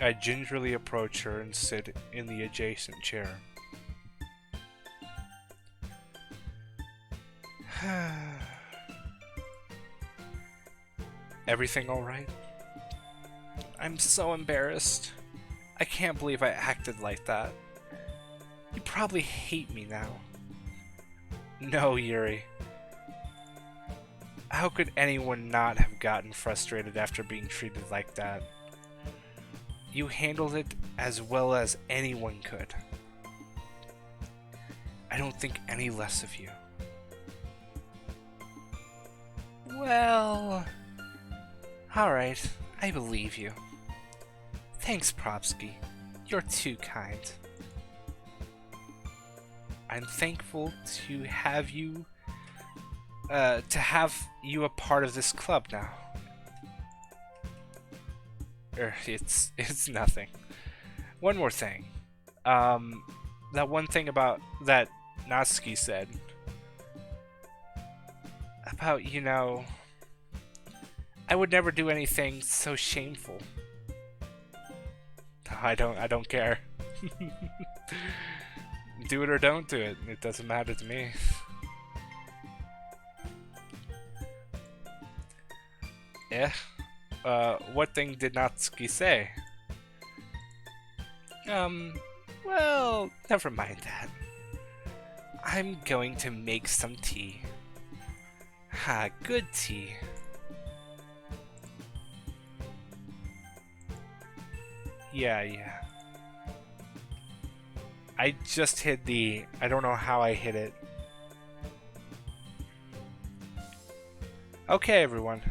I gingerly approach her and sit in the adjacent chair. Everything alright? I'm so embarrassed. I can't believe I acted like that. You probably hate me now. No, Yuri. How could anyone not have gotten frustrated after being treated like that? You handled it as well as anyone could. I don't think any less of you. Well... Alright, I believe you. Thanks, Propski. You're too kind. I'm thankful to have you a part of this club now. It's nothing. One more thing. That one thing about that Natsuki said about, you know, I would never do anything so shameful. I don't care. Do it or don't do it. It doesn't matter to me. Yeah. What thing did Natsuki say? Well, never mind that. I'm going to make some tea. Ha, good tea. Yeah. I just hit the... I don't know how I hit it. Okay, everyone.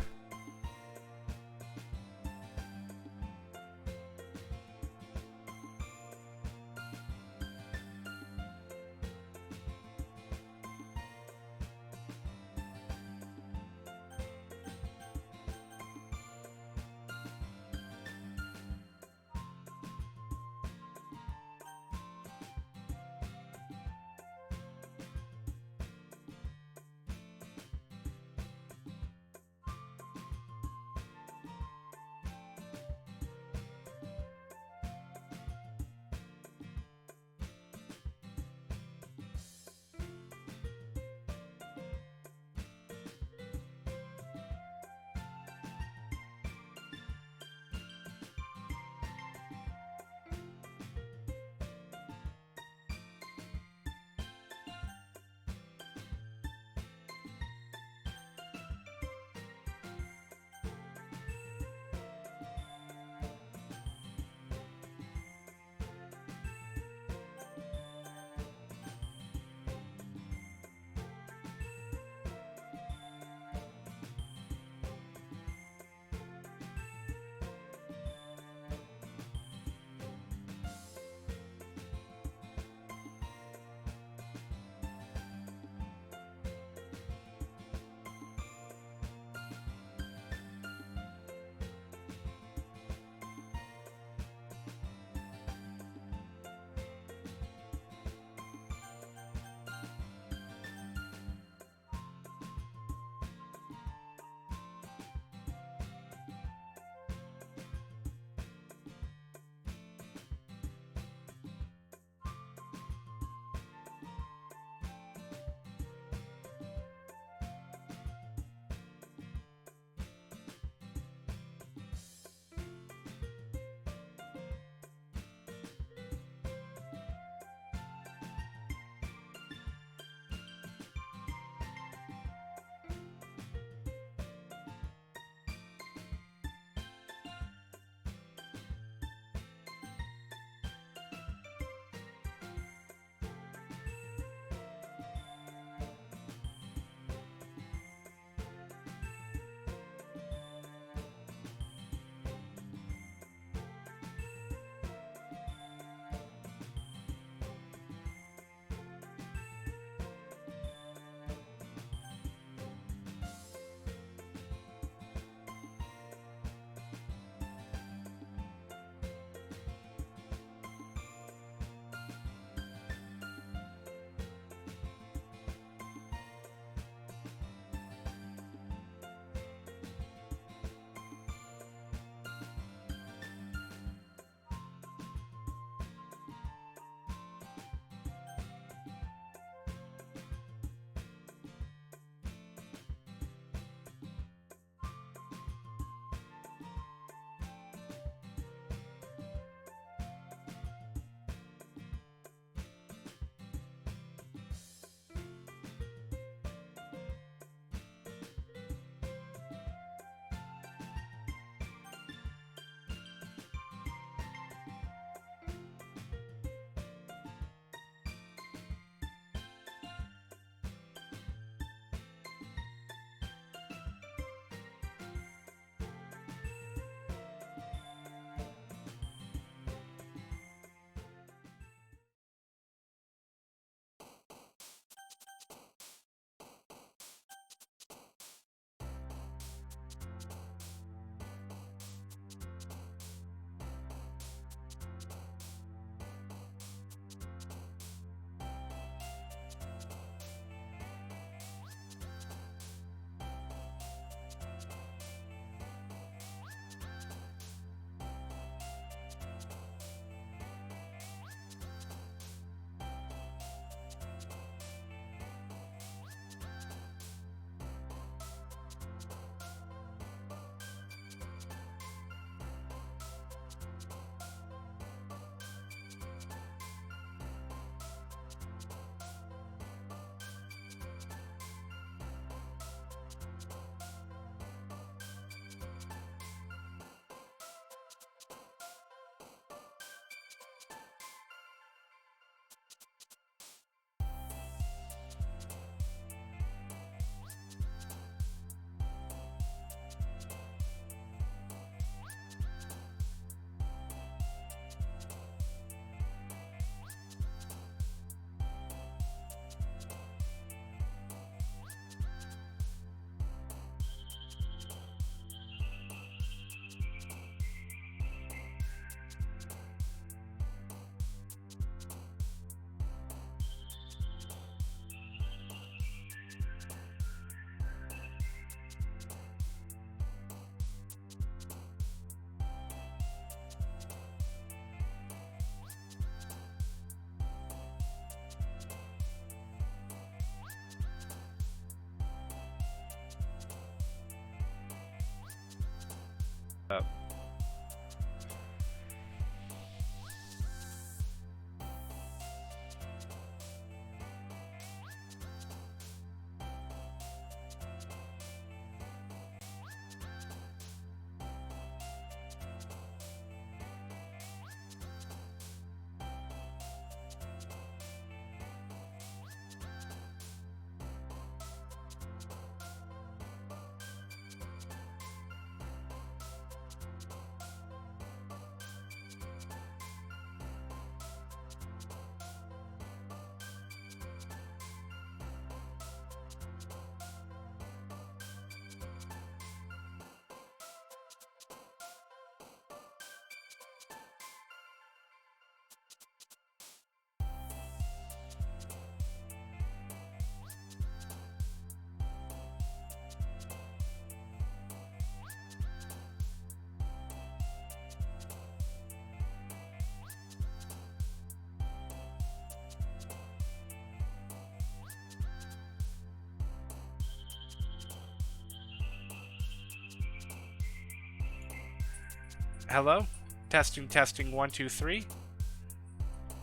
Hello? Testing, testing, 1, 2, 3.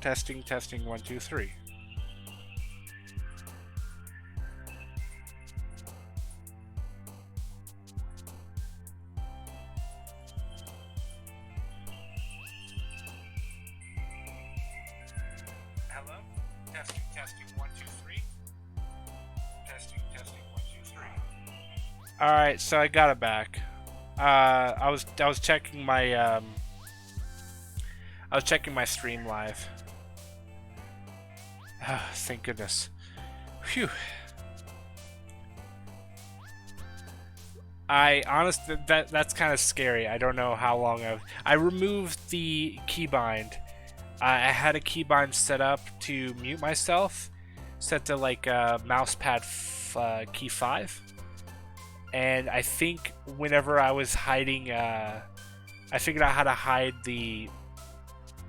Testing, testing, 1, 2, 3. Hello? Testing, testing, 1, 2, 3. Testing, testing, 1, 2, 3. Alright, so I got it back. I was checking my stream live. Thank goodness. Phew. I honestly that's kind of scary. I don't know how long I removed the keybind. I had a keybind set up to mute myself, set to like mousepad key 5. And I think whenever I was hiding, I figured out how to hide the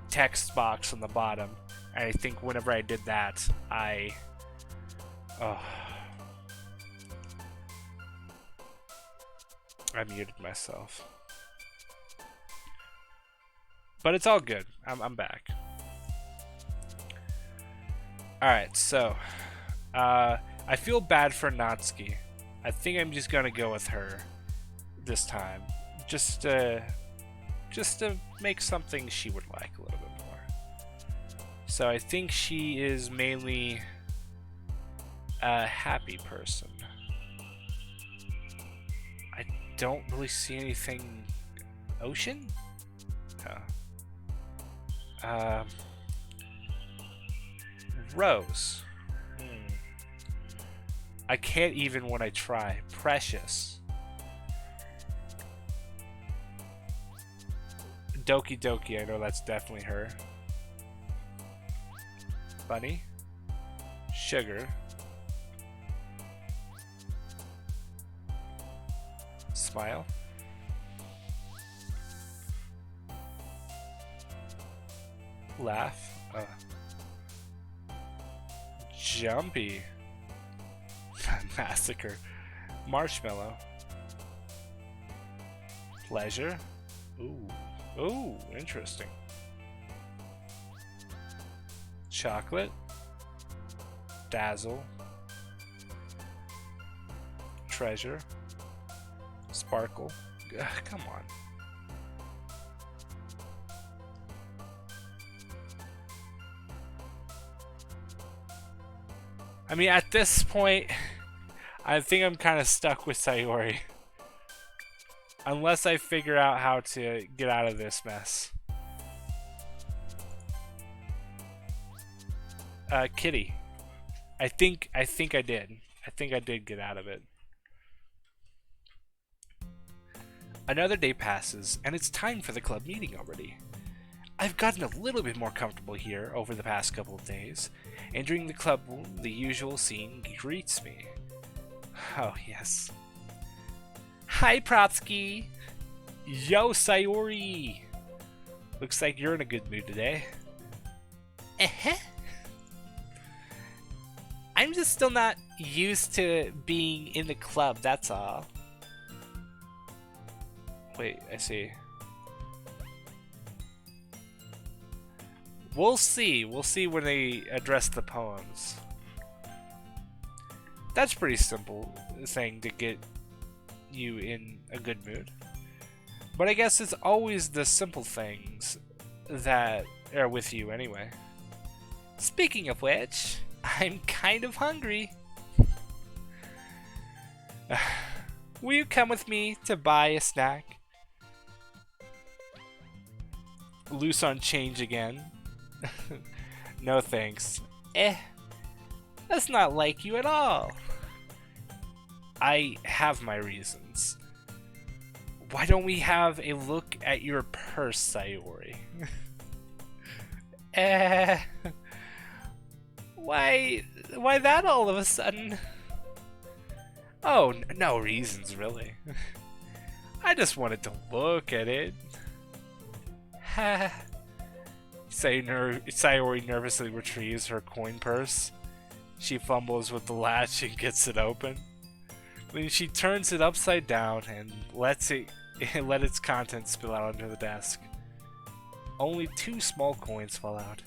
text box on the bottom. And I think whenever I did that, I muted myself. But it's all good. I'm back. Alright, so I feel bad for Natsuki. I think I'm just gonna go with her this time, just to make something she would like a little bit more. So I think she is mainly a happy person. I don't really see anything. Ocean? Oh. Rose. I can't even when I try. Precious. Doki Doki, I know that's definitely her. Bunny. Sugar. Smile. Laugh. Jumpy. Massacre. Marshmallow. Pleasure. Ooh. Ooh, interesting. Chocolate. Dazzle. Treasure. Sparkle. Come on. I mean, at this point, I think I'm kind of stuck with Sayori. Unless I figure out how to get out of this mess. Kitty. I think I did. I think I did get out of it. Another day passes, and it's time for the club meeting already. I've gotten a little bit more comfortable here over the past couple of days. Entering the club, the usual scene greets me. Oh, yes. Hi, Propski! Yo, Sayori! Looks like you're in a good mood today. I'm just still not used to being in the club, that's all. Wait, I see. We'll see. We'll see when they address the poems. That's pretty simple thing to get you in a good mood. But I guess it's always the simple things that are with you anyway. Speaking of which, I'm kind of hungry. Will you come with me to buy a snack? Loose on change again. No thanks. That's not like you at all. I have my reasons. Why don't we have a look at your purse, Sayori? Why that all of a sudden? Oh, no reasons really. I just wanted to look at it. Sayori nervously retrieves her coin purse. She fumbles with the latch and gets it open. Then she turns it upside down and lets it It let its contents spill out onto the desk. Only 2 small coins fall out.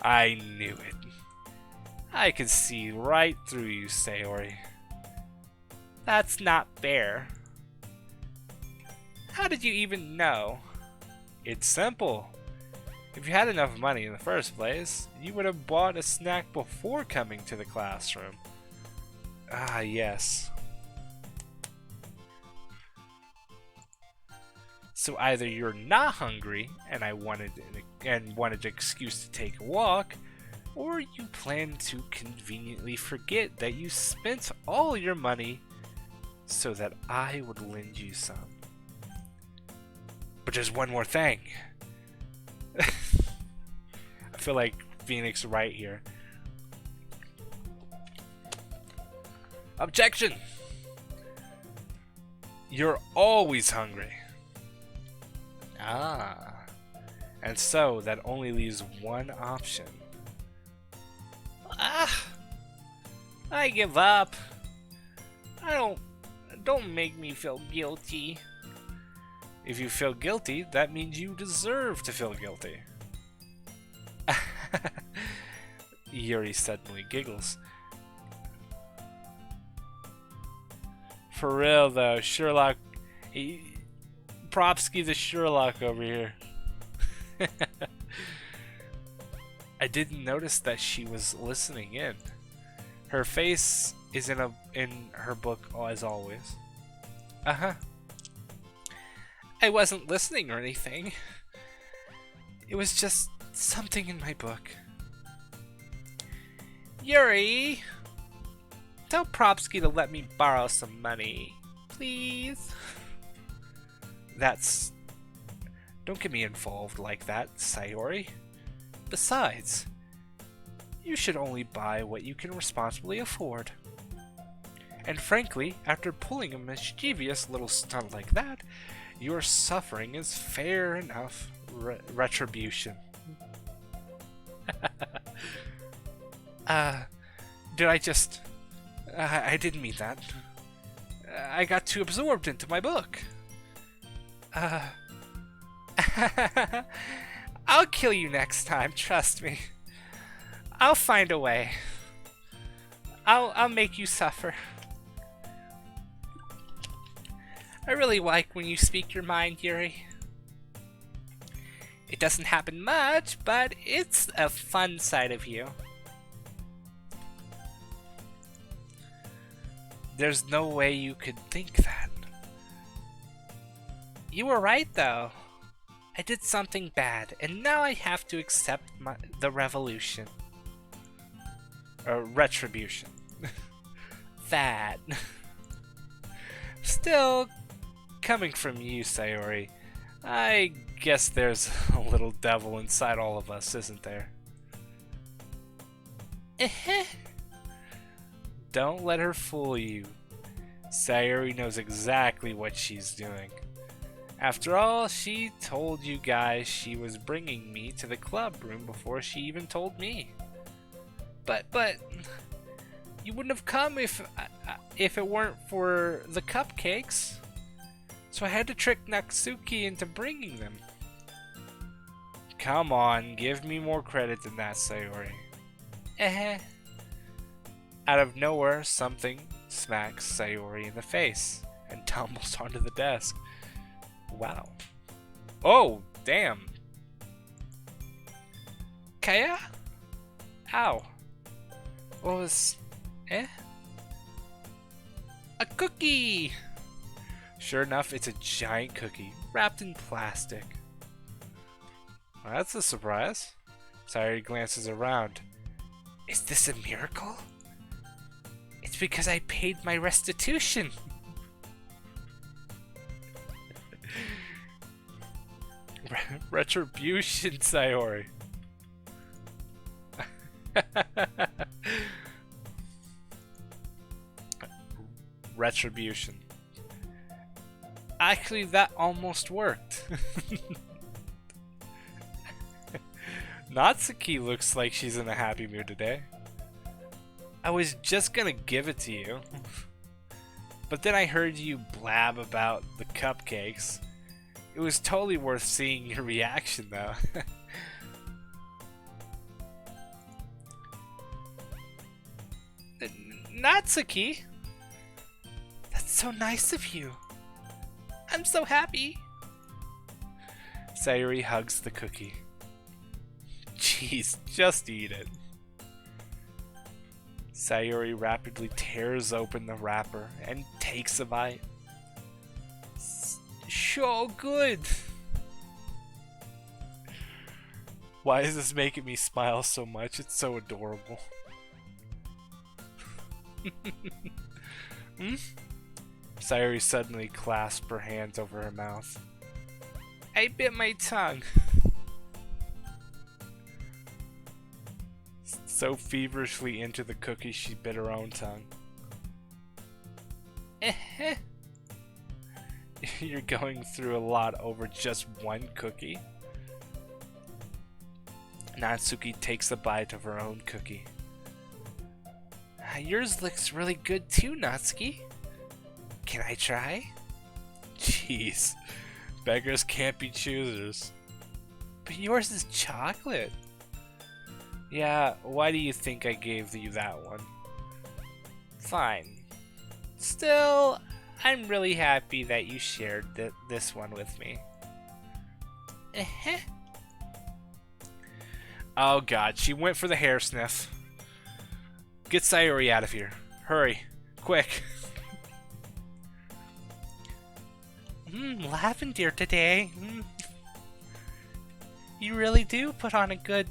I knew it. I could see right through you, Sayori. That's not fair. How did you even know? It's simple. If you had enough money in the first place, you would have bought a snack before coming to the classroom. Ah, yes. So either you're not hungry and wanted an excuse to take a walk, or you plan to conveniently forget that you spent all your money so that I would lend you some. But there's one more thing. I feel like Phoenix right here. Objection! You're always hungry. Ah. And so that only leaves one option. Ah! I give up. Don't make me feel guilty. If you feel guilty, that means you deserve to feel guilty. Yuri suddenly giggles. For real though, Sherlock... Propski the Sherlock over here. I didn't notice that she was listening in. Her face is in her book as always. Uh-huh. I wasn't listening or anything. It was just something in my book. Yuri! Tell Propski to let me borrow some money, please. Don't get me involved like that, Sayori. Besides, you should only buy what you can responsibly afford. And frankly, after pulling a mischievous little stunt like that, your suffering is fair enough retribution. Did I just... I didn't mean that. I got too absorbed into my book. I'll kill you next time, trust me. I'll find a way. I'll make you suffer. I really like when you speak your mind, Yuri. It doesn't happen much, but it's a fun side of you. There's no way you could think that. You were right, though. I did something bad, and now I have to accept the revolution. Or retribution. That. Still, coming from you, Sayori, I guess there's a little devil inside all of us, isn't there? Don't let her fool you. Sayori knows exactly what she's doing. After all, she told you guys she was bringing me to the club room before she even told me. But you wouldn't have come if it weren't for the cupcakes. So I had to trick Natsuki into bringing them. Come on, give me more credit than that, Sayori. Out of nowhere, something smacks Sayori in the face and tumbles onto the desk. Wow. Oh, damn. Kaya? Ow. What was... A cookie! Sure enough, it's a giant cookie, wrapped in plastic. Well, that's a surprise. Sayori glances around. Is this a miracle? It's because I paid my restitution. Retribution, Sayori. Retribution. Actually, that almost worked. Natsuki looks like she's in a happy mood today. I was just gonna give it to you. But then I heard you blab about the cupcakes. It was totally worth seeing your reaction, though. Natsuki? That's so nice of you. I'm so happy. Sayuri hugs the cookie. Jeez, just eat it. Sayuri rapidly tears open the wrapper and takes a bite. So good. Why is this making me smile so much? It's so adorable. Hmm? Sayuri suddenly clasped her hands over her mouth. I bit my tongue. So feverishly into the cookie, she bit her own tongue. You're going through a lot over just one cookie? Natsuki takes a bite of her own cookie. Yours looks really good too, Natsuki. Can I try? Jeez, beggars can't be choosers. But yours is chocolate. Yeah, why do you think I gave you that one? Fine. Still, I'm really happy that you shared this one with me. Oh god, she went for the hair sniff. Get Sayuri out of here. Hurry. Quick. Lavender today. You really do put on a good...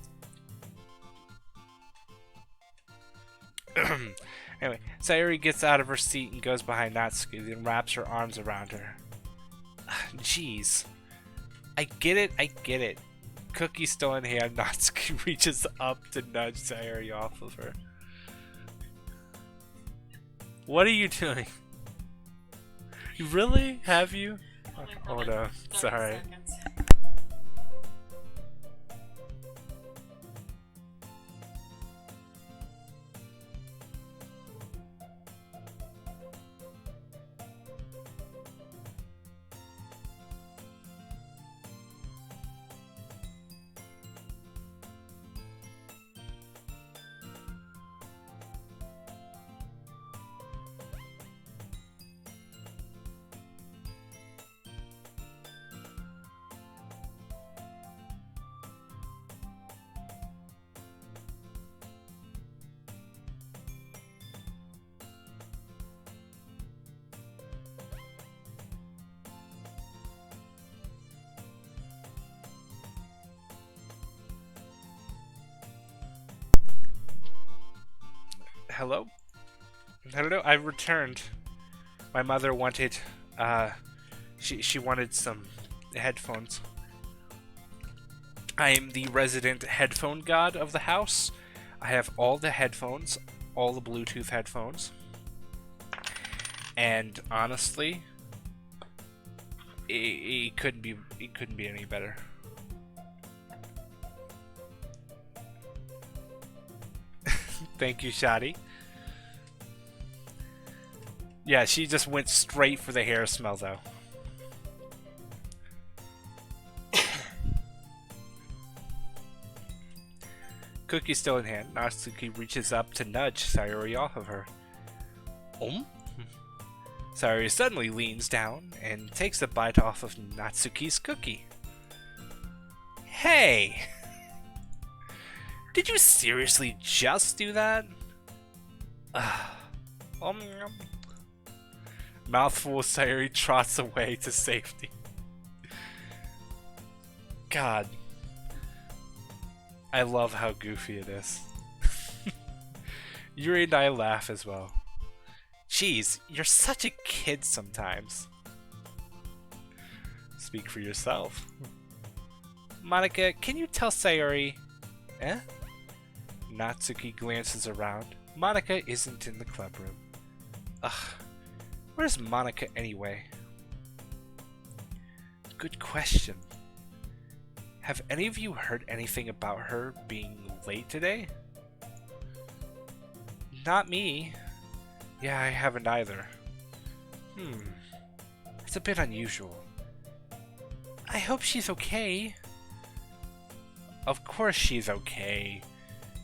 Anyway, Sayuri gets out of her seat and goes behind Natsuki, then wraps her arms around her. Jeez. I get it. Cookie still in hand, Natsuki reaches up to nudge Sayuri off of her. What are you doing? You really? Have you? Oh no, sorry. Hello? Hello, I returned. My mother wanted, she wanted some headphones. I am the resident headphone god of the house. I have all the headphones, all the Bluetooth headphones. And honestly, it couldn't be any better. Thank you, Shadi. Yeah, she just went straight for the hair smell, though. Cookie still in hand, Natsuki reaches up to nudge Sayuri off of her. Sayuri suddenly leans down and takes a bite off of Natsuki's cookie. Hey! Did you seriously just do that? Mouthful, Sayuri trots away to safety. God. I love how goofy it is. Yuri and I laugh as well. Jeez, you're such a kid sometimes. Speak for yourself. Monika, can you tell Sayuri... Eh? Natsuki glances around. Monika isn't in the club room. Ugh. Where's Monika anyway? Good question. Have any of you heard anything about her being late today? Not me. Yeah, I haven't either. It's a bit unusual. I hope she's okay. Of course she's okay.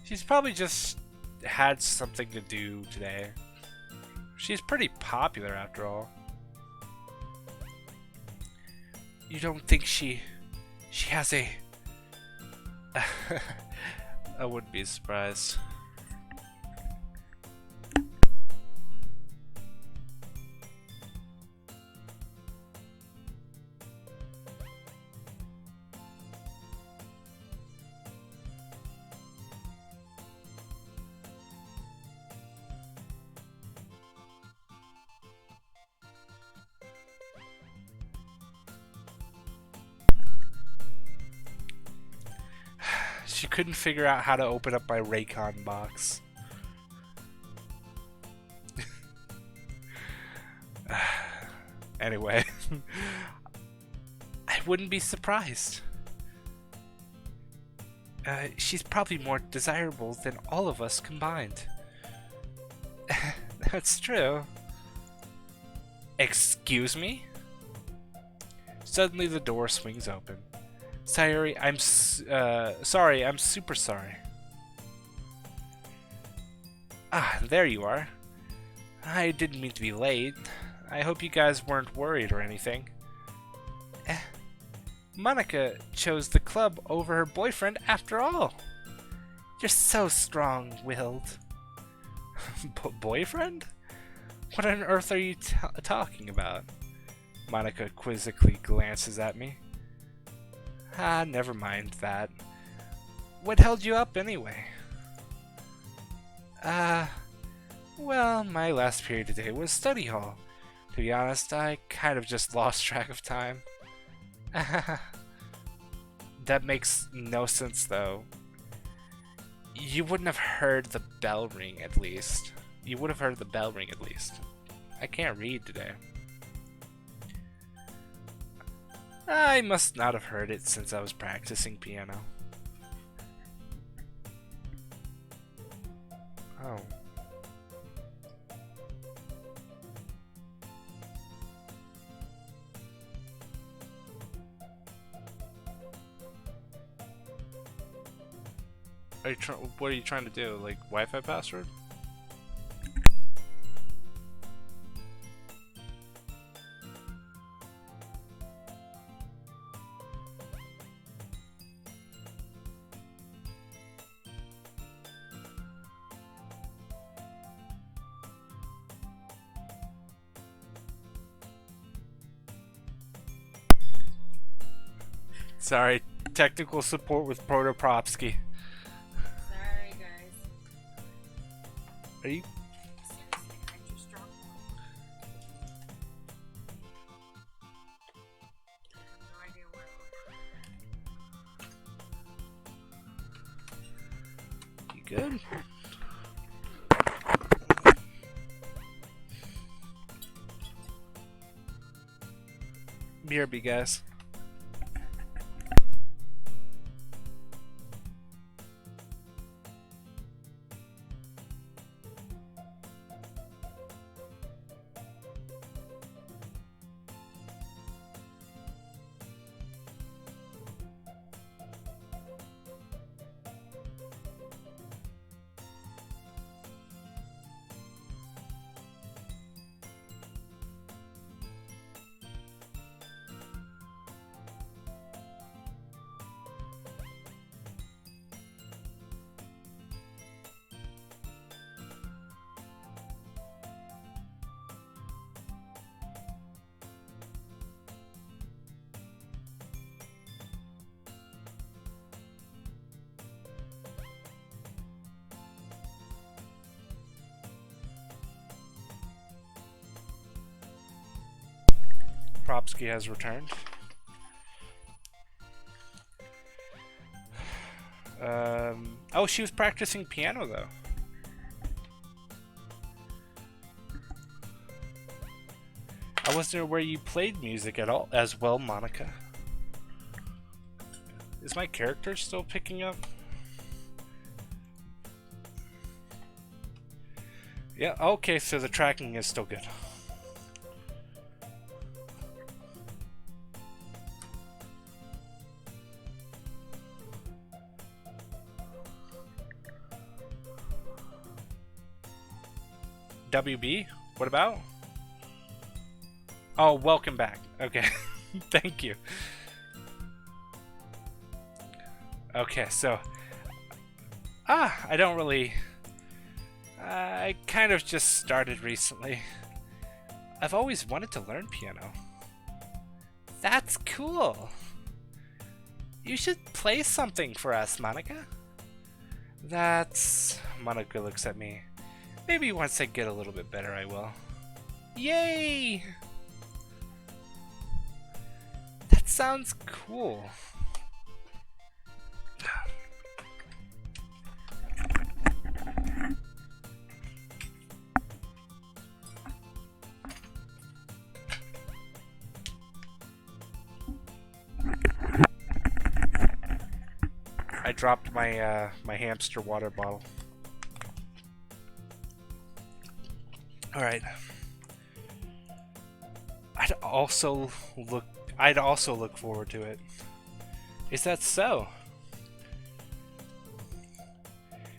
She's probably just had something to do today. She's pretty popular after all. You don't think she has a... I wouldn't be surprised. She couldn't figure out how to open up my Raycon box. Anyway, I wouldn't be surprised. She's probably more desirable than all of us combined. That's true. Excuse me? Suddenly the door swings open. Sayuri, sorry, I'm super sorry. Ah, there you are. I didn't mean to be late. I hope you guys weren't worried or anything. Monika chose the club over her boyfriend after all. You're so strong-willed. Boyfriend? What on earth are you talking about? Monika quizzically glances at me. Ah, never mind that. What held you up anyway? Well, my last period today was study hall. To be honest, I kind of just lost track of time. That makes no sense though. You wouldn't have heard the bell ring at least. You would have heard the bell ring at least. I can't read today. I must not have heard it since I was practicing piano. Oh. What are you trying to do? Like Wi-Fi password? Sorry, technical support with ProtoPropski. Sorry, guys. Are you? Seriously, I just dropped one. I have no idea where it You good? BRB, guys. Propski has returned. Oh, she was practicing piano though. I wasn't aware you played music at all as well, Monika. Is my character still picking up? Yeah, okay, so the tracking is still good. WB? What about? Oh, welcome back. Okay. Thank you. Okay, so... I don't really... I kind of just started recently. I've always wanted to learn piano. That's cool. You should play something for us, Monika. That's... Monika looks at me. Maybe once I get a little bit better, I will. Yay! That sounds cool. I dropped my my hamster water bottle. All right. I'd also look forward to it. Is that so?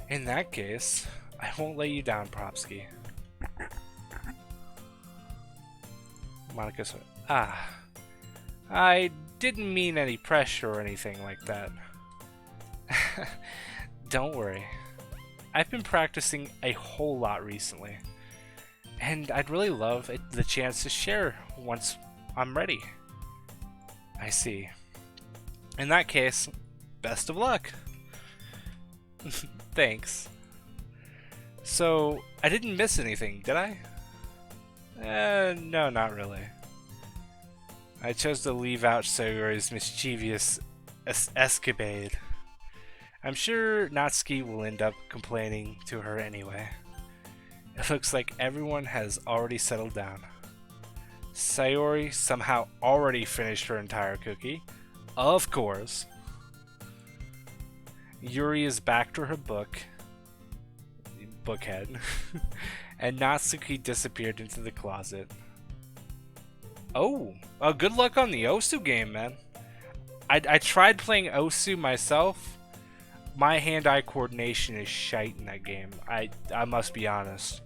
In that case, I won't let you down, Propski. Monika's I didn't mean any pressure or anything like that. Don't worry. I've been practicing a whole lot recently. And I'd really love the chance to share once I'm ready. I see. In that case, best of luck. Thanks. So, I didn't miss anything, did I? No, not really. I chose to leave out Sayori's mischievous escapade. I'm sure Natsuki will end up complaining to her anyway. It looks like everyone has already settled down. Sayori somehow already finished her entire cookie. Of course. Yuri is back to her bookhead, and Natsuki disappeared into the closet. Oh, good luck on the Osu game, man. I tried playing Osu myself. My hand-eye coordination is shite in that game. I must be honest.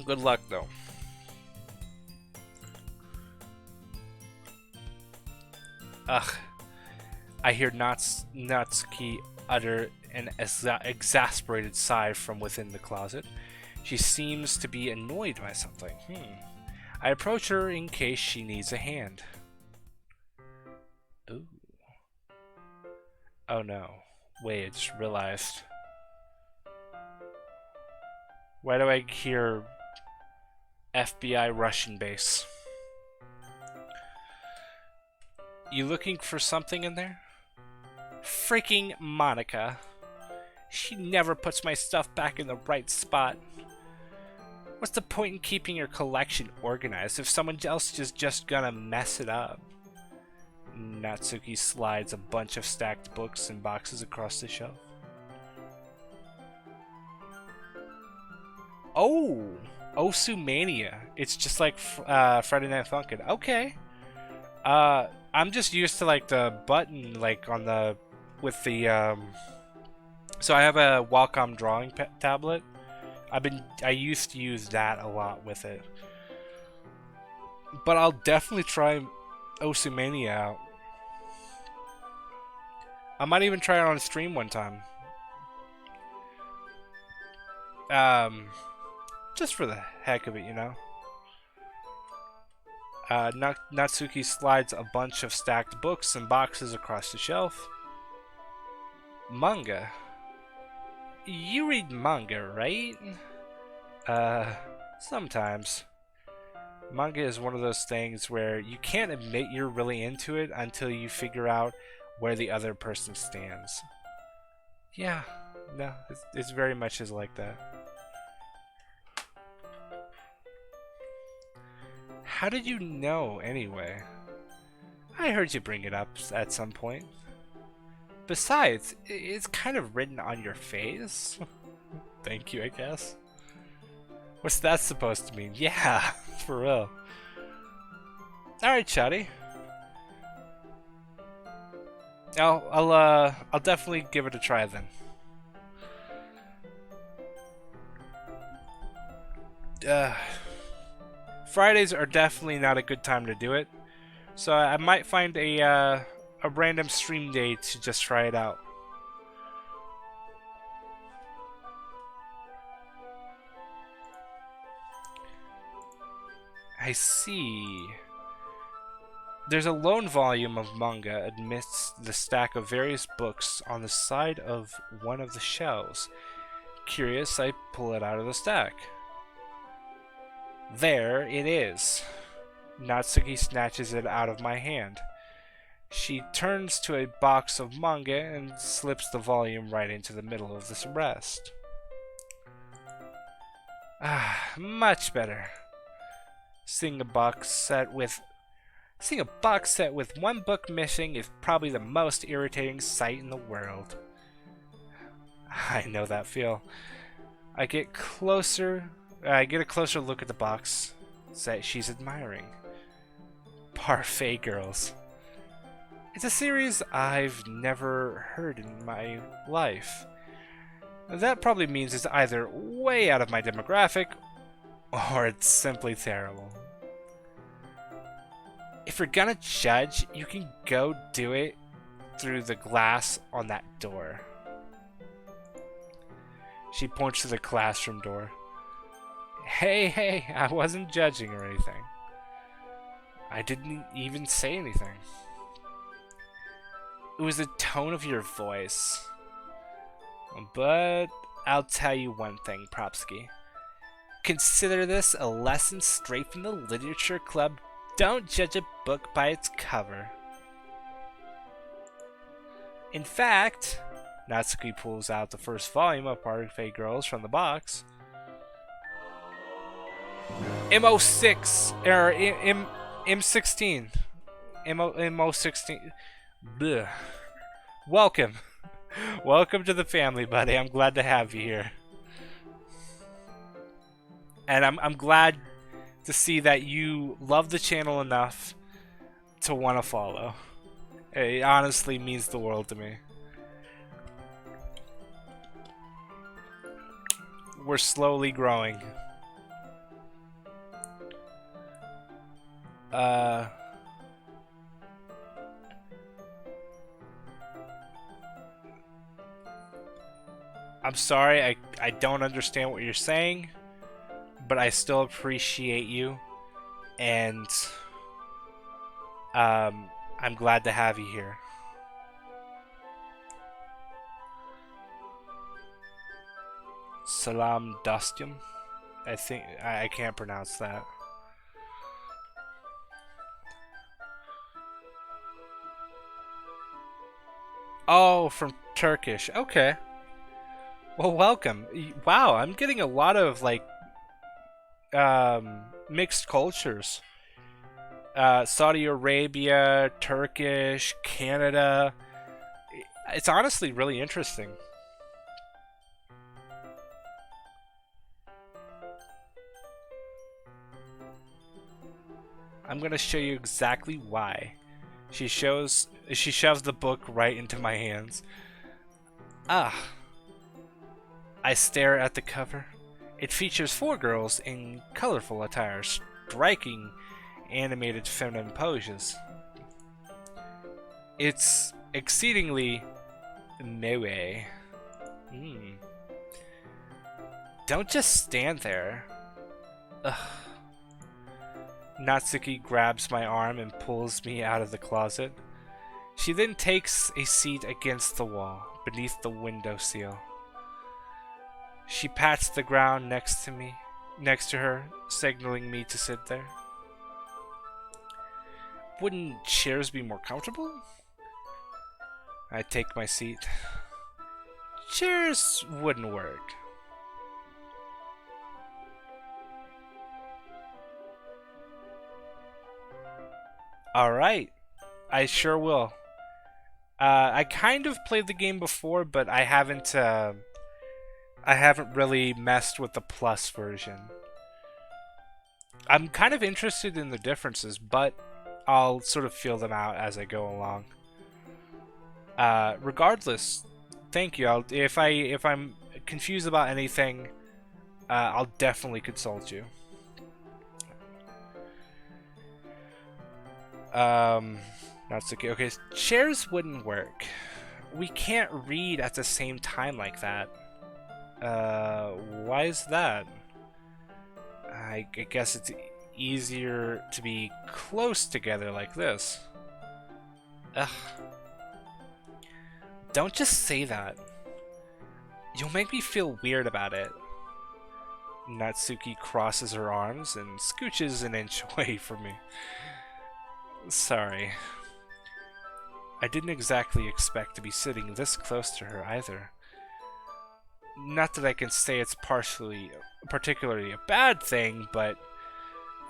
Good luck, though. Ugh. I hear Natsuki utter an exasperated sigh from within the closet. She seems to be annoyed by something. I approach her in case she needs a hand. Ooh. Oh no. Wait, I just realized. Why do I hear FBI Russian base? You looking for something in there? Freaking Monika. She never puts my stuff back in the right spot. What's the point in keeping your collection organized if someone else is just gonna mess it up? Natsuki slides a bunch of stacked books and boxes across the shelf. Oh! Osu Mania. It's just like Friday Night Funkin. Okay. I'm just used to like the button like on the with the so I have a Wacom drawing tablet. I used to use that a lot with it. But I'll definitely try Osu Mania out. I might even try it on stream one time. Just for the heck of it, you know. Natsuki slides a bunch of stacked books and boxes across the shelf. Manga. You read manga, right? Sometimes. Manga is one of those things where you can't admit you're really into it until you figure out where the other person stands. Yeah, no, it's very much is like that. How did you know, anyway? I heard you bring it up at some point. Besides, it's kind of written on your face. Thank you, I guess. What's that supposed to mean? Yeah, for real. Alright, Chatty. I'll definitely give it a try then. Fridays are definitely not a good time to do it, so I might find a random stream day to just try it out. I see. There's a lone volume of manga amidst the stack of various books on the side of one of the shelves. Curious, I pull it out of the stack. There it is. Natsuki snatches it out of my hand. She turns to a box of manga and slips the volume right into the middle of the rest. Ah, much better. Seeing a box set with one book missing is probably the most irritating sight in the world. I know that feel. I get a closer look at the box that she's admiring. Parfait Girls. It's a series I've never heard in my life. That probably means it's either way out of my demographic, or it's simply terrible. If you're gonna judge, you can go do it through the glass on that door. She points to the classroom door. Hey, I wasn't judging or anything. I didn't even say anything. It was the tone of your voice. But I'll tell you one thing, Propski. Consider this a lesson straight from the literature club. Don't judge a book by its cover. In fact, Natsuki pulls out the first volume of Parfait Girls from the box. MO6 or M16. MO16. Blech. Welcome to the family, buddy. I'm glad to have you here. And I'm glad to see that you love the channel enough to want to follow. It honestly means the world to me. We're slowly growing. I'm sorry, I don't understand what you're saying, but I still appreciate you, and I'm glad to have you here. Salam Dostum? I think I can't pronounce that. Oh, from Turkish. Okay. Well, welcome. Wow, I'm getting a lot of like mixed cultures. Saudi Arabia, Turkish, Canada. It's honestly really interesting. I'm gonna show you exactly why. She shoves the book right into my hands. Ah. I stare at the cover. It features 4 girls in colorful attire, striking animated feminine poses. It's exceedingly moe. Don't just stand there. Ugh. Natsuki grabs my arm and pulls me out of the closet. She then takes a seat against the wall, beneath the windowsill. She pats the ground next to her, signaling me to sit there. Wouldn't chairs be more comfortable? I take my seat. Chairs wouldn't work. Alright, I sure will. I kind of played the game before, but I haven't really messed with the plus version. I'm kind of interested in the differences, but I'll sort of feel them out as I go along. Regardless, thank you. If I'm confused about anything, I'll definitely consult you. Natsuki. Okay, chairs wouldn't work. We can't read at the same time like that. Why is that? I guess it's easier to be close together like this. Ugh. Don't just say that. You'll make me feel weird about it. Natsuki crosses her arms and scooches an inch away from me. Sorry. I didn't exactly expect to be sitting this close to her either. Not that I can say it's particularly a bad thing, but...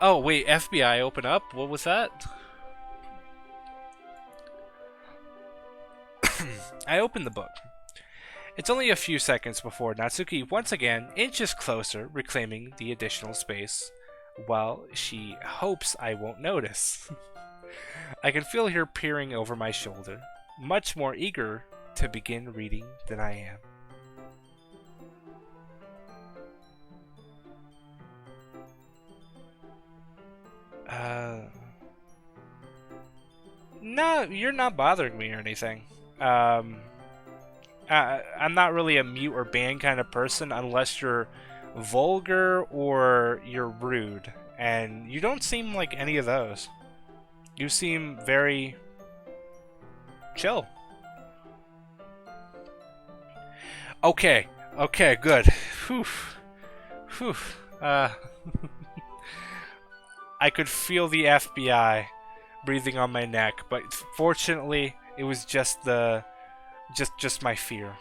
Oh, wait, FBI, open up? What was that? I opened the book. It's only a few seconds before Natsuki once again inches closer, reclaiming the additional space, while she hopes I won't notice. I can feel her peering over my shoulder, much more eager to begin reading than I am. No, you're not bothering me or anything. I'm not really a mute or ban kind of person unless you're vulgar or you're rude. And you don't seem like any of those. You seem very chill. Okay, good. Whew. I could feel the FBI breathing on my neck, but fortunately, it was just my fear.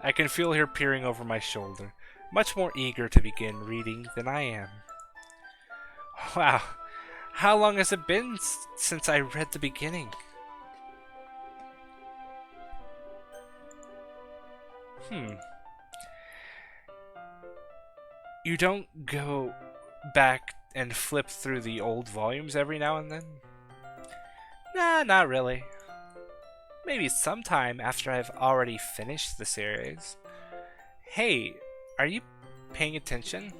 I can feel her peering over my shoulder, much more eager to begin reading than I am. Wow, how long has it been since I read the beginning? You don't go back and flip through the old volumes every now and then? Nah, not really. Maybe sometime after I've already finished the series. Hey, are you paying attention?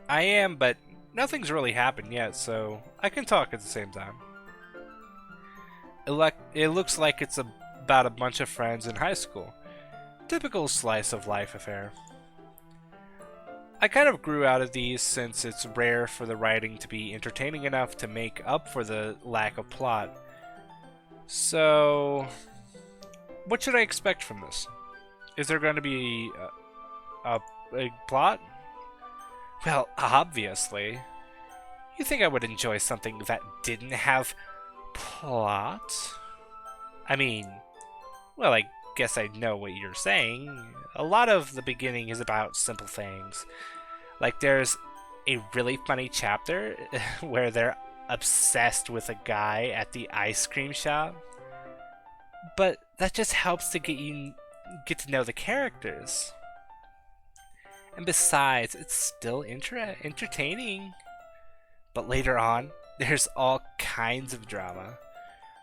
I am, but nothing's really happened yet, so I can talk at the same time. It looks like it's about a bunch of friends in high school. Typical slice of life affair. I kind of grew out of these since it's rare for the writing to be entertaining enough to make up for the lack of plot. So, what should I expect from this? Is there going to be a plot? Well, obviously. You think I would enjoy something that didn't have plot? I mean, well, I guess I know what you're saying. A lot of the beginning is about simple things. Like there's a really funny chapter where they're obsessed with a guy at the ice cream shop. But that just helps to get to know the characters. And besides, it's still entertaining. But later on, there's all kinds of drama.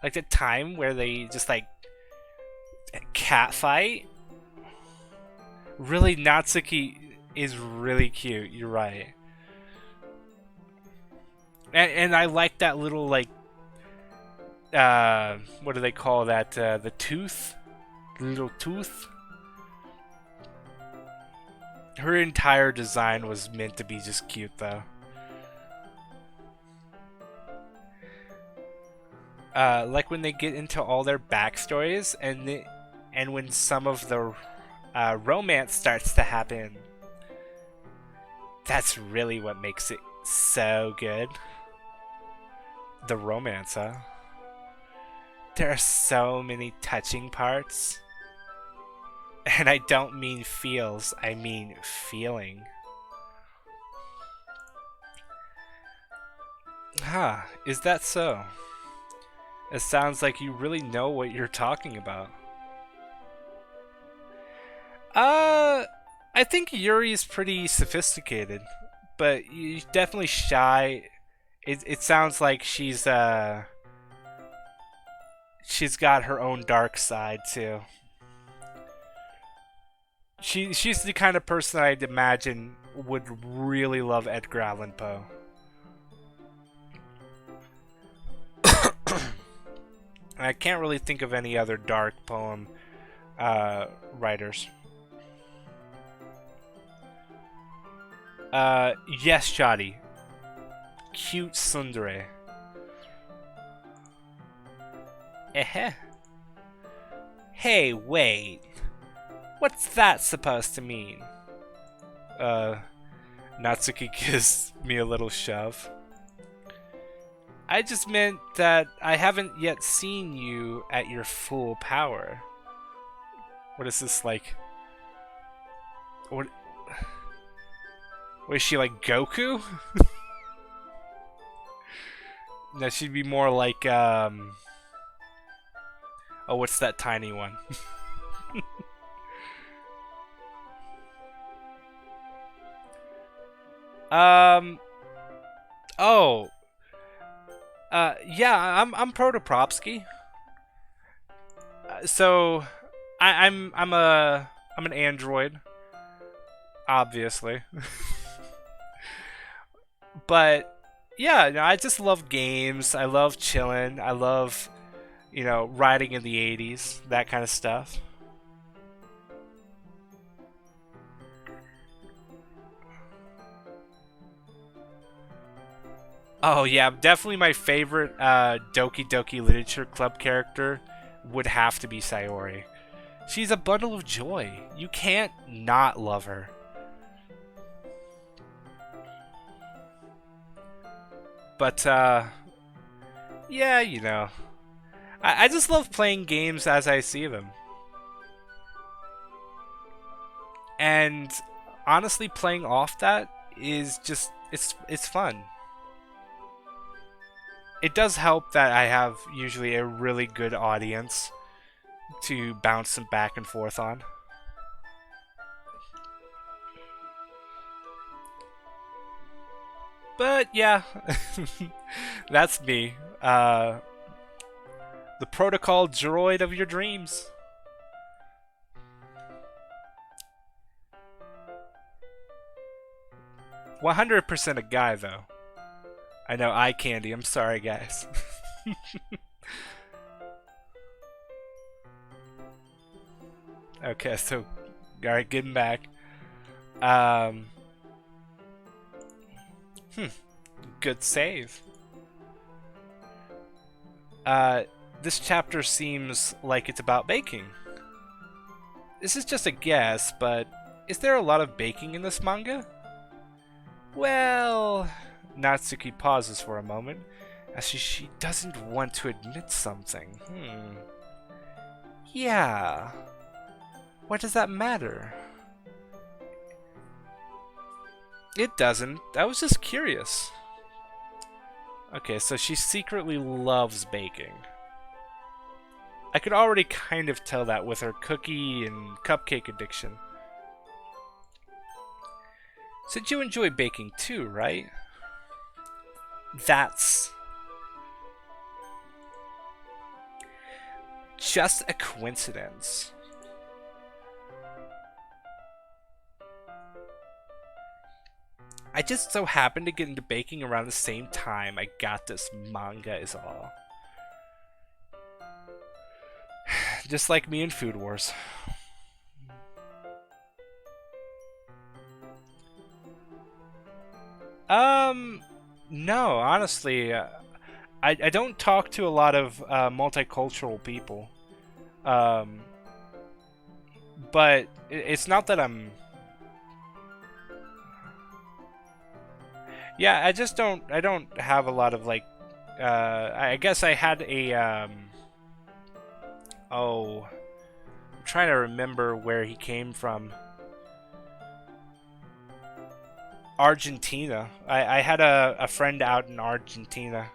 Like the time where they just like catfight. Really, Natsuki is really cute. You're right. And I like that little like what do they call that? The tooth, the little tooth. Her entire design was meant to be just cute, though. Like when they get into all their backstories, and when some of the romance starts to happen. That's really what makes it so good. The romance, huh? There are so many touching parts. And I don't mean feels, I mean feeling. Huh, is that so? It sounds like you really know what you're talking about. I think Yuri's pretty sophisticated, but you're definitely shy it sounds like she's got her own dark side too. She's the kind of person I'd imagine would really love Edgar Allan Poe. I can't really think of any other dark poem writers. Yes, Shoddy. Cute tsundere. Hey, wait. What's that supposed to mean? Natsuki gives me a little shove. I just meant that I haven't yet seen you at your full power. What is this, like? What is she, like Goku? No, she'd be more like, oh, what's that tiny one? Oh. Yeah, I'm ProtoPropski. So, I'm an android, obviously. But yeah, you know, I just love games. I love chilling. I love, you know, riding in the 80s, that kind of stuff. Oh yeah, definitely my favorite Doki Doki Literature Club character would have to be Sayori. She's a bundle of joy. You can't not love her. But yeah, you know, I just love playing games as I see them. And honestly, playing off that is just it's fun. It does help that I have usually a really good audience to bounce them back and forth on. But yeah, that's me. The protocol droid of your dreams. "100% a guy, though. I know, eye candy. I'm sorry, guys." Okay, so, alright, getting back. Good save. This chapter seems like it's about baking. This is just a guess, but is there a lot of baking in this manga? Well... Natsuki pauses for a moment, as she doesn't want to admit something. Yeah. What does that matter? It doesn't. I was just curious. Okay, so she secretly loves baking. I could already kind of tell that with her cookie and cupcake addiction. Since you enjoy baking too, right? That's just a coincidence. I just so happened to get into baking around the same time I got this manga is all. Just like me in Food Wars. No, honestly, I don't talk to a lot of multicultural people. But it's not that I'm... Yeah, I just don't... I don't have a lot of, like... I guess I had a... Oh... I'm trying to remember where he came from. Argentina. I had a friend out in Argentina.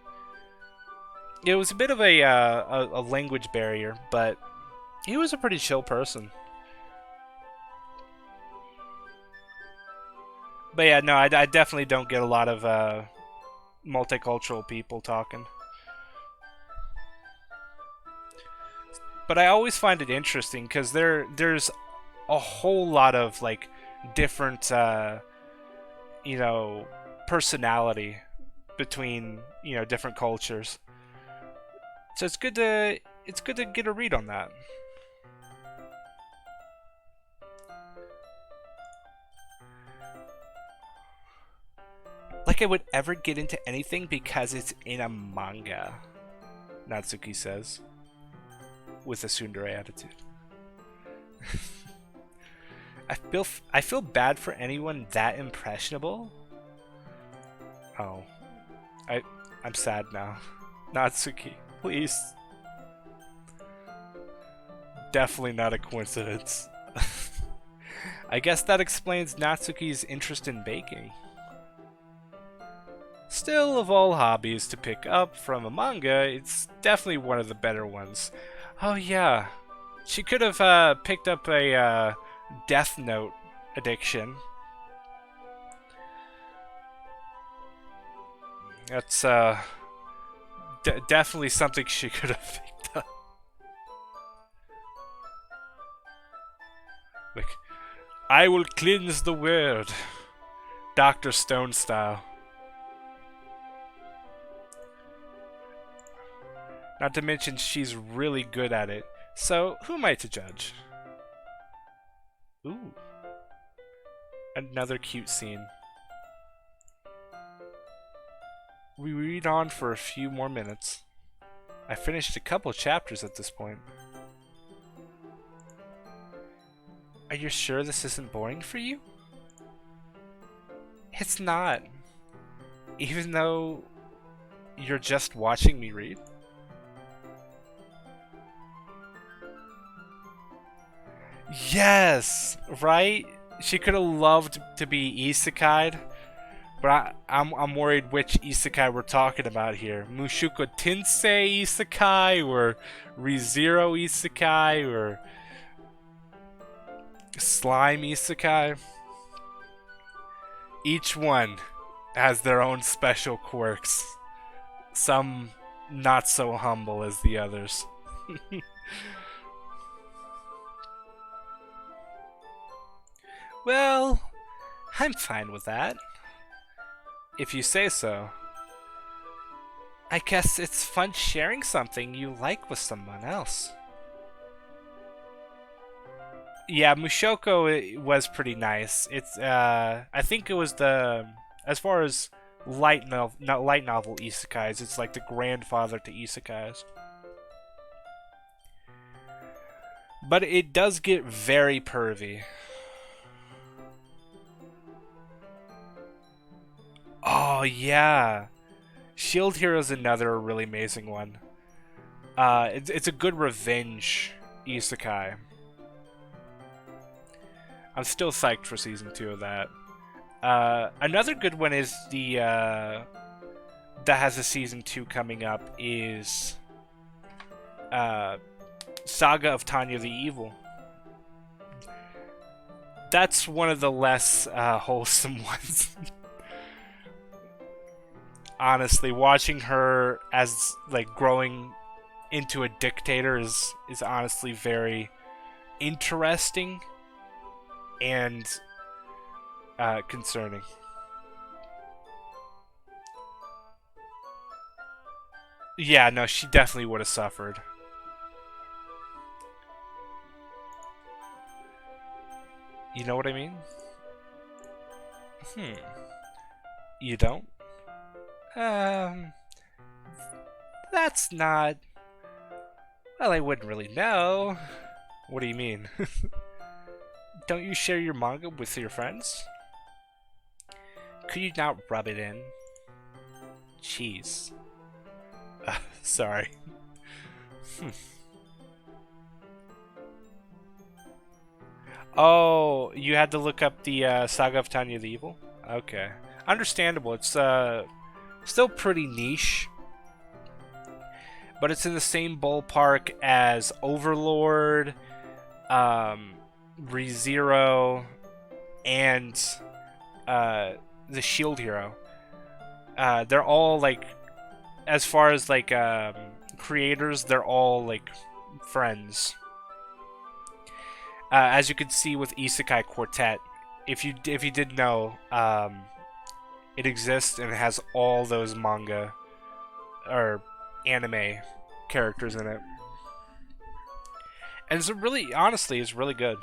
It was a bit of a language barrier, but he was a pretty chill person. But yeah, no, I definitely don't get a lot of multicultural people talking. But I always find it interesting because there's a whole lot of like different you know, personality between, you know, different cultures. So it's good to get a read on that. Like I would ever get into anything because it's in a manga, Natsuki says, with a tsundere attitude. I feel bad for anyone that impressionable. Oh. I'm sad now. Natsuki, please. Definitely not a coincidence. I guess that explains Natsuki's interest in baking. Still, of all hobbies to pick up from a manga, it's definitely one of the better ones. Oh yeah, she could have picked up a Death Note addiction. That's definitely something she could have picked up. Like, I will cleanse the world, Dr. Stone style. Not to mention she's really good at it. So, who am I to judge? Ooh. Another cute scene. We read on for a few more minutes. I finished a couple chapters at this point. Are you sure this isn't boring for you? It's not. Even though you're just watching me read. Yes! Right? She could have loved to be isekai'd, but I'm worried which isekai we're talking about here. Mushoku Tensei isekai, or ReZero isekai, or Slime isekai. Each one has their own special quirks. Some not so humble as the others. Well, I'm fine with that. If you say so. I guess it's fun sharing something you like with someone else. Yeah, Mushoko was pretty nice. It's I think it was the, as far as light novel isekais, it's like the grandfather to isekais. But it does get very pervy. Oh yeah, Shield Hero is another really amazing one. It's a good revenge isekai. I'm still psyched for season 2 of that. Another good one is the that has a season 2 coming up is Saga of Tanya the Evil. That's one of the less wholesome ones. Honestly, watching her as like growing into a dictator is honestly very interesting and concerning. Yeah, no, she definitely would have suffered. You know what I mean? You don't? That's not... Well, I wouldn't really know. What do you mean? Don't you share your manga with your friends? Could you not rub it in? Jeez. Sorry. Oh, you had to look up the Saga of Tanya the Evil? Okay. Understandable. It's still pretty niche. But it's in the same ballpark as Overlord, ReZero, and the Shield Hero. they're all like, as far as like creators, they're all like friends. As you can see with Isekai Quartet, if you did know, it exists and it has all those manga or anime characters in it, and it's really, honestly, it's really good.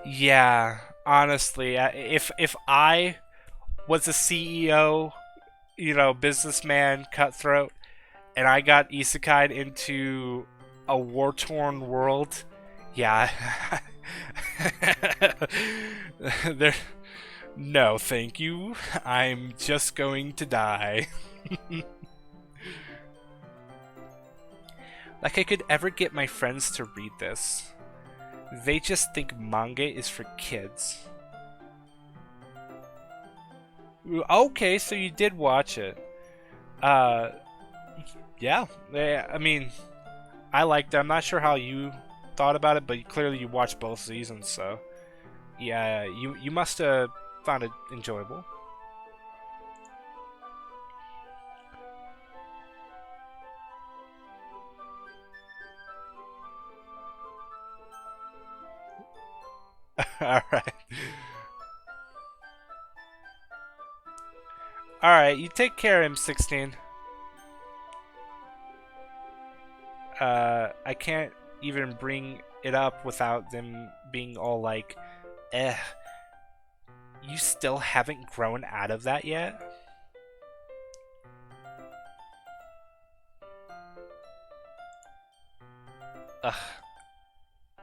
Yeah, honestly, if I was a CEO, you know, businessman, cutthroat, and I got isekai'd into a war-torn world, yeah, there. No, thank you. I'm just going to die. Like I could ever get my friends to read this. They just think manga is for kids. Okay, so you did watch it. Yeah. I mean, I liked it. I'm not sure how you thought about it, but clearly you watched both seasons, so yeah, you must have found it enjoyable. Alright. Alright, you take care, M16. I can't even bring it up without them being all like, eh, you still haven't grown out of that yet? Ugh.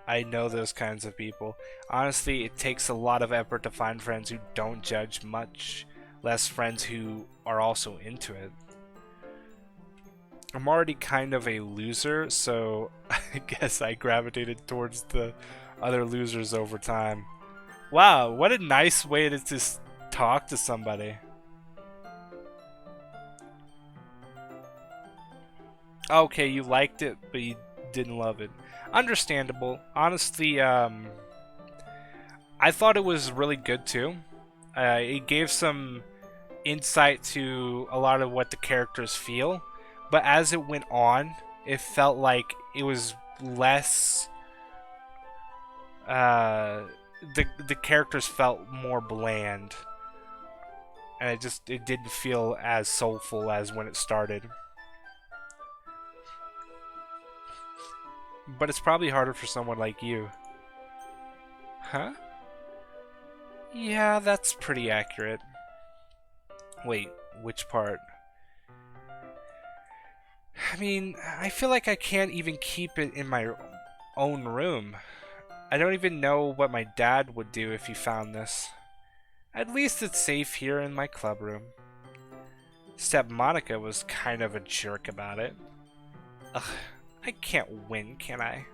I know those kinds of people. Honestly, it takes a lot of effort to find friends who don't judge, much less friends who are also into it. I'm already kind of a loser, so I guess I gravitated towards the other losers over time. Wow, what a nice way to just talk to somebody. Okay, you liked it, but you didn't love it. Understandable. Honestly, I thought it was really good too. It gave some insight to a lot of what the characters feel, but as it went on, it felt like it was less. The characters felt more bland, and it didn't feel as soulful as when it started. But it's probably harder for someone like you. Huh? Yeah, that's pretty accurate. Wait, which part? I mean, I feel like I can't even keep it in my own room. I don't even know what my dad would do if he found this. At least it's safe here in my club room. Except Monika was kind of a jerk about it. Ugh. I can't win, can I?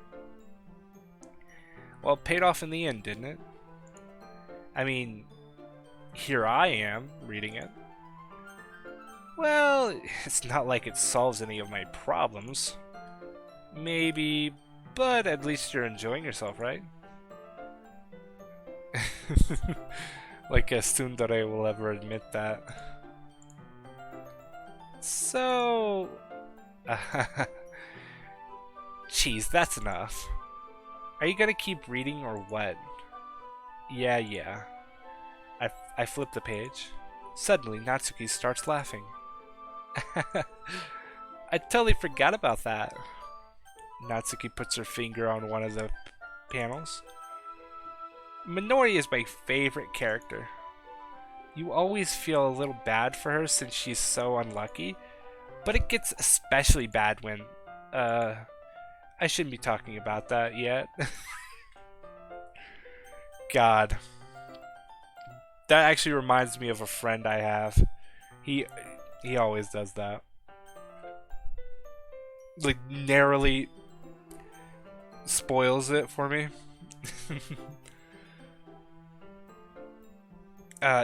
Well, it paid off in the end, didn't it? I mean, here I am, reading it. Well, it's not like it solves any of my problems. Maybe, but at least you're enjoying yourself, right? Like a tsundere will ever admit that. So... Jeez, that's enough. Are you gonna keep reading or what? Yeah. I flip the page. Suddenly, Natsuki starts laughing. I totally forgot about that. Natsuki puts her finger on one of the panels. Minori is my favorite character. You always feel a little bad for her since she's so unlucky, but it gets especially bad when, I shouldn't be talking about that yet. God. That actually reminds me of a friend I have. He always does that. Like, narrowly spoils it for me.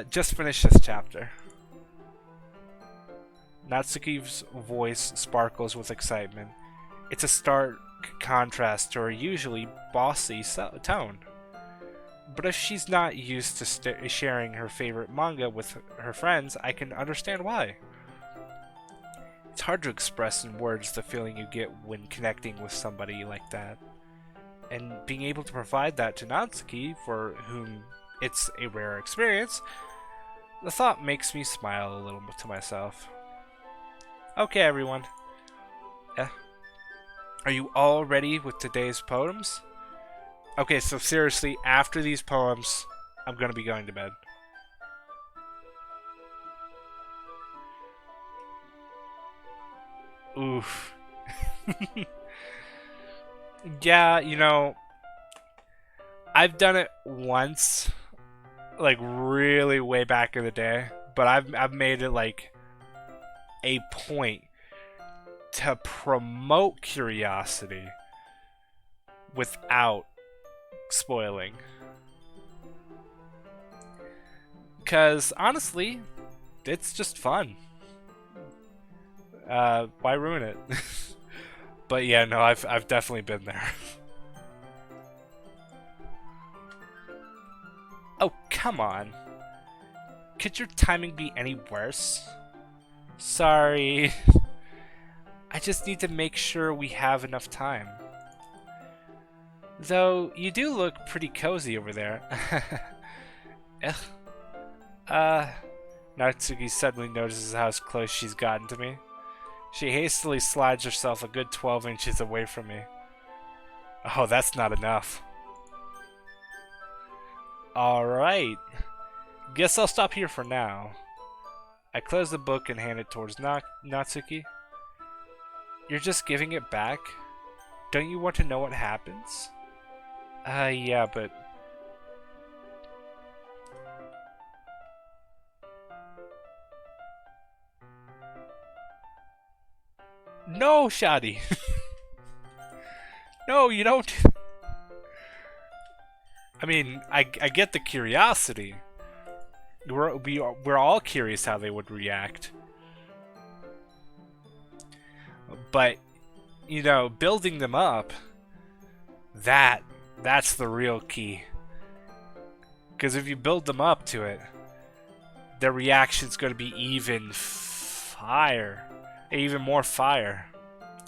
Just finish this chapter. Natsuki's voice sparkles with excitement. It's a stark contrast to her usually bossy tone. But if she's not used to sharing her favorite manga with her friends, I can understand why. It's hard to express in words the feeling you get when connecting with somebody like that. And being able to provide that to Natsuki, for whom it's a rare experience, the thought makes me smile a little bit to myself. Okay, everyone. Are you all ready with today's poems? Okay, so seriously, after these poems, I'm gonna be going to bed. Oof. Yeah, you know, I've done it once, like really way back in the day, but I've made it like a point to promote curiosity without spoiling. Because honestly, it's just fun. Why ruin it? But yeah, no, I've definitely been there. Oh, come on. Could your timing be any worse? Sorry. I just need to make sure we have enough time. Though, you do look pretty cozy over there. Ugh. Natsuki suddenly notices how close she's gotten to me. She hastily slides herself a good 12 inches away from me. Oh, that's not enough. Alright. Guess I'll stop here for now. I close the book and hand it towards Natsuki. You're just giving it back? Don't you want to know what happens? Yeah, but... No, Shadi! No, you don't... I mean, I get the curiosity. We're all curious how they would react. But, you know, building them up, that's the real key. Because if you build them up to it, their reaction's going to be even more fire,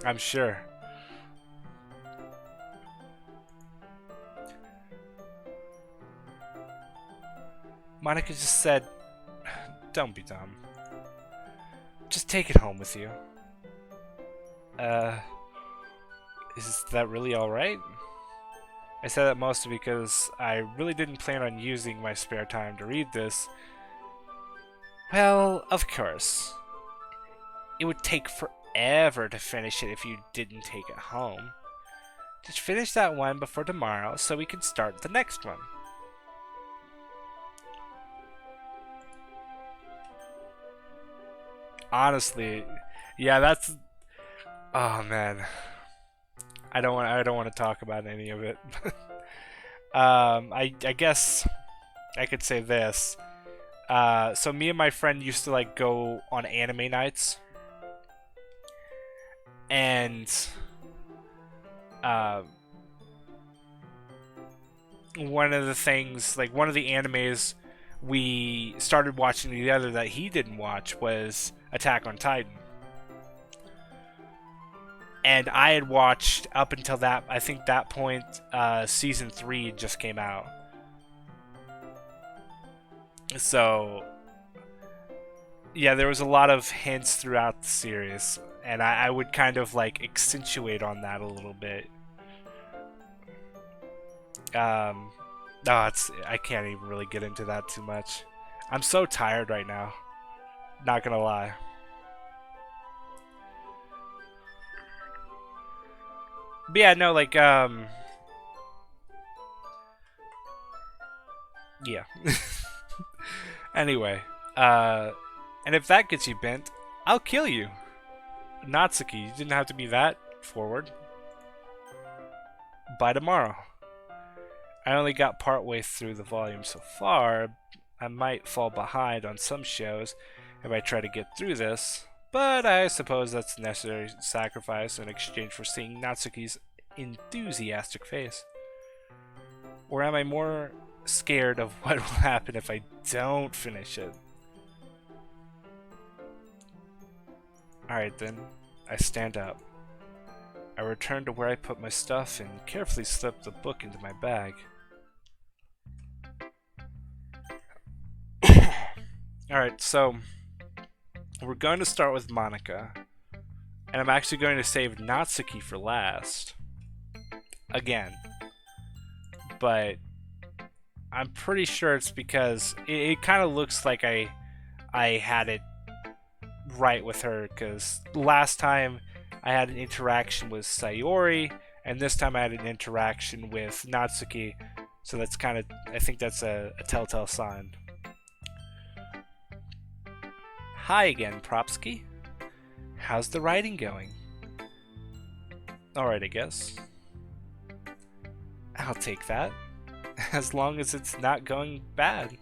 I'm sure. Monika just said, don't be dumb. Just take it home with you. Is that really alright? I said that mostly because I really didn't plan on using my spare time to read this. Well, of course. It would take forever to finish it if you didn't take it home. Just finish that one before tomorrow so we can start the next one. Honestly, yeah, that's... Oh man, I don't want to talk about any of it. I guess I could say this. So me and my friend used to like go on anime nights, and one of the things, like one of the animes we started watching together that he didn't watch was Attack on Titan. And I had watched up until that, I think that point, season 3 just came out. So, yeah, there was a lot of hints throughout the series, and I would kind of like accentuate on that a little bit. No, I can't even really get into that too much. I'm so tired right now. Not gonna lie. But yeah, no, like, yeah. Anyway, and if that gets you bent, I'll kill you. Natsuki, you didn't have to be that forward. By tomorrow. I only got partway through the volume so far. I might fall behind on some shows if I try to get through this, but I suppose that's a necessary sacrifice in exchange for seeing Natsuki's enthusiastic face. Or am I more scared of what will happen if I don't finish it? Alright then, I stand up. I return to where I put my stuff and carefully slip the book into my bag. Alright, so we're going to start with Monika. And I'm actually going to save Natsuki for last. Again. But I'm pretty sure it's because it kind of looks like I had it right with her, because last time I had an interaction with Sayori, and this time I had an interaction with Natsuki, so that's kind of, I think that's a telltale sign. Hi again, Propski. How's the writing going? Alright, I guess. I'll take that, as long as it's not going bad.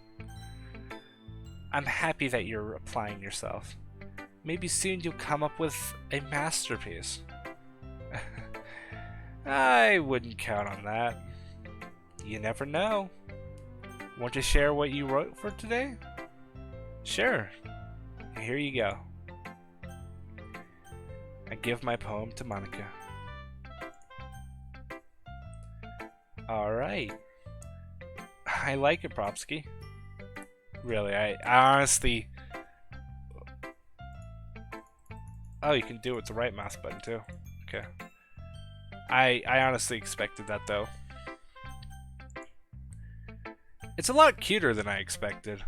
I'm happy that you're applying yourself. Maybe soon you'll come up with a masterpiece. I wouldn't count on that. You never know. Want to share what you wrote for today? Sure. Here you go. I give my poem to Monika. Alright. I like it, Propski. Really, I honestly... Oh, you can do it with the right mouse button too. Okay. I honestly expected that though. It's a lot cuter than I expected.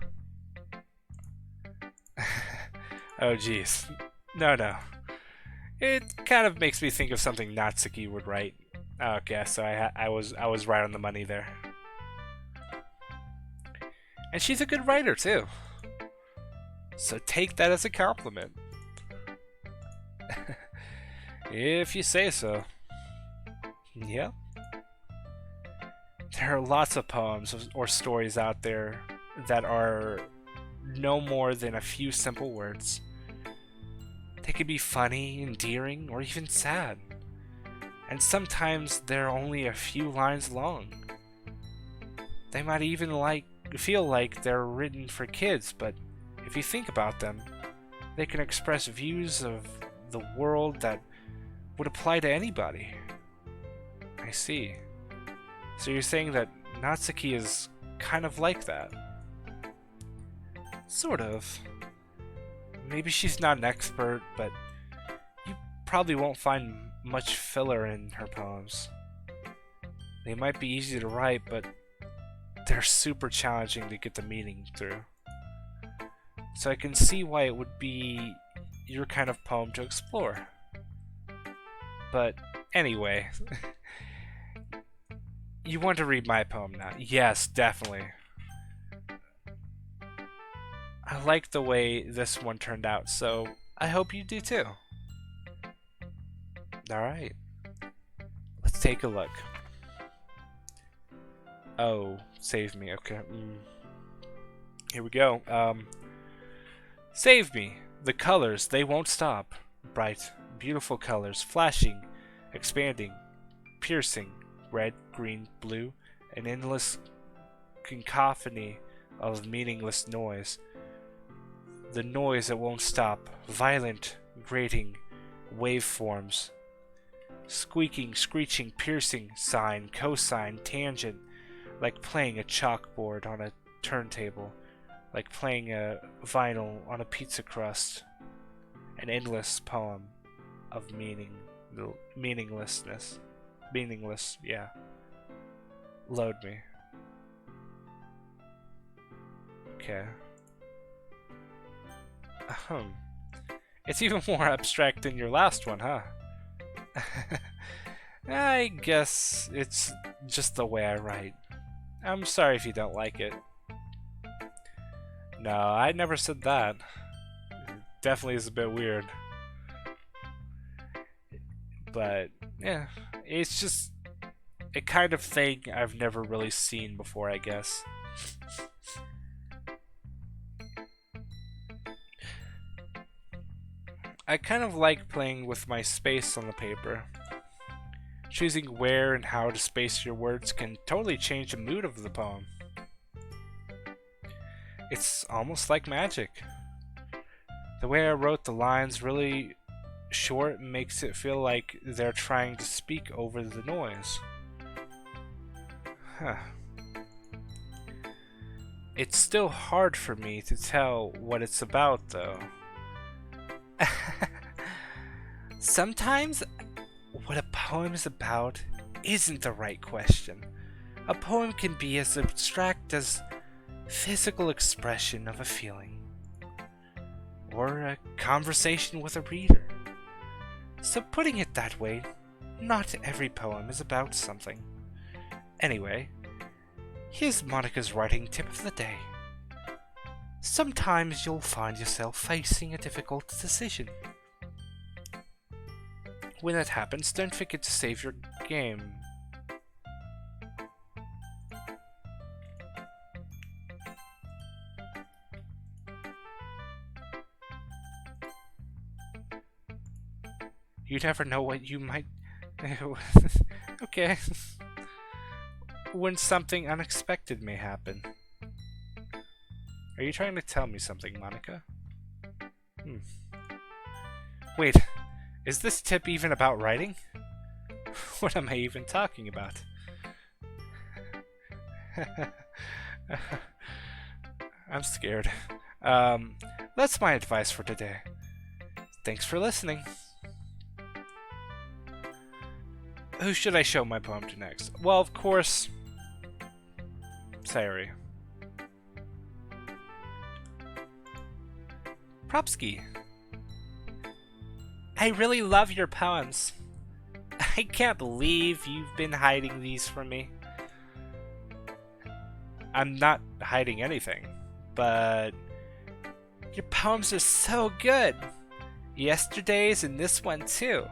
Oh jeez. No. It kind of makes me think of something Natsuki would write. Okay, so I was right on the money there. And she's a good writer too. So take that as a compliment. If you say so. Yep. There are lots of poems or stories out there that are no more than a few simple words. They can be funny, endearing, or even sad. And sometimes they're only a few lines long. They might even feel like they're written for kids, but if you think about them, they can express views of the world that would apply to anybody. I see. So you're saying that Natsuki is kind of like that? Sort of. Maybe she's not an expert, but you probably won't find much filler in her poems. They might be easy to write, but they're super challenging to get the meaning through. So I can see why it would be your kind of poem to explore. But anyway, you want to read my poem now? Yes, definitely. I like the way this one turned out, so I hope you do too. Alright, let's take a look. Oh, save me, okay. Here we go. Save me. The colors, they won't stop. Bright, beautiful colors, flashing, expanding, piercing, red, green, blue, an endless cacophony of meaningless noise. The noise that won't stop, violent, grating, waveforms, squeaking, screeching, piercing, sine, cosine, tangent, like playing a chalkboard on a turntable, like playing a vinyl on a pizza crust. An endless poem of meaninglessness. Meaningless, yeah. Load me. Okay. It's even more abstract than your last one, huh? I guess it's just the way I write. I'm sorry if you don't like it. No, I never said that. It definitely is a bit weird. But, yeah, it's just a kind of thing I've never really seen before, I guess. I kind of like playing with my space on the paper. Choosing where and how to space your words can totally change the mood of the poem. It's almost like magic. The way I wrote the lines really short makes it feel like they're trying to speak over the noise. Huh. It's still hard for me to tell what it's about, though. Sometimes, what a poem is about isn't the right question. A poem can be as abstract as physical expression of a feeling, or a conversation with a reader. So putting it that way, not every poem is about something. Anyway, here's Monika's writing tip of the day. Sometimes you'll find yourself facing a difficult decision. When that happens, don't forget to save your game. You never know what you might... Okay. When something unexpected may happen. Are you trying to tell me something, Monika? Wait, is this tip even about writing? What am I even talking about? I'm scared. That's my advice for today. Thanks for listening. Who should I show my poem to next? Well, of course, Sayori. Propski. I really love your poems. I can't believe you've been hiding these from me. I'm not hiding anything, but your poems are so good. Yesterday's and this one too.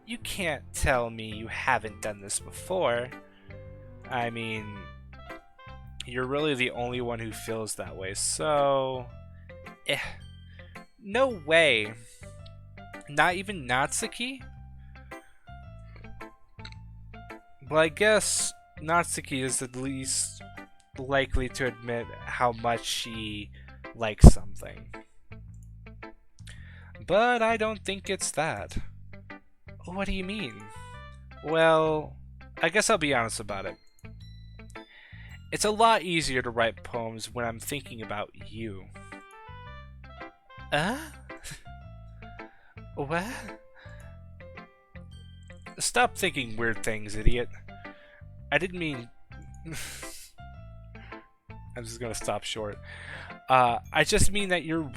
You can't tell me you haven't done this before. I mean, you're really the only one who feels that way, so... No way. Not even Natsuki? Well, I guess Natsuki is at least likely to admit how much she likes something. But I don't think it's that. What do you mean? Well, I guess I'll be honest about it. It's a lot easier to write poems when I'm thinking about you. What? Stop thinking weird things, idiot. I didn't mean... I'm just gonna stop short. I just mean that you're a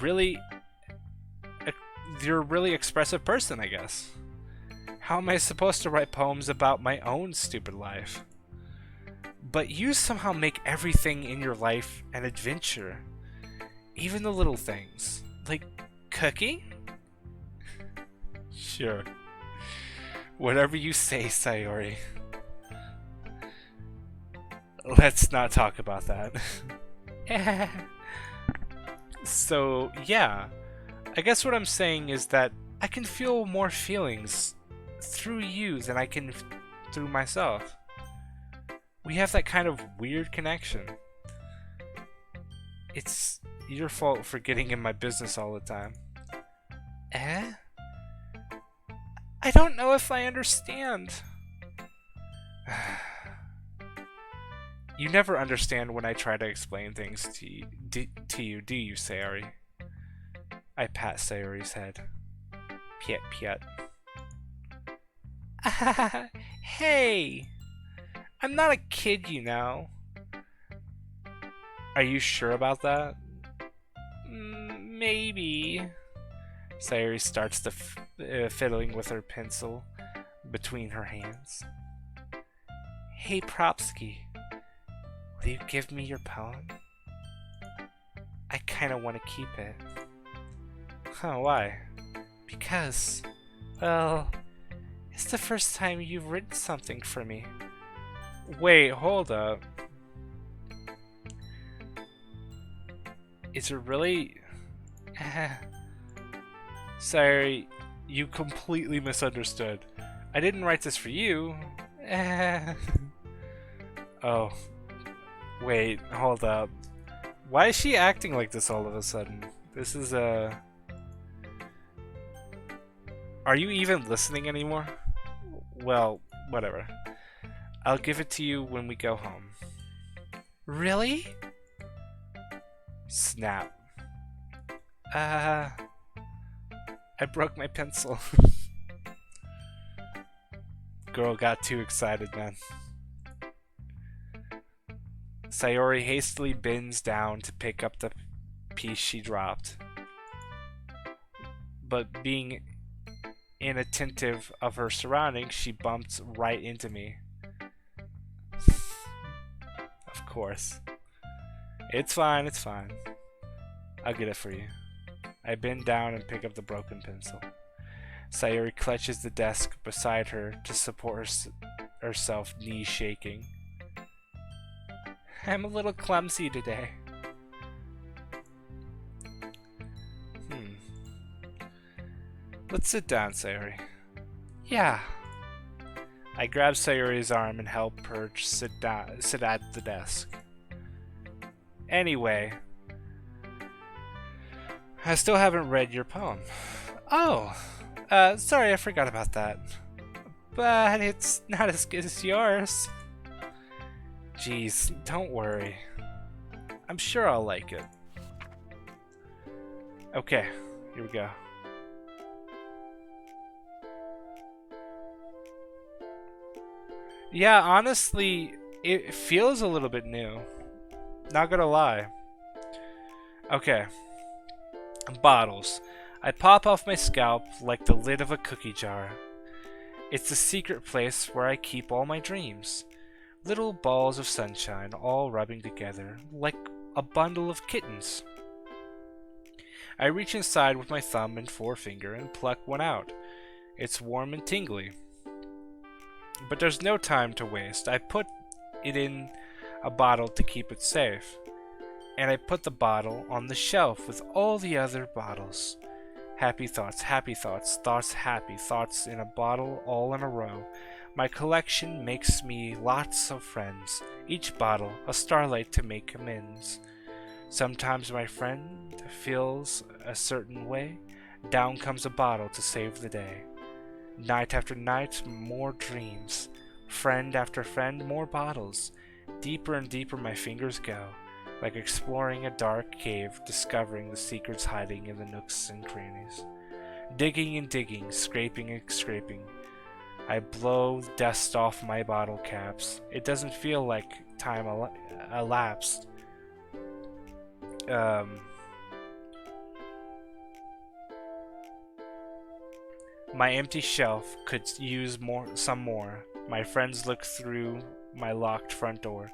really expressive person, I guess. How am I supposed to write poems about my own stupid life? But you somehow make everything in your life an adventure. Even the little things. Like cooking? Sure. Whatever you say, Sayori. Let's not talk about that. So, yeah. I guess what I'm saying is that I can feel more feelings through you than I can through myself. We have that kind of weird connection. It's your fault for getting in my business all the time. I don't know if I understand. You never understand when I try to explain things to you, do you, Sayori? I pat Sayori's head. Piet piet. Hey! I'm not a kid, you know. Are you sure about that? Maybe. Sayori starts to fiddling with her pencil between her hands. Hey, Propski. Will you give me your poem? I kinda want to keep it. Huh, why? Because, well, it's the first time you've written something for me. Wait, hold up. Is it really... Sorry, you completely misunderstood. I didn't write this for you. Oh, wait, hold up. Why is she acting like this all of a sudden? This is a... Are you even listening anymore? Well, whatever. I'll give it to you when we go home. Really? Snap. I broke my pencil. Girl got too excited, man. Sayori hastily bends down to pick up the piece she dropped. But being inattentive of her surroundings, she bumps right into me. Of course. It's fine, it's fine. I'll get it for you. I bend down and pick up the broken pencil. Sayori clutches the desk beside her to support herself, knees shaking. I'm a little clumsy today. Let's sit down, Sayori. Yeah. I grab Sayori's arm and help her sit at the desk. Anyway, I still haven't read your poem. Oh, sorry, I forgot about that. But it's not as good as yours. Jeez, don't worry. I'm sure I'll like it. Okay, here we go. Yeah, honestly, it feels a little bit new. Not gonna lie. Okay. Bottles. I pop off my scalp like the lid of a cookie jar. It's the secret place where I keep all my dreams. Little balls of sunshine all rubbing together like a bundle of kittens. I reach inside with my thumb and forefinger and pluck one out. It's warm and tingly. But there's no time to waste. I put it in a bottle to keep it safe. And I put the bottle on the shelf with all the other bottles. Happy thoughts, thoughts happy, thoughts in a bottle all in a row. My collection makes me lots of friends. Each bottle a starlight to make amends. Sometimes my friend feels a certain way. Down comes a bottle to save the day. Night after night, more dreams. Friend after friend, more bottles. Deeper and deeper my fingers go, like exploring a dark cave, discovering the secrets hiding in the nooks and crannies. Digging and digging, scraping and scraping. I blow dust off my bottle caps. It doesn't feel like time elapsed. My empty shelf could use some more. My friends look through my locked front door.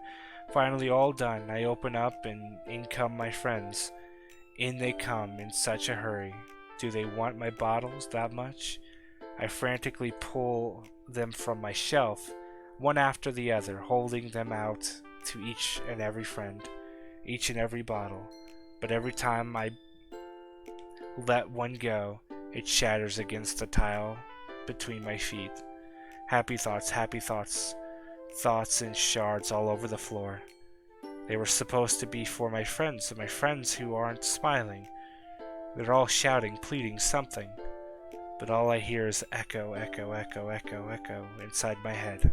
Finally all done, I open up and in come my friends. In they come in such a hurry. Do they want my bottles that much? I frantically pull them from my shelf, one after the other, holding them out to each and every friend, each and every bottle. But every time I let one go, it shatters against the tile between my feet. Happy thoughts, thoughts in shards all over the floor. They were supposed to be for my friends who aren't smiling. They're all shouting, pleading something. But all I hear is echo, echo, echo, echo, echo inside my head.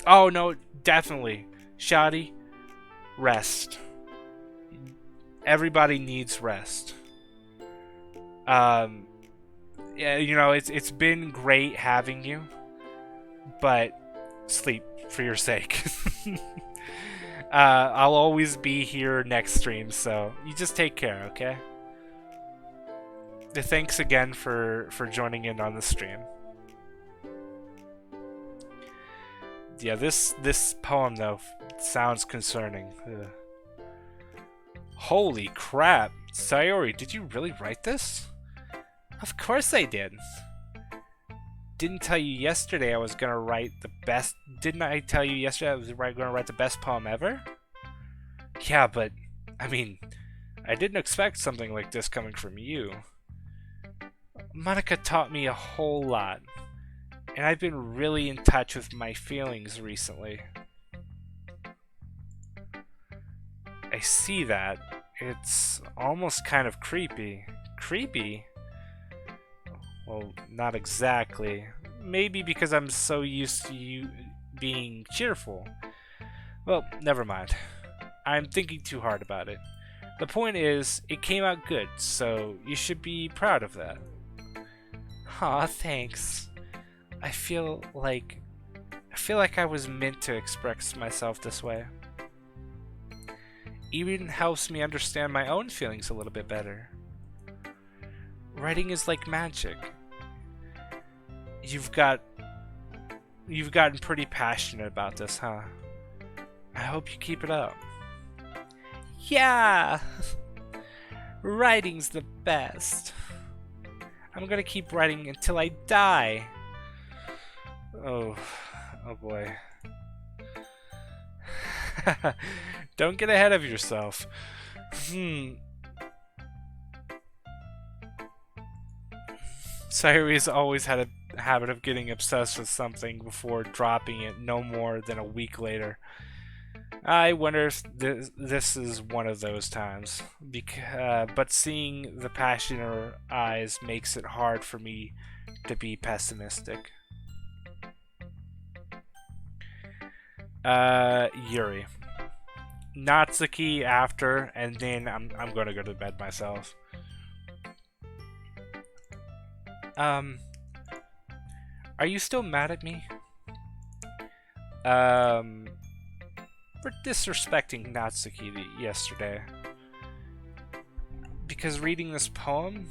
Oh no, definitely. Shoddy, rest. Everybody needs rest. Yeah, you know, it's been great having you, but sleep for your sake. I'll always be here next stream, so you just take care, okay? Thanks again for joining in on the stream. Yeah, this poem though sounds concerning. Ugh. Holy crap, Sayori, did you really write this? Of course I did. Didn't tell you yesterday I was gonna write the best. Didn't I tell you yesterday I was gonna write the best poem ever? Yeah, but I mean, I didn't expect something like this coming from you. Monika taught me a whole lot, and I've been really in touch with my feelings recently. I see that. It's almost kind of creepy. Creepy? Well, not exactly. Maybe because I'm so used to you being cheerful. Well, never mind. I'm thinking too hard about it. The point is, it came out good, so you should be proud of that. Aw, thanks. I feel like I was meant to express myself this way. Even helps me understand my own feelings a little bit better. Writing is like magic. You've gotten pretty passionate about this, huh? I hope you keep it up. Yeah! Writing's the best. I'm gonna keep writing until I die. Oh boy. Don't get ahead of yourself. Sayuri's always had a habit of getting obsessed with something before dropping it no more than a week later. I wonder if this is one of those times. But seeing the passion in her eyes makes it hard for me to be pessimistic. Yuri. Natsuki after, and then I'm gonna go to bed myself. Are you still mad at me? For disrespecting Natsuki yesterday. Because reading this poem,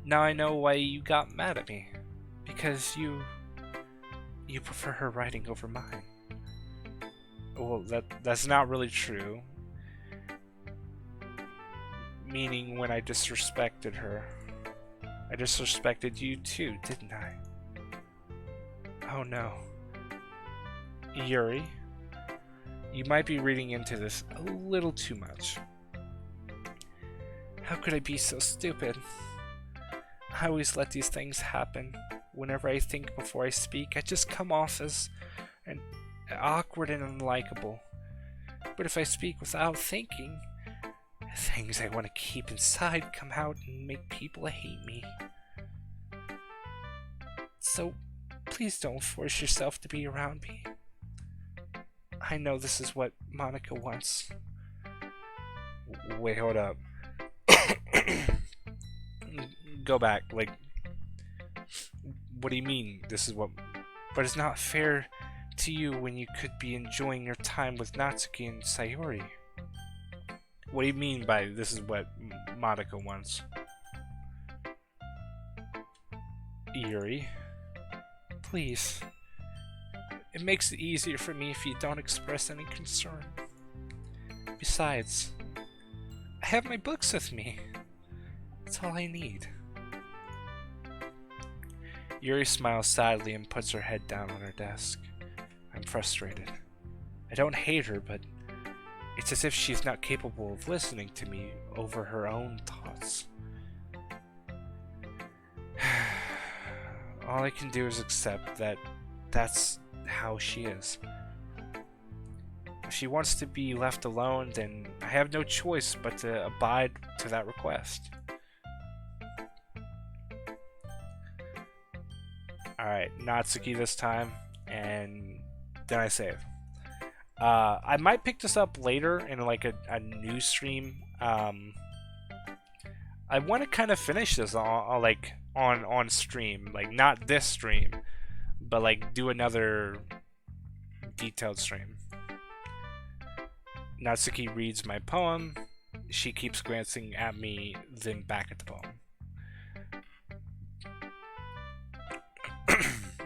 now I know why you got mad at me. Because you prefer her writing over mine. Well, that's not really true. Meaning when I disrespected her. I disrespected you too, didn't I? Oh no. Yuri, you might be reading into this a little too much. How could I be so stupid? I always let these things happen. Whenever I think before I speak, I just come off as awkward and unlikable. But if I speak without thinking, things I want to keep inside come out and make people hate me. So, please don't force yourself to be around me. I know this is what Monika wants. Wait, hold up. Go back, like... What do you mean, this is what... But it's not fair to you when you could be enjoying your time with Natsuki and Sayori. What do you mean by this is what Monika wants? Yuri, please. It makes it easier for me if you don't express any concern. Besides, I have my books with me. That's all I need. Yuri smiles sadly and puts her head down on her desk. I'm frustrated. I don't hate her, but it's as if she's not capable of listening to me over her own thoughts. All I can do is accept that that's how she is. If she wants to be left alone, then I have no choice but to abide to that request. Alright, Natsuki this time, and then I save. I might pick this up later in like a new stream. I want to kind of finish this on stream, like not this stream, but like do another detailed stream. Natsuki reads my poem. She keeps glancing at me, then back at the poem.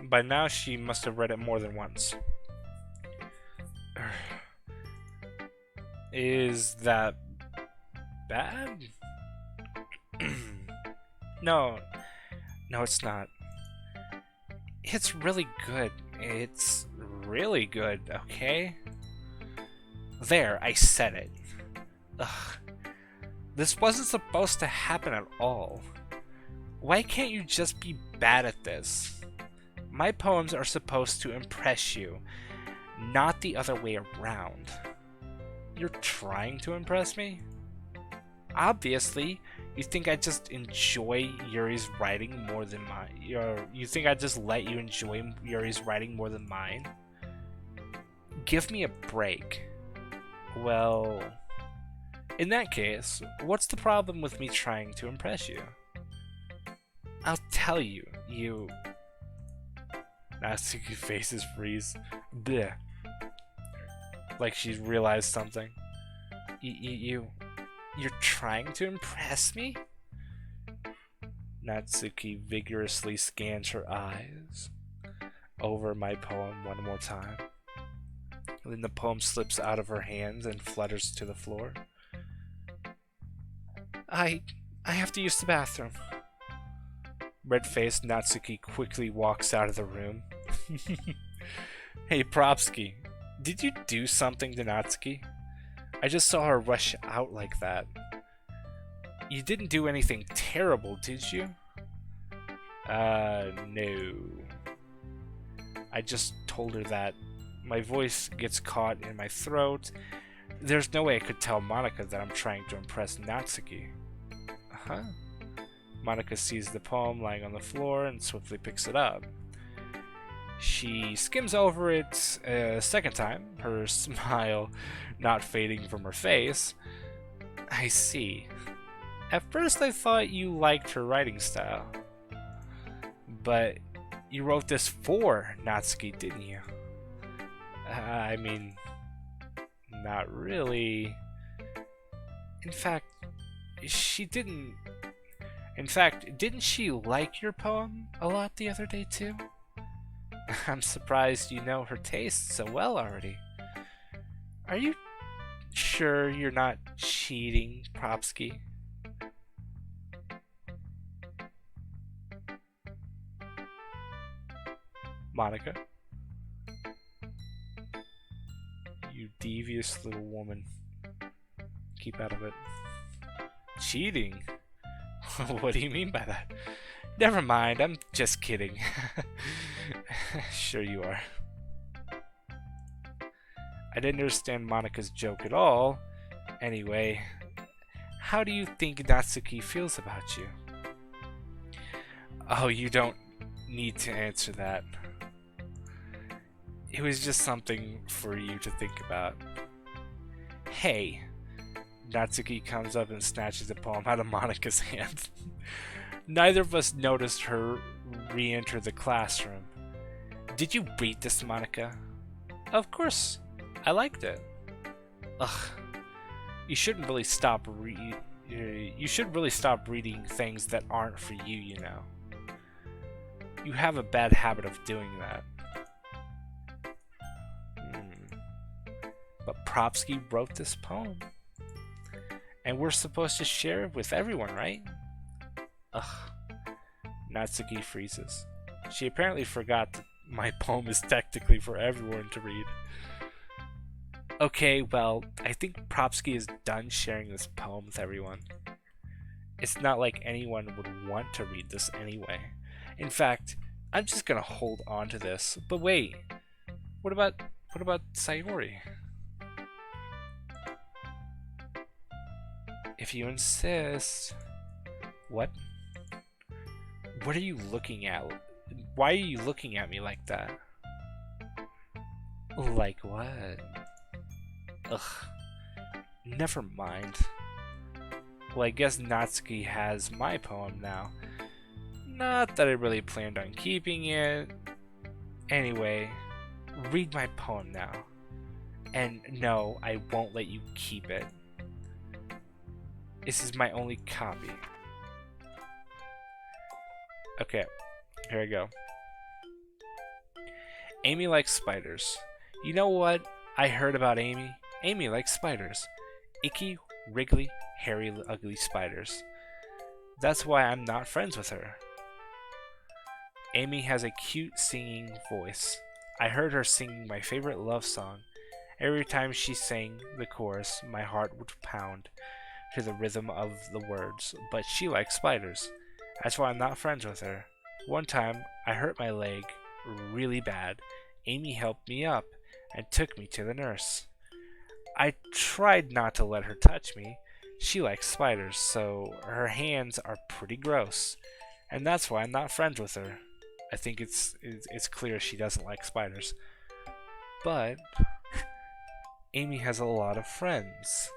By now, she must have read it more than once. Is that bad? No, it's not. It's really good. It's really good, okay? There, I said it. Ugh. This wasn't supposed to happen at all. Why can't you just be bad at this? My poems are supposed to impress you, not the other way around. You're trying to impress me? Obviously, you think I just enjoy Yuri's writing more than mine. You think I just let you enjoy Yuri's writing more than mine? Give me a break. Well, in that case, what's the problem with me trying to impress you? I'll tell you, you... Natsuki's faces freeze. Bleh. Like she's realized something. You're trying to impress me? Natsuki vigorously scans her eyes over my poem one more time. Then the poem slips out of her hands and flutters to the floor. I have to use the bathroom. Red-faced Natsuki quickly walks out of the room. Hey, Propski, did you do something to Natsuki? I just saw her rush out like that. You didn't do anything terrible, did you? No. I just told her that. My voice gets caught in my throat. There's no way I could tell Monika that I'm trying to impress Natsuki. Huh? Monika sees the poem lying on the floor and swiftly picks it up. She skims over it a second time, her smile not fading from her face. I see. At first I thought you liked her writing style. But you wrote this for Natsuki, didn't you? I mean, not really. In fact, didn't she like your poem a lot the other day too? I'm surprised you know her taste so well already. Are you sure you're not cheating, Propski? Monika? You devious little woman. Keep out of it. Cheating? What do you mean by that? Never mind, I'm just kidding. Sure you are. I didn't understand Monika's joke at all. Anyway, how do you think Natsuki feels about you? Oh, you don't need to answer that. It was just something for you to think about. Hey. Natsuki comes up and snatches the poem out of Monika's hand. Neither of us noticed her re-enter the classroom. Did you read this, Monika? Of course. I liked it. Ugh. You shouldn't really stop you should really stop reading things that aren't for you, you know. You have a bad habit of doing that. But Propski wrote this poem. And we're supposed to share it with everyone, right? Ugh. Natsuki freezes. She apparently forgot that my poem is technically for everyone to read. Okay, well, I think Propski is done sharing this poem with everyone. It's not like anyone would want to read this anyway. In fact, I'm just gonna hold on to this. But wait, what about Sayori? If you insist. What? What are you looking at? Why are you looking at me like that? Like what? Ugh. Never mind. Well, I guess Natsuki has my poem now. Not that I really planned on keeping it. Anyway, read my poem now. And no, I won't let you keep it. This is my only copy. Okay, here I go. Amy likes spiders. You know what I heard about Amy? Amy likes spiders. Icky, wriggly, hairy, ugly spiders. That's why I'm not friends with her. Amy has a cute singing voice. I heard her singing my favorite love song, Every time she sang the chorus, my heart would pound to the rhythm of the words. But she likes spiders. That's why I'm not friends with her. One time, I hurt my leg really bad. Amy helped me up and took me to the nurse. I tried not to let her touch me. She likes spiders, so her hands are pretty gross. And that's why I'm not friends with her. I think it's clear she doesn't like spiders. But Amy has a lot of friends.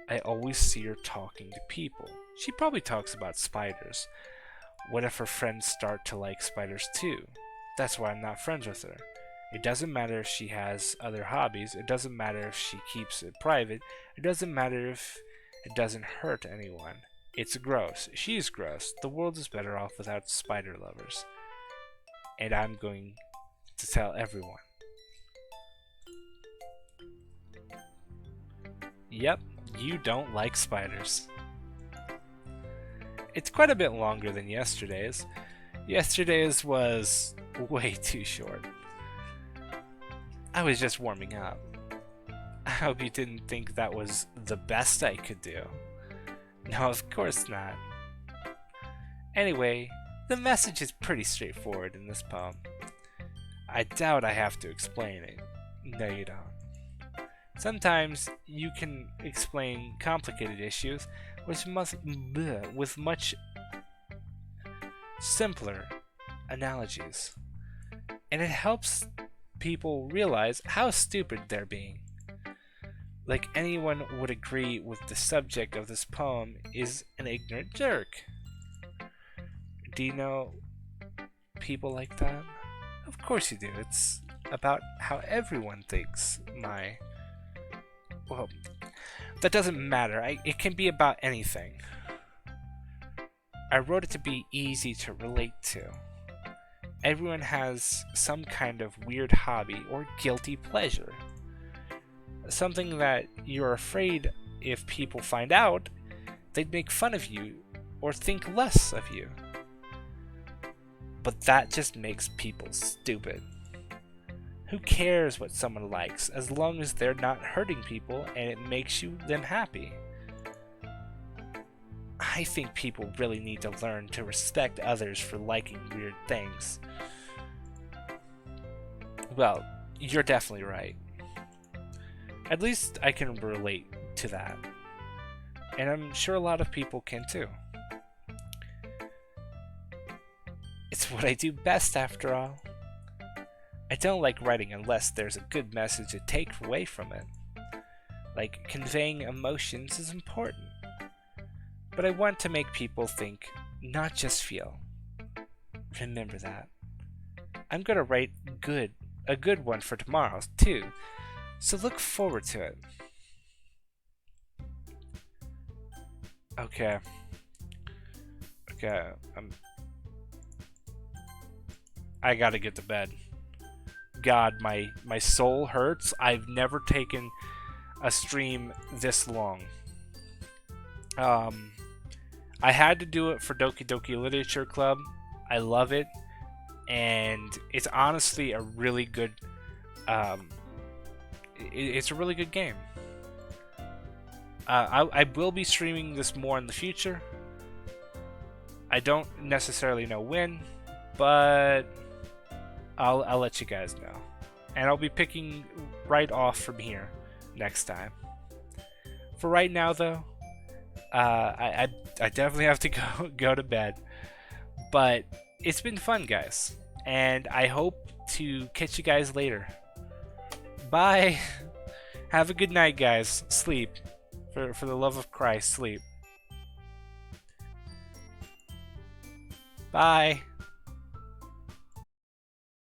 I always see her talking to people. She probably talks about spiders. What if her friends start to like spiders too? That's why I'm not friends with her. It doesn't matter if she has other hobbies. It doesn't matter if she keeps it private. It doesn't matter if it doesn't hurt anyone. It's gross. She's gross. The world is better off without spider lovers. And I'm going to tell everyone. Yep, you don't like spiders. It's quite a bit longer than yesterday's. Yesterday's was way too short. I was just warming up. I hope you didn't think that was the best I could do. No, of course not. Anyway, the message is pretty straightforward in this poem. I doubt I have to explain it. No, you don't. Sometimes you can explain complicated issues with much simpler analogies. And it helps people realize how stupid they're being. Like anyone would agree with the subject of this poem is an ignorant jerk. Do you know people like that? Of course you do. It's about how everyone thinks well, that doesn't matter. It can be about anything. I wrote it to be easy to relate to. Everyone has some kind of weird hobby or guilty pleasure. Something that you're afraid if people find out, they'd make fun of you or think less of you. But that just makes people stupid. Who cares what someone likes as long as they're not hurting people and it makes them happy? I think people really need to learn to respect others for liking weird things. Well, you're definitely right. At least I can relate to that. And I'm sure a lot of people can too. It's what I do best after all. I don't like writing unless there's a good message to take away from it. Like, conveying emotions is important. But I want to make people think, not just feel. Remember that. I'm gonna write a good one for tomorrow, too. So look forward to it. Okay. I gotta get to bed. God, my soul hurts. I've never taken a stream this long. I had to do it for Doki Doki Literature Club. I love it, and it's honestly a really good. It's a really good game. I will be streaming this more in the future. I don't necessarily know when, but I'll let you guys know. And I'll be picking right off from here next time. For right now, though, I definitely have to go to bed. But it's been fun, guys. And I hope to catch you guys later. Bye. Have a good night, guys. Sleep. For the love of Christ, sleep. Bye.